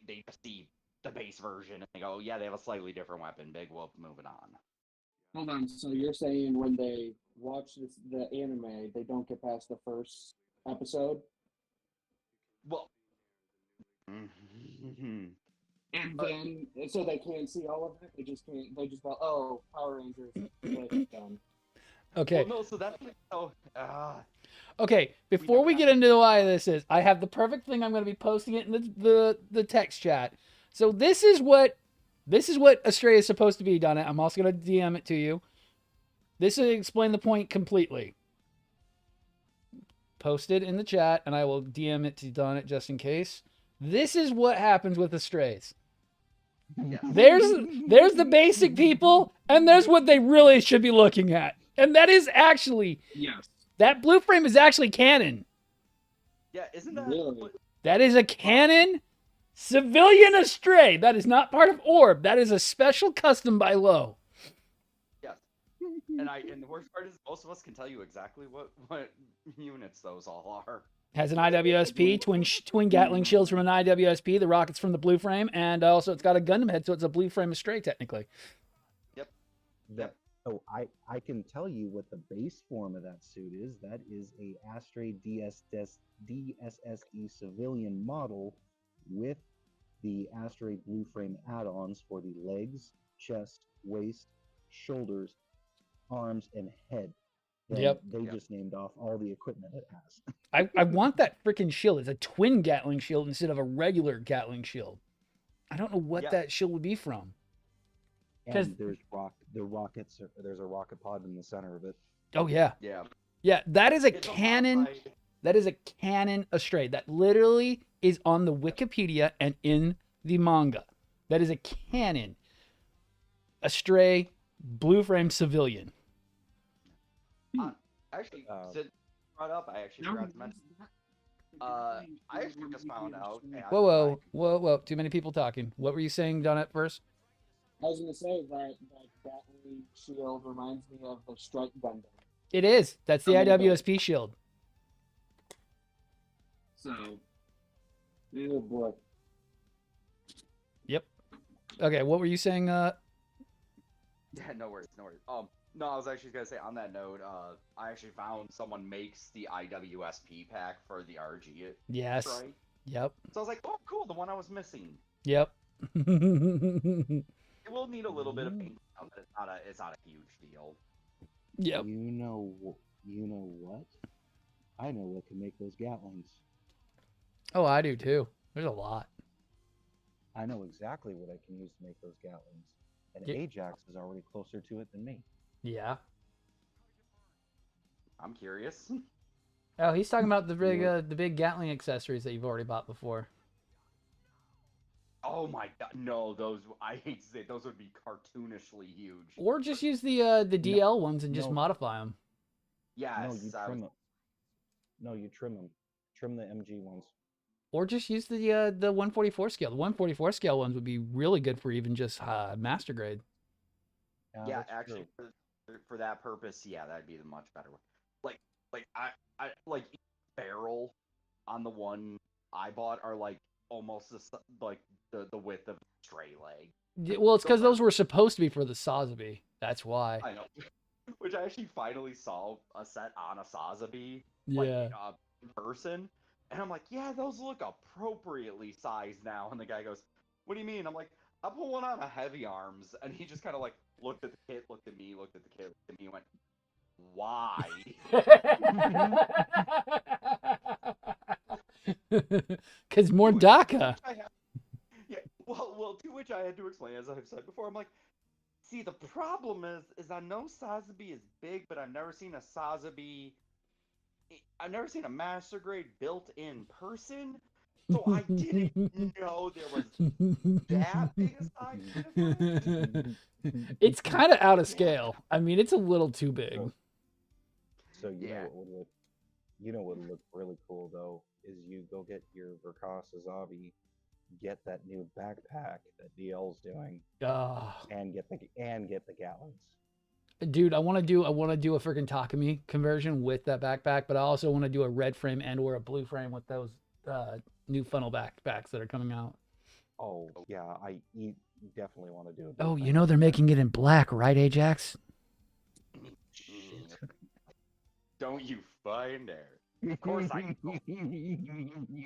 They just see the base version and they go, "Yeah, they have a slightly different weapon. Big whoop, moving on." Hold on. So you're saying when they watch the anime, they don't get past the first episode? Well, and then so they can't see all of it. They just can't. They just go, "Oh, Power Rangers." Done. Okay. Well, no. So that's Okay. Before we get into why this is, I have the perfect thing. I'm going to be posting it in the text chat. So this is what Astray is supposed to be, Donna. I'm also going to DM it to you. This will explain the point completely. Post it in the chat, and I will DM it to Donna just in case. This is what happens with Astrays. Yeah. There's the basic people, and there's what they really should be looking at. And that is actually... Yes. That blue frame is actually canon. Yeah, isn't that... Really? That is a canon civilian Astray. That is not part of Orb. That is a special custom by Low. Yes. and the worst part is most of us can tell you exactly what units those all are. Has an IWSP, twin Gatling shields from an IWSP, the rockets from the blue frame, and also it's got a Gundam head, so it's a blue frame astray technically. Yep. So I can tell you what the base form of that suit is. That is a Astray DSSE civilian model with the Astray blue frame add-ons for the legs, chest, waist, shoulders, arms, and head. Then they just named off all the equipment it has. I want that freaking shield. It's a twin Gatling shield instead of a regular Gatling shield. I don't know what that shield would be from. And there's the rockets. There's a rocket pod in the center of it. Oh yeah. Yeah. That is a cannon. That is a cannon astray. That literally is on the Wikipedia and in the manga. That is a cannon astray blue frame civilian. Actually, since brought up, I actually forgot to mention. I actually just found out. Whoa! Too many people talking. What were you saying, Donut? First. I was going to say that Gatling shield reminds me of the Strike Gundam. It is. That's the IWSP shield. So, oh boy. Yep. Okay, what were you saying? Yeah, no worries. No, I was actually gonna say on that note, I actually found someone makes the IWSP pack for the RG. Yes. Right? Yep. So I was like, oh, cool, the one I was missing. Yep. It will need a little bit of paint, but it's not a huge deal. Yep. You know what? I know what can make those Gatlings. Oh, I do too. There's a lot. I know exactly what I can use to make those Gatlings, and Ajax is already closer to it than me. Yeah. I'm curious. Oh, he's talking about the big Gatling accessories that you've already bought before. Oh my god, no, those, I hate to say it, those would be cartoonishly huge. Or just use the DL ones and just modify them. Yes. No, you trim them. No, you trim them. Trim the MG ones. Or just use the 144 scale. The 144 scale ones would be really good for even just master grade. Yeah, actually, for that purpose, yeah, that'd be the much better one. Like I like each barrel on the one I bought are like almost the width of a stray leg. Yeah, well, it's because those were supposed to be for the Sazabi. That's why. I know. Which I actually finally saw a set on a Sazabi, yeah, in person, and I'm like, yeah, those look appropriately sized now. And the guy goes, "What do you mean?" I'm like, "I put one on a heavy arms," and he just kind of like looked at the kit, looked at me, looked at the kit, looked at me, and went, "Why?" Because more DACA. Yeah, well, to which I had to explain, as I've said before, I'm like, see, the problem is I know Sazabi is big, but I've never seen a master grade built in person, so I didn't know there was that big a size difference. It's kind of out of scale. I mean, it's a little too big. So you know what would look really cool though is you go get your Verkasa Zabi, get that new backpack that DL's doing, and get the Gatlings. Dude, I want to do a freaking Takumi conversion with that backpack, but I also want to do a red frame and or a blue frame with those new funnel backpacks that are coming out. Oh yeah, I definitely want to do it. Oh, you know they're making it in black, right, Ajax? Don't you find there? Of course I know.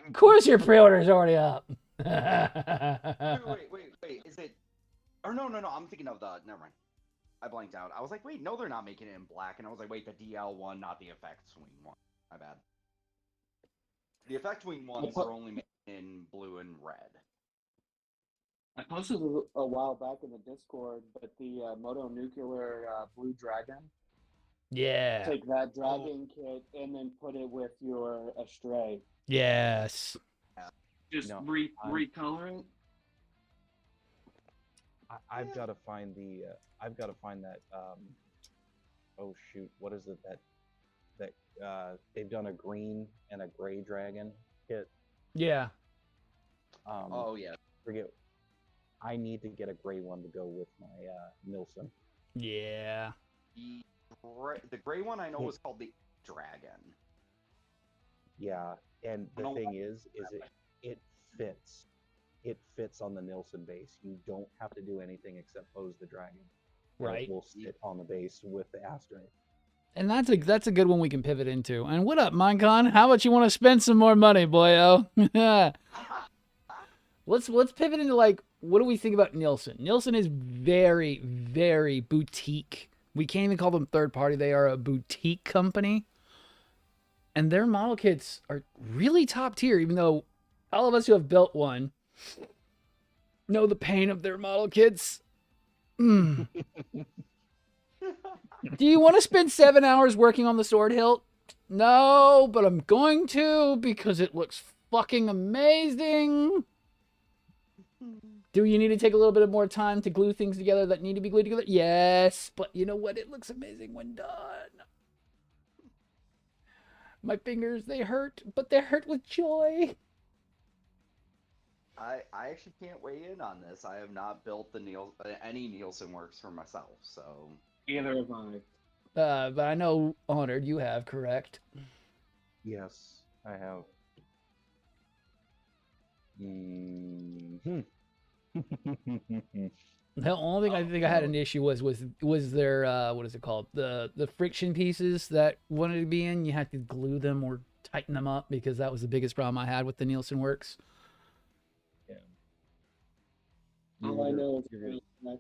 Of course your pre-order's already up. Wait. Is it? Or no. I'm thinking of the. Never mind. I blanked out. I was like, wait, no, they're not making it in black. And I was like, wait, the DL one, not the effect swing one. My bad. The effect swing ones are only made in blue and red. I posted a while back in the Discord, but the Moto Nuclear Blue Dragon. Yeah. Take that dragon kit and then put it with your Astray. Yes. Just recolor it. I've got to find the. I've got to find that. Oh shoot! What is it that they've done a green and a gray dragon kit? Yeah. Oh yeah. Forget. I need to get a gray one to go with my Nilsson. Yeah. the gray one I know is called the Dragon. Yeah, and I the don't thing know is it fits. It fits on the Nilsson base. You don't have to do anything except pose the dragon. And Right. it will sit on the base with the Astray. And that's a good one we can pivot into. And what up, Minecon? How about you want to spend some more money, boyo? Let's pivot into like, what do we think about Nilsson? Nilsson is very, very boutique. We can't even call them third party. They are a boutique company. And their model kits are really top tier, even though all of us who have built one know the pain of their model kits. Mm. Do you want to spend 7 hours working on the sword hilt? No, but I'm going to because it looks fucking amazing. Do you need to take a little bit of more time to glue things together that need to be glued together? Yes, but you know what? It looks amazing when done. My fingers, they hurt, but they hurt with joy. I actually can't weigh in on this. I have not built any Nielsen works for myself, so Either have I. But I know, Honored, you have, correct? Yes, I have. Mm-hmm. The only thing I think I had an issue was their what is it called, the friction pieces that wanted to be in. You had to glue them or tighten them up because that was the biggest problem I had with the Nielsen works. Yeah. All I know is You're gonna-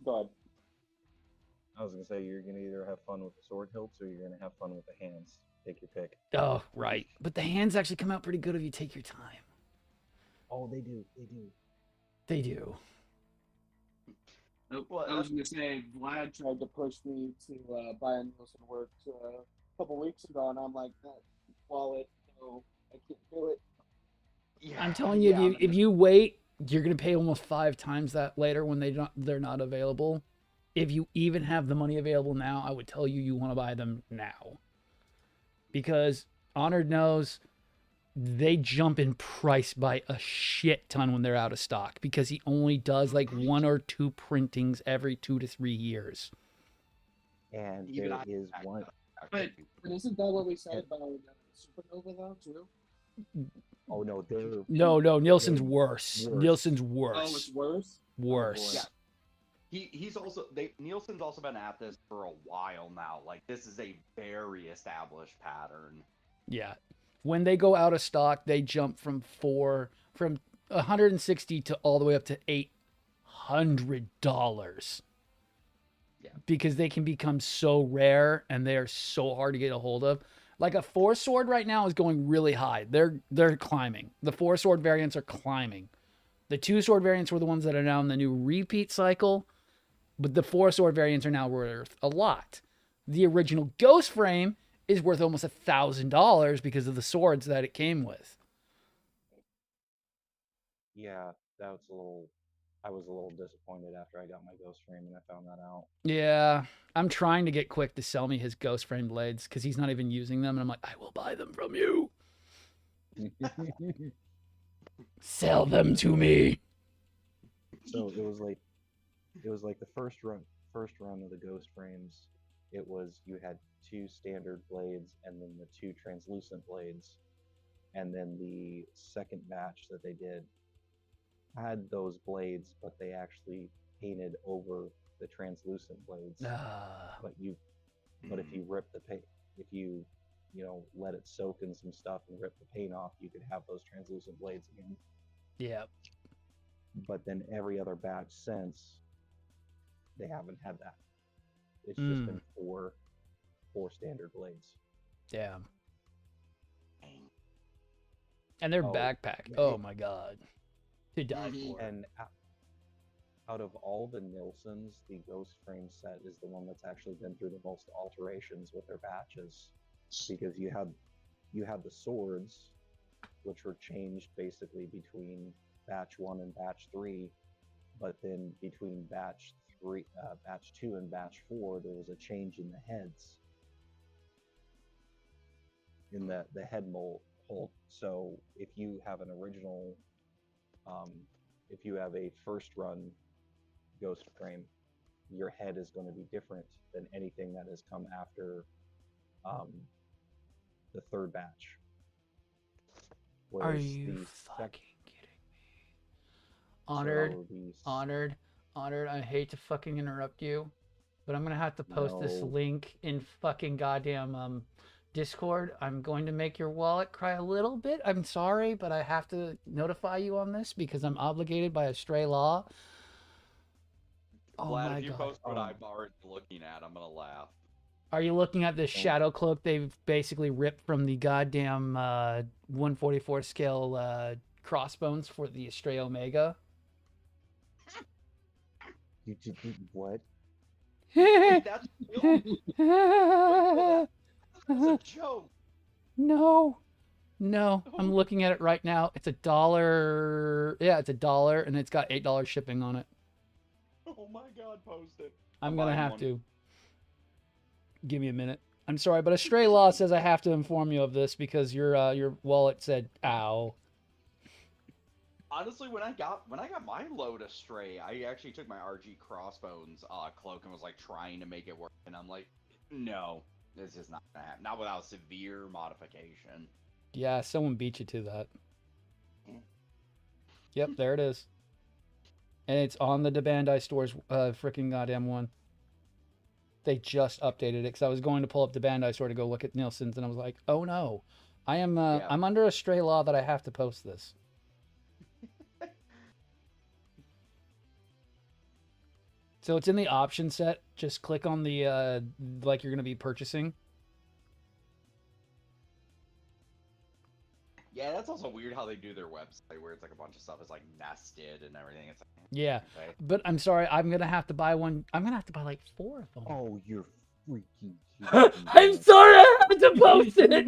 go ahead. I was gonna say you're gonna either have fun with the sword hilts or you're gonna have fun with the hands. Take your pick. Oh, right. But the hands actually come out pretty good if you take your time. Oh, they do. They do. They do. Well, I was going to say, Vlad tried to push me to buy a Nielsen Works a couple weeks ago, and I'm like, that wallet, no, I can't do it. yeah. I'm telling you, if you wait, you're gonna pay almost 5 times that later when they're not available. If you even have the money available now, I would tell you you want to buy them now. Because Honored knows they jump in price by a shit ton when they're out of stock because he only does like 1 or 2 printings every 2 to 3 years. And Even there I- is one. But isn't that what we said about Supernova, though, too? Oh no, they're No, Nielsen's They're worse. worse. Nielsen's Oh, worse. it's worse? Worse. Yeah. He's also Nielsen's also been at this for a while now. Like this is a very established pattern. Yeah. When they go out of stock, they jump from 160 to all the way up to $800. Yeah. Because they can become so rare and they are so hard to get a hold of. Like a 4 sword right now is going really high. They're climbing. The 4 sword variants are climbing. The 2 sword variants were the ones that are now in the new repeat cycle, but the 4 sword variants are now worth a lot. The original Ghost Frame is worth almost $1,000 because of the swords that it came with. yeah. That's a little. I was a little disappointed after I got my ghost frame and I found that out. Yeah, I'm trying to get Quick to sell me his Ghost Frame blades because he's not even using them, and I'm like, I will buy them from you. Sell them to me. So it was like the first run of the ghost frames. It was you had 2 standard blades and then the 2 translucent blades, and then the second batch that they did had those blades, but they actually painted over the translucent blades. But if you rip the paint, if you let it soak in some stuff and rip the paint off, you could have those translucent blades again. Yeah. But then every other batch since, they haven't had that. It's just been 4 standard blades. Yeah. And their backpack. Oh my god. To die for. And out of all the Nilsons, the Ghost Frame set is the one that's actually been through the most alterations with their batches, because you had the swords, which were changed basically between batch 1 and batch 3, but then between batch 2 and batch 4, there was a change in the heads, in the head mold. So if you have an original, if you have a first run Ghost Frame, your head is going to be different than anything that has come after the third batch. Are Whereas you the fucking kidding me? so that Honored, would be honored, honored. I hate to fucking interrupt you, but I'm gonna have to post this No. link in fucking goddamn Discord. I'm going to make your wallet cry a little bit. I'm sorry, but I have to notify you on this because I'm obligated by a stray law. Oh Glad my if you god. post what I'm already looking at, I'm gonna laugh. Are you looking at this shadow cloak they've basically ripped from the goddamn 144 scale crossbones for the Astray Omega? You did what? Wait, that's real? That's a joke. No, no. I'm Oh. looking at it right now. It's $1. Yeah, it's $1, and it's got $8 shipping on it. Oh my god, post it. I'm gonna buying have one. to. Give me a minute. I'm sorry, but a stray law says I have to inform you of this because your wallet said "ow." Honestly, when I got my load astray, I actually took my RG Crossbones cloak and was like trying to make it work, and I'm like, no, this is not gonna happen. Not without severe modification. Yeah, someone beat you to that. Yep, there it is. And it's on the Bandai store's freaking goddamn one. They just updated it because I was going to pull up the Bandai store to go look at Nielsen's, and I was like, oh no, I am Yeah. I'm under a stray law that I have to post this. So it's in the option set. Just click on the like you're gonna be purchasing. Yeah, that's also weird how they do their website where it's like a bunch of stuff is like nested and everything. It's like, Yeah, okay. but I'm sorry, I'm gonna have to buy one. I'm gonna have to buy like 4 of them. Oh, you're freaking I'm sorry, I have to post it.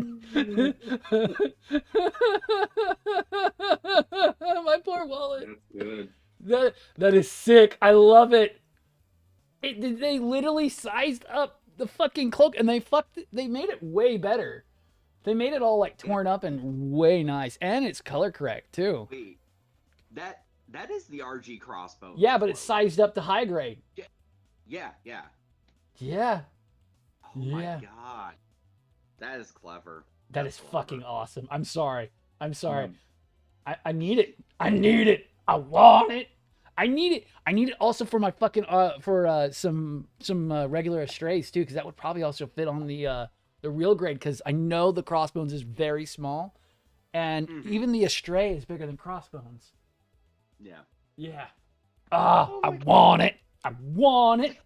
My poor wallet. That's good. That is sick. I love it. They literally sized up the fucking cloak and they made it way better. They made it all like torn up and way nice, and it's color correct too. Wait, that is the RG Crossbow. Yeah, but it's sized up to high grade. Yeah. Yeah. Oh Yeah. my god, that is clever. That is That's fucking clever. awesome. I'm sorry. I need it. I need it. I want it. I need it. I need it also for my fucking for some regular Astrays too, because that would probably also fit on the real grade, because I know the Crossbones is very small, and even the Astray is bigger than Crossbones. Yeah. Yeah. Oh I my God. want it. I want it.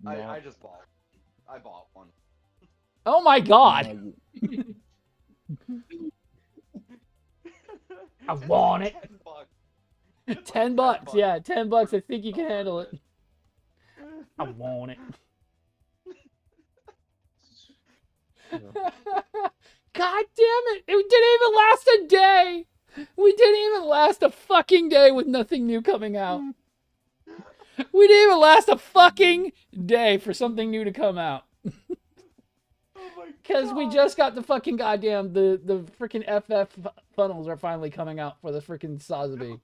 I just bought. I bought one. Oh my god. I want it. $10. $10. Yeah, $10. I think you can handle it. I want it. God damn it! It didn't even last a day! We didn't even last a fucking day with nothing new coming out. We didn't even last a fucking day for something new to come out. Because we just got the fucking goddamn, the freaking FF funnels are finally coming out for the freaking Sazabi.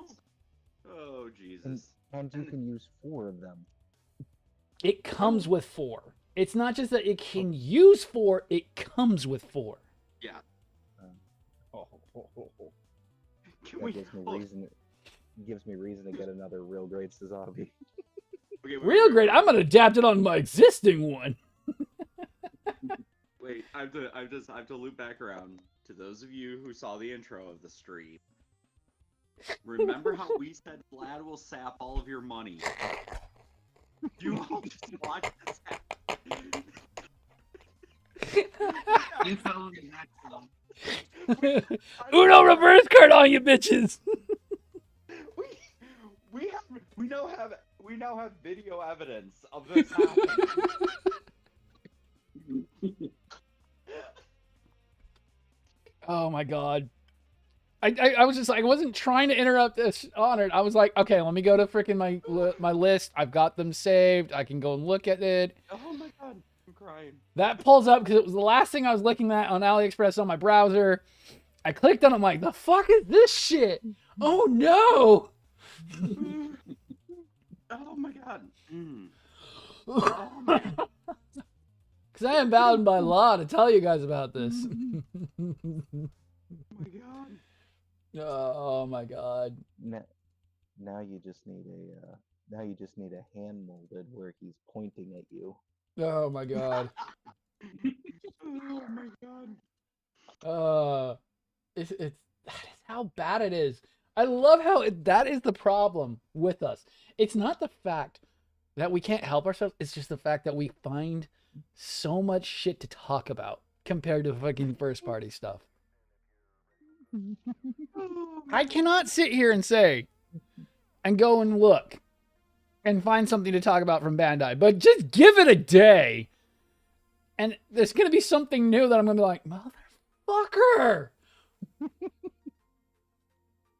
Oh, Jesus. And you can use 4 of them. It comes with 4. It's not just that it can use 4, it comes with 4. Yeah. Can That we? gives me reason to get another real grade Sazabi. Okay, Real great. I'm gonna adapt it on my existing one. Wait, I have to loop back around to those of you who saw the intro of the stream. Remember how we said Vlad will sap all of your money? You all just watch this happen. You found the next one. Uno reverse card on you bitches. We now have video evidence of this happening. Oh my god. I was just like, I wasn't trying to interrupt this Honored. I was like, okay, let me go to freaking my list. I've got them saved. I can go and look at it. Oh my god, I'm crying. That pulls up because it was the last thing I was looking at on AliExpress on my browser. I clicked on it. I'm like, the fuck is this shit? Oh no. Oh my god. Oh my god. Because I am bound by law to tell you guys about this. Oh my god. Oh my god. Now you just need a hand molded where he's pointing at you. Oh my god. Oh my god. It's that is how bad it is. I love how that is the problem with us. It's not the fact that we can't help ourselves. It's just the fact that we find so much shit to talk about compared to fucking first party stuff. I cannot sit here and say and go and look and find something to talk about from Bandai, but just give it a day. And there's going to be something new that I'm going to be like, motherfucker.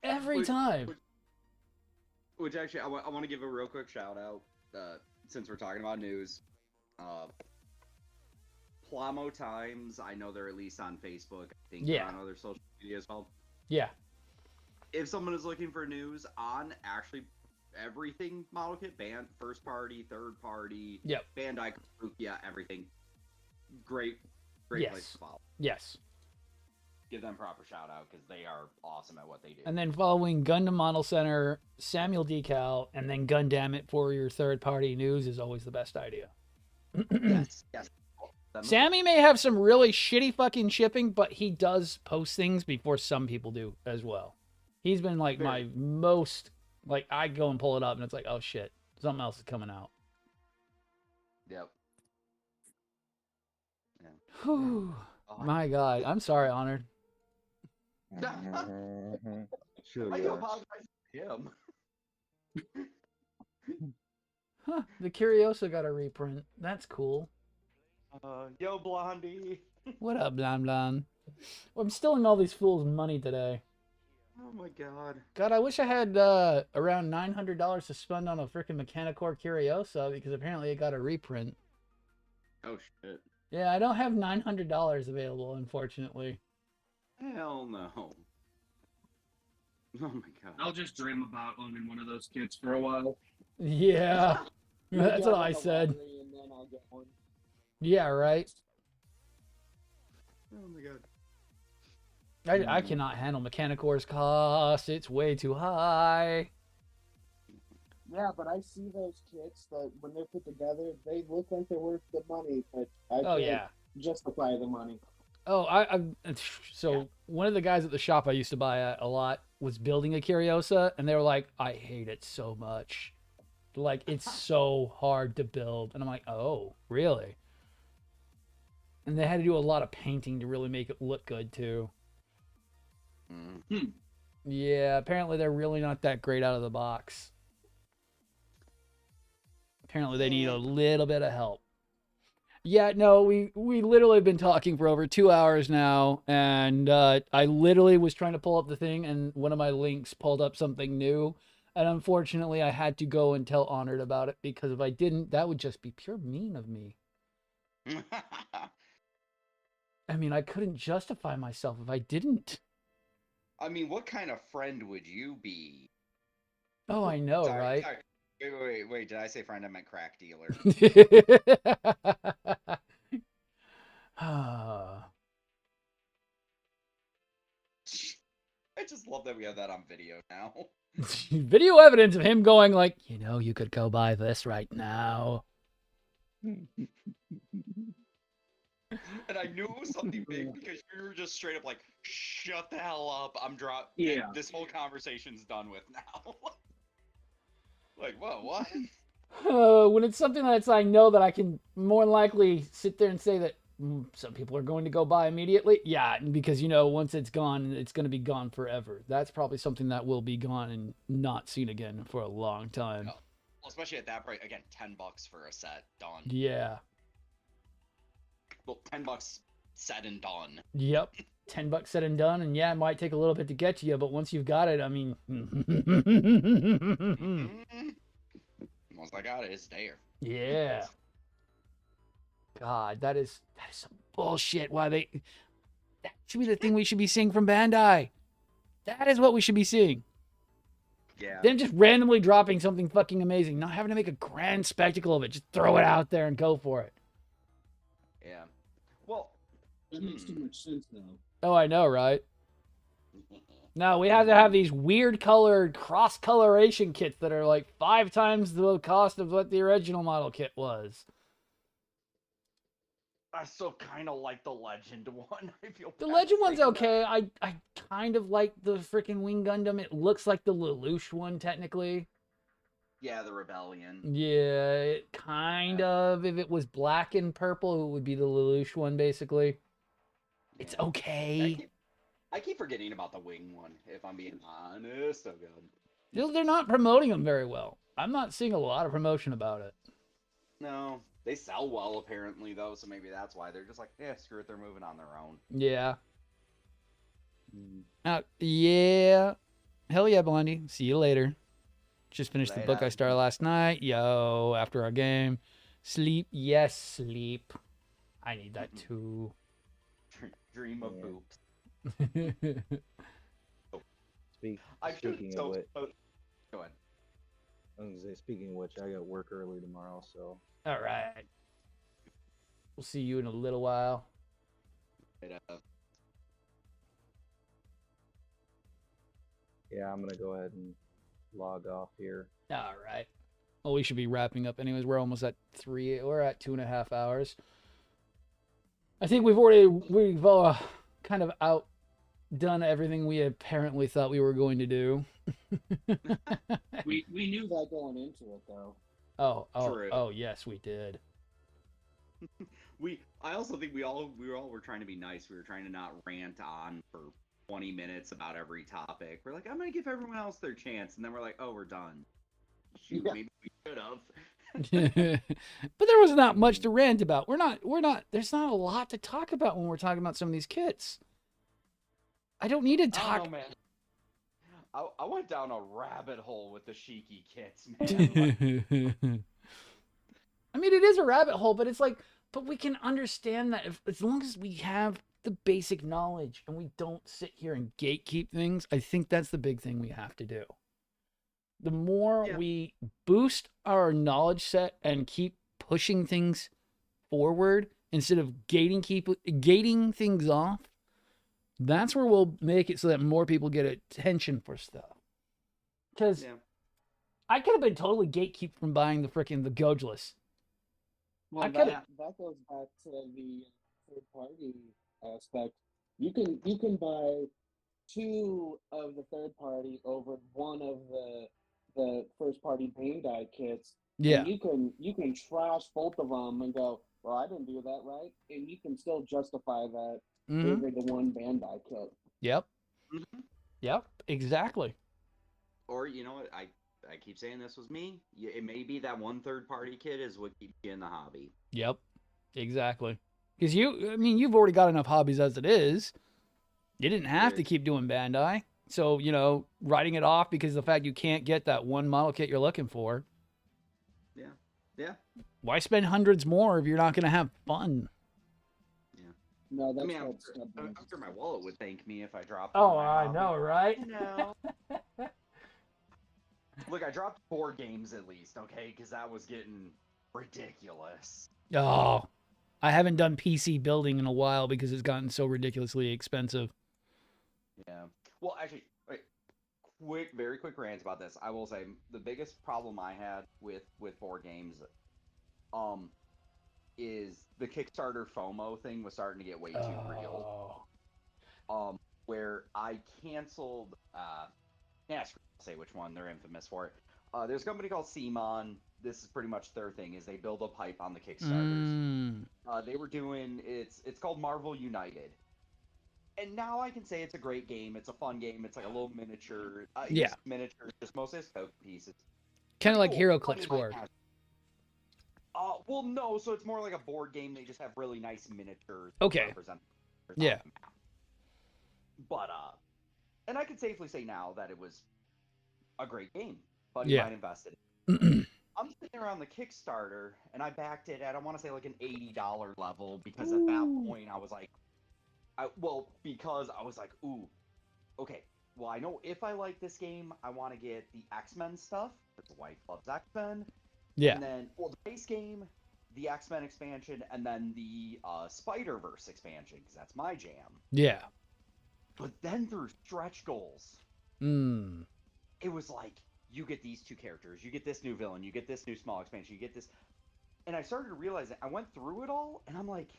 Every time. Which actually, I want to give a real quick shout out, since we're talking about news. Plamo Times, I know they're released on Facebook. I think they're on other social media as well. Yeah. If someone is looking for news on actually everything model kit, band, first party, third party, Bandai, yeah, everything. Great place to follow. Yes. Give them proper shout out because they are awesome at what they do. And then following Gundam Model Center, Samuel Decal, and then Gundamit for your third party news is always the best idea. Yes. Sammy may have some really shitty fucking shipping, but he does post things before some people do as well. He's been like my most, like, I go and pull it up and it's like, oh shit, something else is coming out. Yep. Whew. My God. I'm sorry, Honored. Sure, I yeah. apologize to him. Huh. The Curiosa got a reprint. That's cool. Yo, Blondie. What up, Blan Blan? Well, I'm stealing all these fools' money today. Oh my god. God, I wish I had around $900 to spend on a freaking Mechanicore Curiosa because apparently it got a reprint. Oh shit. Yeah, I don't have $900 available, unfortunately. Hell no. Oh my god. I'll just dream about owning one of those kits for a while. Yeah, that's what I said. And then I'll get one. Yeah, right. Oh my god. I cannot handle Mechanicore's cost. It's way too high. Yeah, but I see those kits that when they're put together, they look like they're worth the money, but I can't justify the money. Oh, one of the guys at the shop I used to buy at a lot was building a Curiosa, and they were like, I hate it so much. Like, it's so hard to build. And I'm like, oh, really? And they had to do a lot of painting to really make it look good, too. Yeah, apparently they're really not that great out of the box. Apparently they need a little bit of help. Yeah, no, we literally have been talking for over 2 hours now, and I literally was trying to pull up the thing, and one of my links pulled up something new, and unfortunately I had to go and tell Honored about it, because if I didn't, that would just be pure mean of me. I mean, I couldn't justify myself if I didn't. I mean, what kind of friend would you be? Oh, I know, right? Sorry. Wait, did I say friend? I meant crack dealer. I just love that we have that on video now. Video evidence of him going like, you know, you could go buy this right now. And I knew it was something big because you were just straight up like, shut the hell up. I'm dropped. Yeah. This whole conversation's done with now. Like, whoa, what? When it's something that's I know that I can more likely sit there and say that some people are going to go buy immediately. Yeah, because, you know, once it's gone, it's going to be gone forever. That's probably something that will be gone and not seen again for a long time. Well, especially at that price. Again, $10 for a set. Done. Yeah. Well, $10 said and done. Yep. $10 said and done, and yeah, it might take a little bit to get to you, but once you've got it, I mean, Once I got it, it's there. Yeah. God, that is some bullshit. Why that should be the thing we should be seeing from Bandai. That is what we should be seeing. Yeah. Then just randomly dropping something fucking amazing, not having to make a grand spectacle of it. Just throw it out there and go for it. Yeah. Well, That makes too much sense, though. Oh, I know, right? No, we have to have these weird colored cross coloration kits that are like 5 times the cost of what the original model kit was. I still kind of like the Legend one. I feel The bad Legend one's saying that. okay. I kind of like the freaking Wing Gundam. It looks like the Lelouch one, technically. Yeah, the Rebellion. Yeah, it kind of. If it was black and purple, it would be the Lelouch one, basically. It's Yeah. okay. I keep forgetting about the Wing one, if I'm being honest. Oh, God. They're not promoting them very well. I'm not seeing a lot of promotion about it. No, they sell well, apparently, though, so maybe that's why. They're just like, yeah, screw it, they're moving on their own. Yeah. Mm. Yeah. Hell yeah, Blondie. See you later. Just finished the book I Later. started last night. Yo, after our game. Sleep. Yes, sleep. I need that too. Dream of Yeah. boobs. I should Speaking of so, which, so- Go ahead. I was gonna say, speaking of which, I got work early tomorrow, so All right. We'll see you in a little while. yeah, I'm gonna go ahead and log off here. All right. Well, we should be wrapping up anyways. We're almost at 3. We're at 2.5 hours. I think we've kind of outdone everything we apparently thought we were going to do. We knew that going into it, though. True. Oh, yes, we did. I also think we all were trying to be nice. We were trying to not rant on for 20 minutes about every topic. We're like, I'm gonna give everyone else their chance, and then we're like, oh, we're done. Shoot, Yeah. maybe we should have. But there was not much to rant about. There's not a lot to talk about when we're talking about some of these kits. I don't need to I talk. don't know, man. I went down a rabbit hole with the Shiki kits, man. I mean, it is a rabbit hole, but it's like, but we can understand that as long as we have the basic knowledge and we don't sit here and gatekeep things, I think that's the big thing we have to do. The more Yeah. we boost our knowledge set and keep pushing things forward instead of gating things off, that's where we'll make it so that more people get attention for stuff. Because Yeah. I could have been totally gatekeep from buying the Gojless. Well, I that, could've- that goes back to the third party aspect. You can buy 2 of the third party over one of the first party Bandai kits. Yeah. And you can trash both of them and go, well, I didn't do that right, and you can still justify that Mhm. over the one Bandai kit. Yep. Mhm. Yep. Exactly. Or you know what? I keep saying this was me. It may be that one third party kid is what keeps you in the hobby. Yep. Exactly. Because you've already got enough hobbies as it is. You didn't have to keep doing Bandai. So, writing it off because of the fact you can't get that one model kit you're looking for. Yeah. Yeah. Why spend hundreds more if you're not going to have fun? No, that's I mean, I'm what stubborn. sure my wallet would thank me if I dropped. Oh, one in my I know, hobby. right? You know. Look, I dropped 4 games at least, okay? Because that was getting ridiculous. Oh, I haven't done PC building in a while because it's gotten so ridiculously expensive. Yeah. Well, actually, wait, very quick rant about this. I will say the biggest problem I had with 4 games, is the Kickstarter FOMO thing was starting to get way too real. Where I canceled. Yeah, I'll say which one. They're infamous for it. There's a company called Simon. This is pretty much their thing. Is they build up hype on the Kickstarters. They were doing it's called Marvel United. And now I can say it's a great game. It's a fun game. It's like a little miniature. Yeah. Miniature, just mostly as code pieces. Kind of like Cool, Hero fun Clicks in my were. casual. Well, no. So it's more like a board game. They just have really nice miniatures. that Okay. represent on Yeah. the map. But and I can safely say now that it was a great game. Buddy Yeah. mine invested. I'm sitting around the Kickstarter, and I backed it at, I want to say, like an $80 level, because at that point I was like, because I was like, ooh, okay, well, I know if I like this game, I want to get the X-Men stuff. Because the wife loves X-Men. Yeah. And then, well, the base game, the X-Men expansion, and then the Spider-Verse expansion, because that's my jam. Yeah. But then through stretch goals, it was like, you get these 2 characters, you get this new villain, you get this new small expansion, you get this. And I started to realize that I went through it all, and I'm like,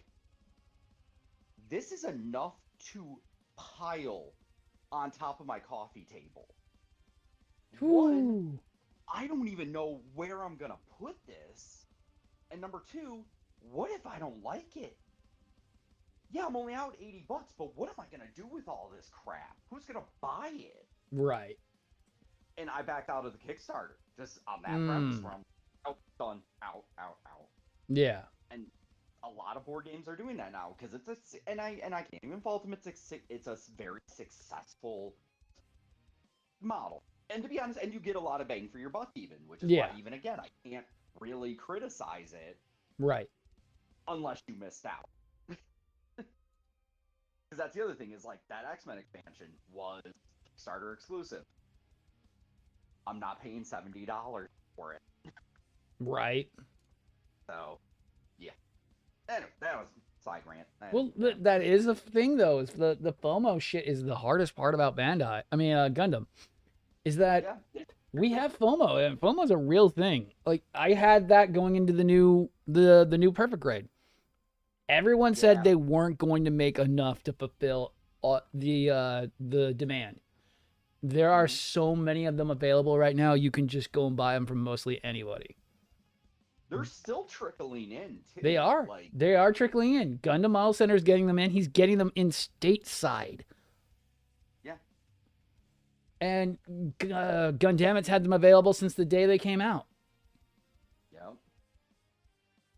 this is enough to pile on top of my coffee table. One, I don't even know where I'm gonna put this. And number 2, what if I don't like it? Yeah, I'm only out $80, but what am I gonna do with all this crap? Who's gonna buy it? Right. And I backed out of the Kickstarter just on that premise where I'm out, done, out. Yeah. And a lot of board games are doing that now because and I can't even fault them. It's a very successful model, and to be honest, and you get a lot of bang for your buck even, which is why even again I can't really criticize it, right? Unless you missed out, because that's the other thing is like that X-Men expansion was Kickstarter exclusive. I'm not paying $70 for it, right? So yeah. Anyway, that was side rant. Well, that is the thing, though. Is the FOMO shit is the hardest part about Gundam, is that we have FOMO, and FOMO is a real thing. Like I had that going into the new Perfect Grade. Everyone said they weren't going to make enough to fulfill the demand. There are so many of them available right now. You can just go and buy them from mostly anybody. They're still trickling in, too. They are. They are trickling in. Gundam Model Center is getting them in. He's getting them in stateside. Yeah. And Gundamit's had them available since the day they came out. Yep.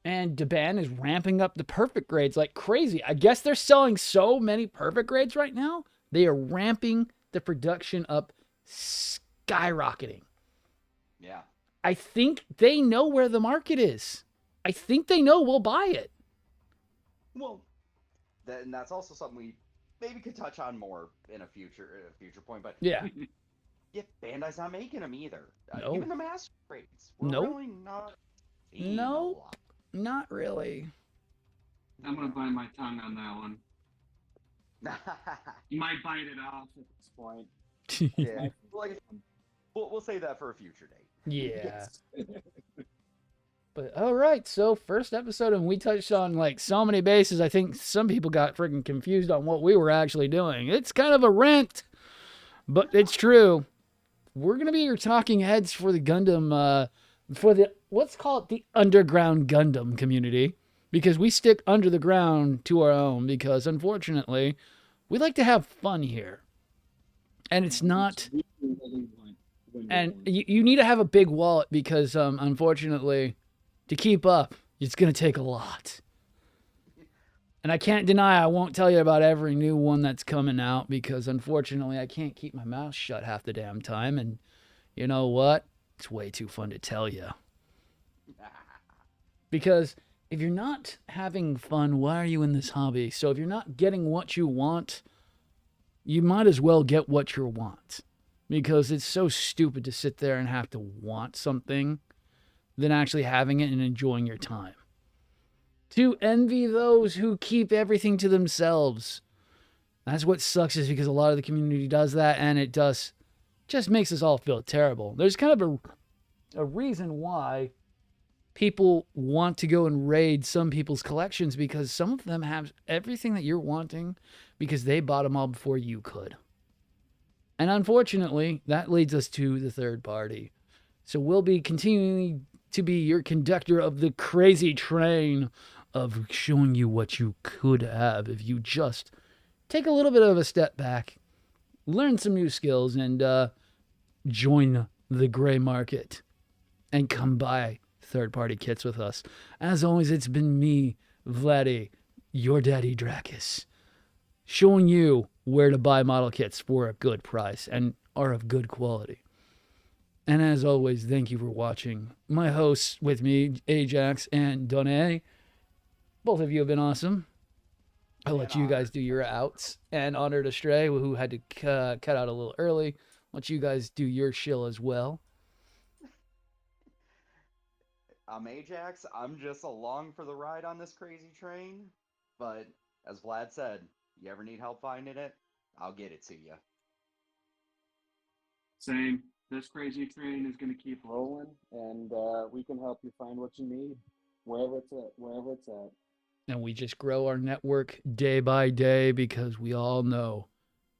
And Daban is ramping up the Perfect Grades like crazy. I guess they're selling so many Perfect Grades right now, they are ramping the production up, skyrocketing. Yeah. I think they know where the market is. I think they know we'll buy it. Well, and that's also something we maybe could touch on more in a future point. But yeah, Bandai's not making them either. No. Even the master grades. We're Nope. really not. No, not really. I'm gonna bite my tongue on that one. You might bite it off at this point. Yeah. We'll save that for a future date. Yeah. But all right, so first episode, and we touched on like so many bases. I think some people got freaking confused on what we were actually doing. It's kind of a rant, but it's true. We're gonna be your talking heads for the Gundam, for the let's call it the underground Gundam community, because we stick under the ground to our own. Because unfortunately, we like to have fun here, and it's not. And you need to have a big wallet because, unfortunately, to keep up, it's going to take a lot. And I can't deny I won't tell you about every new one that's coming out because, unfortunately, I can't keep my mouth shut half the damn time. And you know what? It's way too fun to tell you. Because if you're not having fun, why are you in this hobby? So if you're not getting what you want, you might as well get what you want. Because it's so stupid to sit there and have to want something than actually having it and enjoying your time. To envy those who keep everything to themselves. That's what sucks is because a lot of the community does that, and it just makes us all feel terrible. There's kind of a reason why people want to go and raid some people's collections because some of them have everything that you're wanting because they bought them all before you could. And unfortunately, that leads us to the third party. So we'll be continuing to be your conductor of the crazy train of showing you what you could have if you just take a little bit of a step back, learn some new skills, and join the gray market and come buy third-party kits with us. As always, it's been me, Vladdy, your daddy Dracus, showing you where to buy model kits for a good price and are of good quality. And as always, thank you for watching. My hosts with me, Ajax and Donne, both of you have been awesome. I'll let you guys do your outs. And Honored Astray, who had to cut out a little early, let you guys do your shill as well. I'm Ajax. I'm just along for the ride on this crazy train. But as Vlad said, you ever need help finding it, I'll get it to you. Same. This crazy train is going to keep rolling, and we can help you find what you need, wherever it's at. Wherever it's at. And we just grow our network day by day because we all know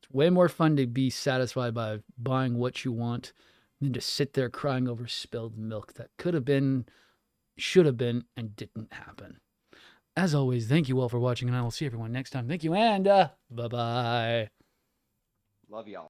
it's way more fun to be satisfied by buying what you want than to sit there crying over spilled milk that could have been, should have been, and didn't happen. As always, thank you all for watching, and I will see everyone next time. Thank you, and bye-bye. Love y'all.